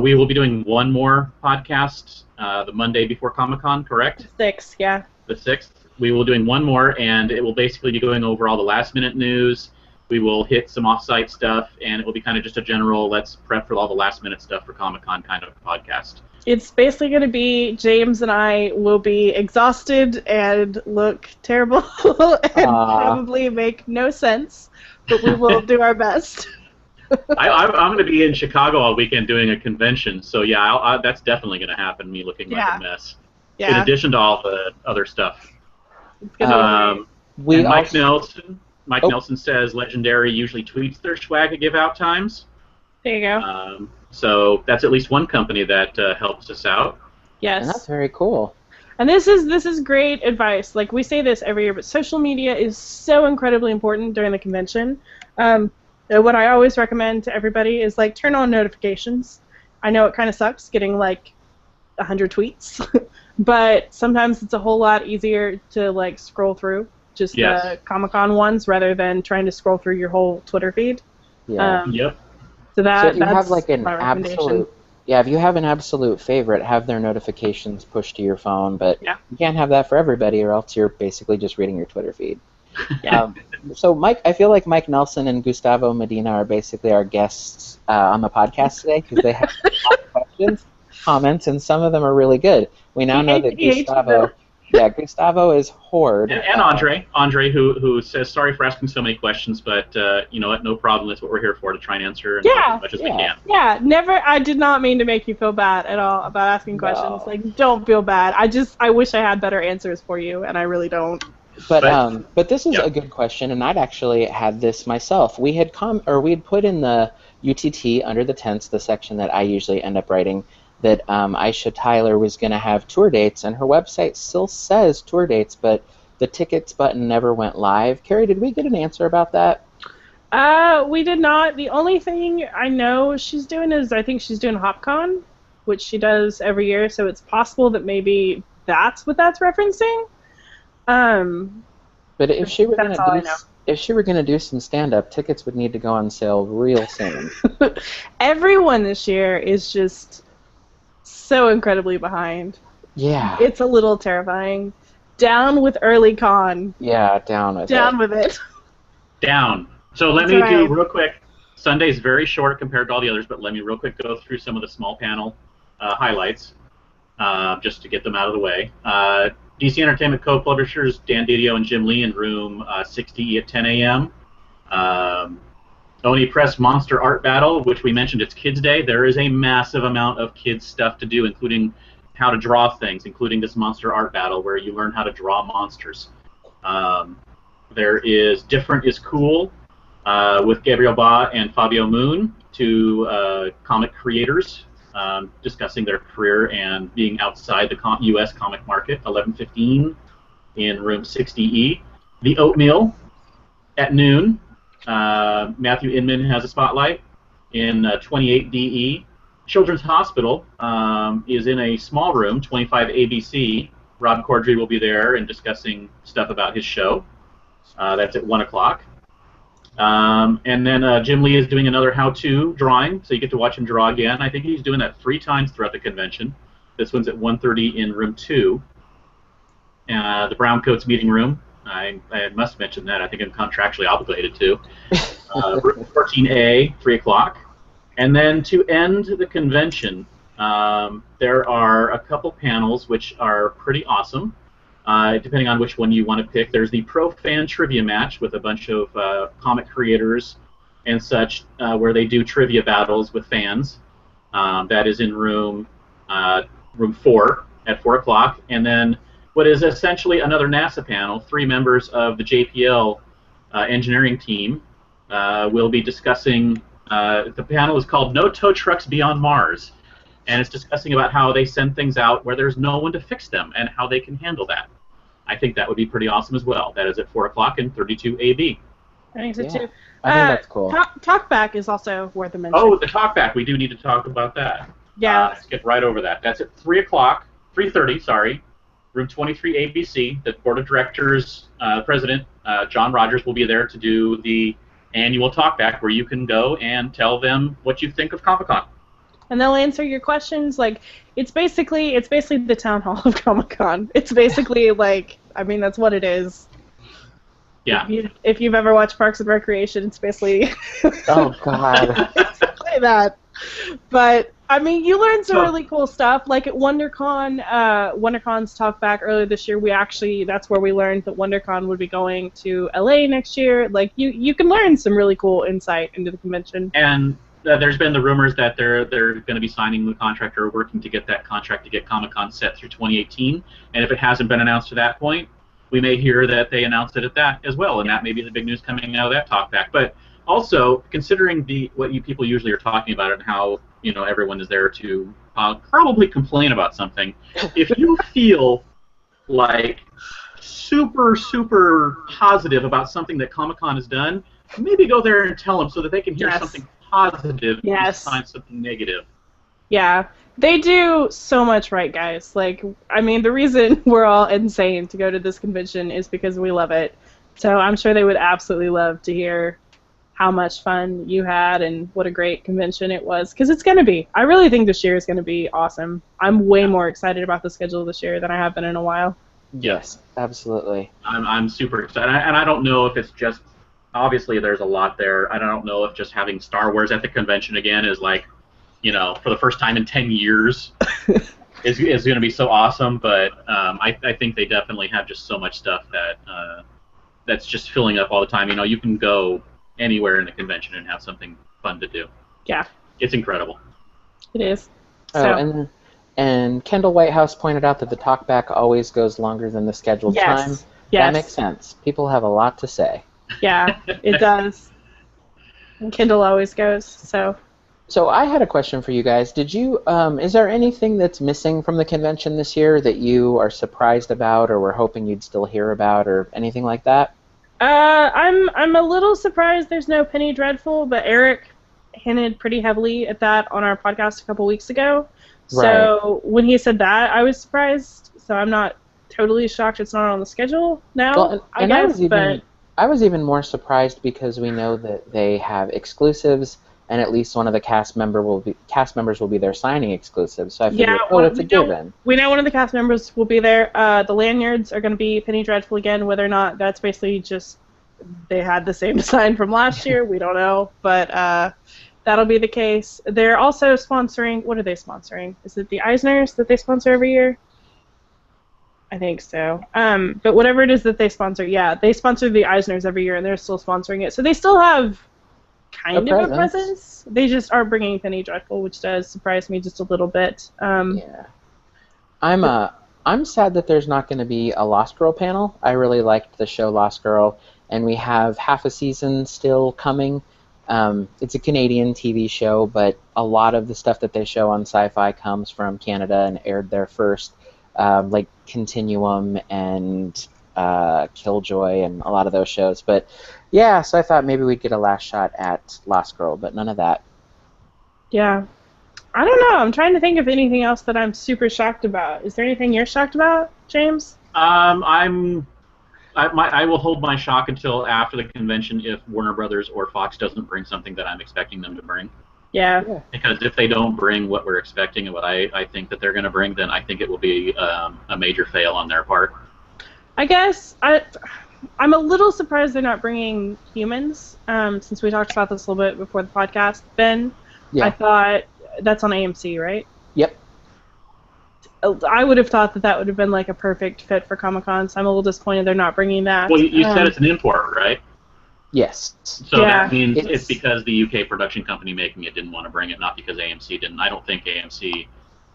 We will be doing one more podcast the Monday before Comic-Con, correct? The 6th, yeah. The 6th. We will be doing one more, and it will basically be going over all the last-minute news. We will hit some off-site stuff, and it will be kind of just a general, let's prep for all the last-minute stuff for Comic-Con kind of podcast. It's basically going to be James and I will be exhausted and look terrible and probably make no sense, but we will do our best. I'm going to be in Chicago all weekend doing a convention, so yeah, that's definitely going to happen, me looking like a mess. Yeah. In addition to all the other stuff. Mike Nelson says Legendary usually tweets their swag at give-out times. There you go. So that's at least one company that helps us out. Yes. And that's very cool. And this is great advice. Like, we say this every year, but social media is so incredibly important during the convention. What I always recommend to everybody is, like, turn on notifications. I know it kind of sucks getting, like, 100 tweets, but sometimes it's a whole lot easier to, like, scroll through. just Yes. the Comic-Con ones, rather than trying to scroll through your whole Twitter feed. Yeah. Yep. So So if you that's have like an my recommendation. absolute, yeah, if you have an absolute favorite, have their notifications pushed to your phone. But Yeah. you can't have that for everybody, or else you're basically just reading your Twitter feed. Yeah. So I feel like Mike Nelson and Gustavo Medina are basically our guests on the podcast today because they have a lot of questions, comments, and some of them are really good. We now know that He hates Gustavo, Gustavo is Horde. And Andre, who says sorry for asking so many questions, but you know what? No problem. That's what we're here for, to try and answer and help as much as we can. Yeah, never. I did not mean to make you feel bad at all about asking questions. Like, don't feel bad. I wish I had better answers for you, and I really don't. But this is a good question, and I'd actually had this myself. We had put in the UTT under the tents, the section that I usually end up writing, that Aisha Tyler was going to have tour dates, and her website still says tour dates, but the tickets button never went live. Kerry, did we get an answer about that? We did not. The only thing I know she's doing is I think she's doing HopCon, which she does every year, so it's possible that maybe that's what that's referencing. But if she were gonna do some stand-up, tickets would need to go on sale real soon. Everyone this year is just so incredibly behind. Yeah. It's a little terrifying. Down with early con. Yeah, down with it. Down. So let me do real quick. Sunday's very short compared to all the others, but let me real quick go through some of the small panel highlights just to get them out of the way. DC Entertainment co-publishers Dan Didio and Jim Lee in room 60 at 10 a.m. Oni Press Monster Art Battle, which we mentioned, it's Kids Day. There is a massive amount of kids stuff to do, including how to draw things, including this Monster Art Battle where you learn how to draw monsters. There is Different is Cool with Gabriel Ba and Fabio Moon, two comic creators. Discussing their career and being outside the U.S. comic market, 11:15 in room 60E. The Oatmeal at noon. Matthew Inman has a spotlight in 28DE. Children's Hospital is in a small room, 25 ABC. Rob Corddry will be there and discussing stuff about his show. That's at 1 o'clock. And then Jim Lee is doing another how-to drawing, so you get to watch him draw again. I think he's doing that 3 times throughout the convention. This one's at 1:30 in room 2. The Browncoats meeting room. I must mention that. I think I'm contractually obligated to. Room 14A, 3 o'clock. And then to end the convention, there are a couple panels which are pretty awesome. Depending on which one you want to pick, there's the Pro Fan Trivia Match with a bunch of comic creators and such, where they do trivia battles with fans. That is in room 4 at 4 o'clock. And then what is essentially another NASA panel, 3 members of the JPL engineering team will be discussing, the panel is called No Tow Trucks Beyond Mars. And it's discussing about how they send things out where there's no one to fix them and how they can handle that. I think that would be pretty awesome as well. That is at 4 o'clock in 32AB. I think so too. I think that's cool. Talkback is also worth a mention. Oh, the talkback. We do need to talk about that. Yeah. Skip right over that. That's at 3:30, sorry. Room 23 ABC. The board of directors, president, John Rogers, will be there to do the annual talkback where you can go and tell them what you think of Comic-Con. And they'll answer your questions. Like, it's basically the town hall of Comic-Con. It's basically that's what it is. Yeah. If you've ever watched Parks and Recreation, it's basically Oh God. it's like that. But I mean, you learn some really cool stuff. Like at WonderCon, WonderCon's talkback earlier this year, that's where we learned that WonderCon would be going to LA next year. Like you can learn some really cool insight into the convention. And there's been the rumors that they're going to be signing the contract or working to get that contract to get Comic-Con set through 2018. And if it hasn't been announced to that point, we may hear that they announced it at that as well, and that may be the big news coming out of that talkback. But also, considering what you people usually are talking about and how everyone is there to probably complain about something, if you feel like super, super positive about something that Comic-Con has done, maybe go there and tell them so that they can hear something positive besides something negative. Yeah, they do so much right, guys. Like, I mean, the reason we're all insane to go to this convention is because we love it. So I'm sure they would absolutely love to hear how much fun you had and what a great convention it was, because it's going to be. I really think this year is going to be awesome. I'm way more excited about the schedule this year than I have been in a while. Yes, absolutely. I'm super excited, and I don't know if it's just, obviously there's a lot there. I don't know if just having Star Wars at the convention again is like, for the first time in 10 years is going to be so awesome, but I think they definitely have just so much stuff that's just filling up all the time. You can go anywhere in the convention and have something fun to do. Yeah. It's incredible. It is. Oh, and Kendall Whitehouse pointed out that the talkback always goes longer than the scheduled time. Yes. That makes sense. People have a lot to say. Yeah, it does. And Kindle always goes, so. So I had a question for you guys. Did you, is there anything that's missing from the convention this year that you are surprised about or were hoping you'd still hear about or anything like that? I'm a little surprised there's no Penny Dreadful, but Eric hinted pretty heavily at that on our podcast a couple weeks ago. So when he said that, I was surprised. So I'm not totally shocked it's not on the schedule now. Well, I was even more surprised because we know that they have exclusives, and at least one of the cast members will be there signing exclusives. So I figured, it's a given. We know one of the cast members will be there. The lanyards are going to be Penny Dreadful again. Whether or not that's basically just they had the same design from last year, we don't know. But that'll be the case. They're also sponsoring. What are they sponsoring? Is it the Eisners that they sponsor every year? I think so. But whatever it is that they sponsor, they sponsor the Eisners every year, and they're still sponsoring it. So they still have kind of a presence. They just are bringing Penny Dreadful, which does surprise me just a little bit. Yeah. I'm sad that there's not going to be a Lost Girl panel. I really liked the show Lost Girl, and we have half a season still coming. It's a Canadian TV show, but a lot of the stuff that they show on Sci-Fi comes from Canada and aired there first, like Continuum and Killjoy and a lot of those shows. But yeah, so I thought maybe we'd get a last shot at Lost Girl, but none of that. Yeah. I don't know. I'm trying to think of anything else that I'm super shocked about. Is there anything you're shocked about, James? I will hold my shock until after the convention if Warner Brothers or Fox doesn't bring something that I'm expecting them to bring. Yeah. Because if they don't bring what we're expecting and what I think that they're going to bring, then I think it will be a major fail on their part. I guess I'm a little surprised they're not bringing humans, since we talked about this a little bit before the podcast. Ben, I thought that's on AMC, right? Yep. I would have thought that would have been like a perfect fit for Comic-Con, so I'm a little disappointed they're not bringing that. Well, you said it's an import, right? Yes. So that means it's because the UK production company making it didn't want to bring it, not because AMC didn't. I don't think AMC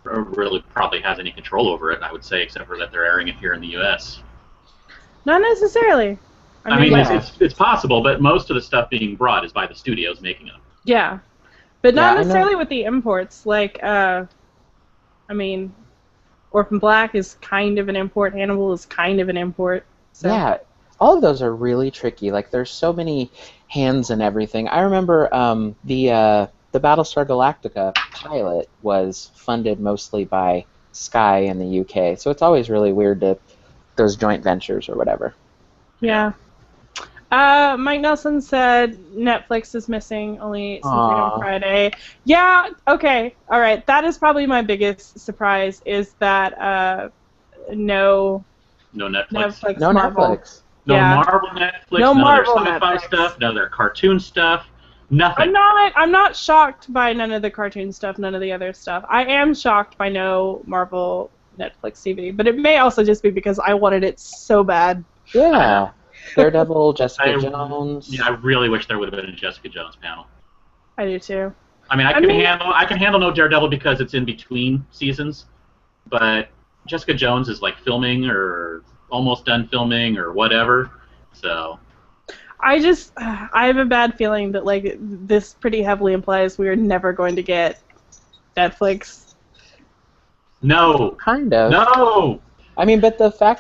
really probably has any control over it, I would say, except for that they're airing it here in the US. Not necessarily. I mean it's possible, but most of the stuff being brought is by the studios making them. Yeah. But not necessarily with the imports. Like, Orphan Black is kind of an import. Hannibal is kind of an import. So. Yeah, all of those are really tricky. Like, there's so many hands and everything. I remember the Battlestar Galactica pilot was funded mostly by Sky in the UK, so it's always really weird to those joint ventures or whatever. Yeah. Mike Nelson said Netflix is missing only since Freedom Friday. Yeah, okay, all right. That is probably my biggest surprise is that no Netflix. No Marvel. Netflix. No Marvel Netflix. No Marvel of their sci-fi Netflix. stuff. None of their cartoon stuff. Nothing. I'm not shocked by none of the cartoon stuff. None of the other stuff. I am shocked by no Marvel Netflix TV, but it may also just be because I wanted it so bad. Yeah. Daredevil, Jessica Jones. Yeah, I really wish there would have been a Jessica Jones panel. I do too. I mean, I can handle no Daredevil because it's in between seasons, but Jessica Jones is like filming or almost done filming or whatever. So I have a bad feeling that like this pretty heavily implies we are never going to get Netflix. No. Kind of. No. I mean, but the fact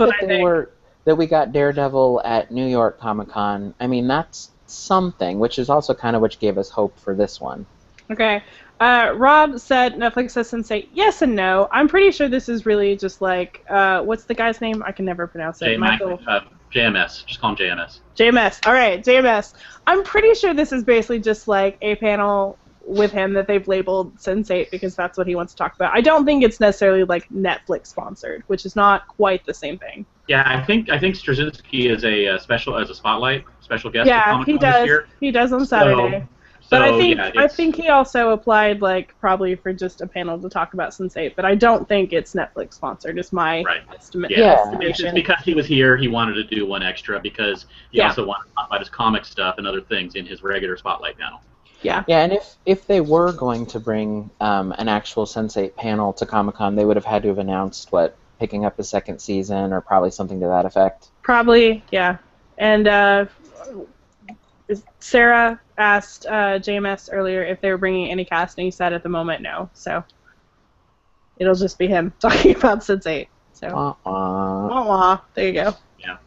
that we got Daredevil at New York Comic-Con, I mean, that's something, which is also kind of what gave us hope for this one. Okay. Rob said Netflix doesn't say yes and no. I'm pretty sure this is really just like, what's the guy's name? I can never pronounce it. JMS. Just call him JMS. JMS. All right, JMS. I'm pretty sure this is basically just like a panel with him that they've labeled Sense8 because that's what he wants to talk about. I don't think it's necessarily like Netflix sponsored, which is not quite the same thing. Yeah, I think Straczynski is a spotlight special guest. Yeah, at Comic-Con he does. This year. He does on Saturday. But I think he also applied like probably for just a panel to talk about Sense8, but I don't think it's Netflix sponsored. Is my estimate. It's because he was here. He wanted to do one extra because he also wanted to talk about his comic stuff and other things in his regular spotlight panel. Yeah. Yeah, and if they were going to bring an actual Sense8 panel to Comic-Con, they would have had to have announced picking up the second season or probably something to that effect. Probably, yeah. And Sarah asked JMS earlier if they were bringing any cast, and he said at the moment no. So it'll just be him talking about Sense8. So there you go. Yeah.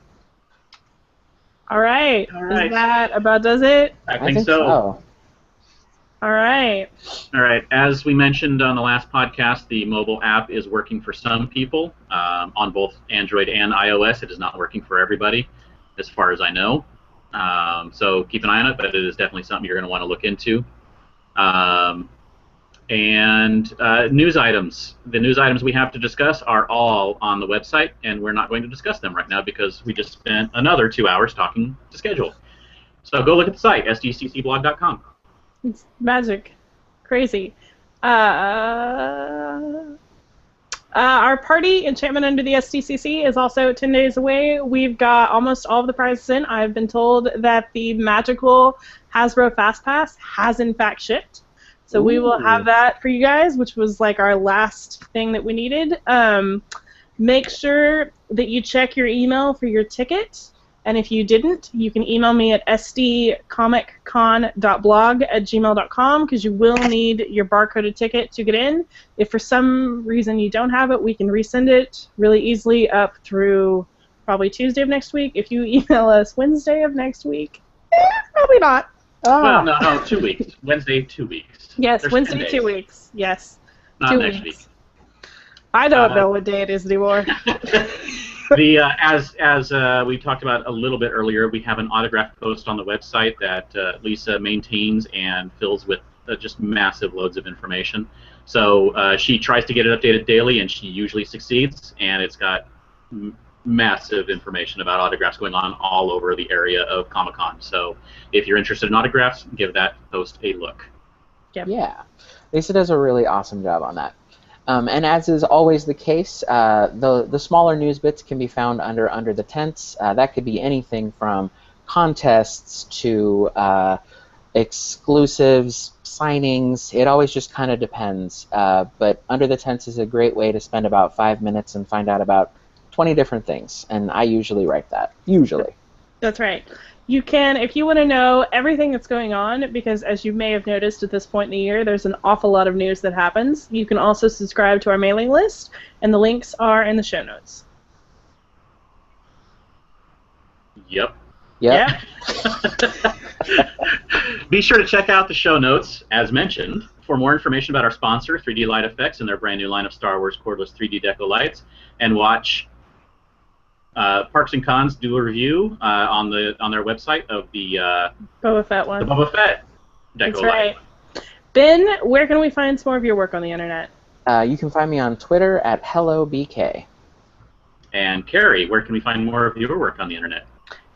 All right. Is that about does it? I think so. All right. All right. As we mentioned on the last podcast, the mobile app is working for some people on both Android and iOS. It is not working for everybody, as far as I know. So keep an eye on it, but it is definitely something you're going to want to look into. And news items. The news items we have to discuss are all on the website, and we're not going to discuss them right now because we just spent another 2 hours talking to schedule. So go look at the site, sdccblog.com. It's magic. Crazy. Our party, Enchantment Under the SDCC, is also 10 days away. We've got almost all of the prizes in. I've been told that the magical Hasbro Fast Pass has in fact shipped. So we will have that for you guys, which was like our last thing that we needed. Make sure that you check your email for your ticket. And if you didn't, you can email me at sdcomiccon.blog@gmail.com because you will need your barcoded ticket to get in. If for some reason you don't have it, we can resend it really easily up through probably Tuesday of next week. If you email us Wednesday of next week, probably not. Well, no, 2 weeks. Wednesday, 2 weeks. Yes, There's Wednesday, 2 weeks. Yes. Not 2 next weeks. week. I don't know what day it is anymore. As we talked about a little bit earlier, we have an autograph post on the website that Lisa maintains and fills with just massive loads of information. So she tries to get it updated daily, and she usually succeeds. And it's got massive information about autographs going on all over the area of Comic-Con. So if you're interested in autographs, give that post a look. Yep. Yeah, Lisa does a really awesome job on that. And as is always the case, the smaller news bits can be found under the tents. That could be anything from contests to exclusives, signings. It always just kind of depends. But under the tents is a great way to spend about 5 minutes and find out about 20 different things. And I usually write that. Usually. That's right. You can, if you want to know everything that's going on, because as you may have noticed at this point in the year, there's an awful lot of news that happens. You can also subscribe to our mailing list, and the links are in the show notes. Yep. Yeah. Be sure to check out the show notes, as mentioned, for more information about our sponsor, 3D Light Effects, and their brand new line of Star Wars cordless 3D Deco Lights, and watch Parks and Cons do a review on their website of the Boba Fett one. The Boba Fett Deco That's right. Light. Ben, where can we find some more of your work on the internet? You can find me on Twitter at HelloBK. And Kerry, where can we find more of your work on the internet?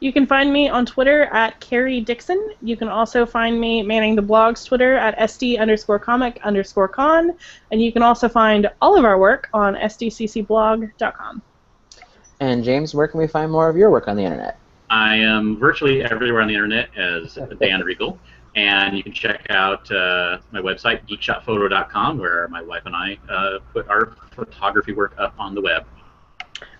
You can find me on Twitter at Kerry Dixon. You can also find me manning the blog's Twitter at SD_comic_con. And you can also find all of our work on SDCCblog.com. And James, where can we find more of your work on the internet? I am virtually everywhere on the internet as Dan Riegel. And you can check out my website, geekshotphoto.com, where my wife and I put our photography work up on the web.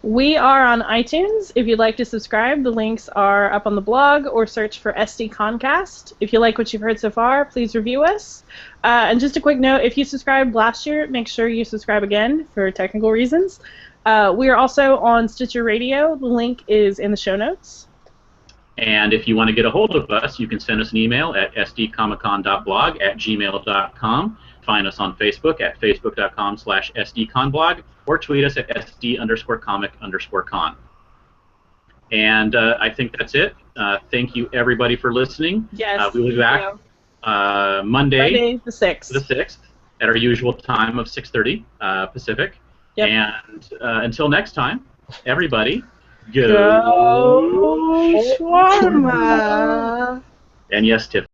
We are on iTunes. If you'd like to subscribe, the links are up on the blog, or search for SDConCast. If you like what you've heard so far, please review us. And just a quick note, if you subscribed last year, make sure you subscribe again for technical reasons. We are also on Stitcher Radio. The link is in the show notes. And if you want to get a hold of us, you can send us an email at sdcomiccon.blog@gmail.com. Find us on Facebook at facebook.com/sdconblog, or tweet us at sd_comic_con. And I think that's it. Thank you, everybody, for listening. Yes. We will be back Monday the 6th. the 6th at our usual time of 6:30 Pacific. Yep. And until next time, everybody, Go shawarma. And yes, Tiff.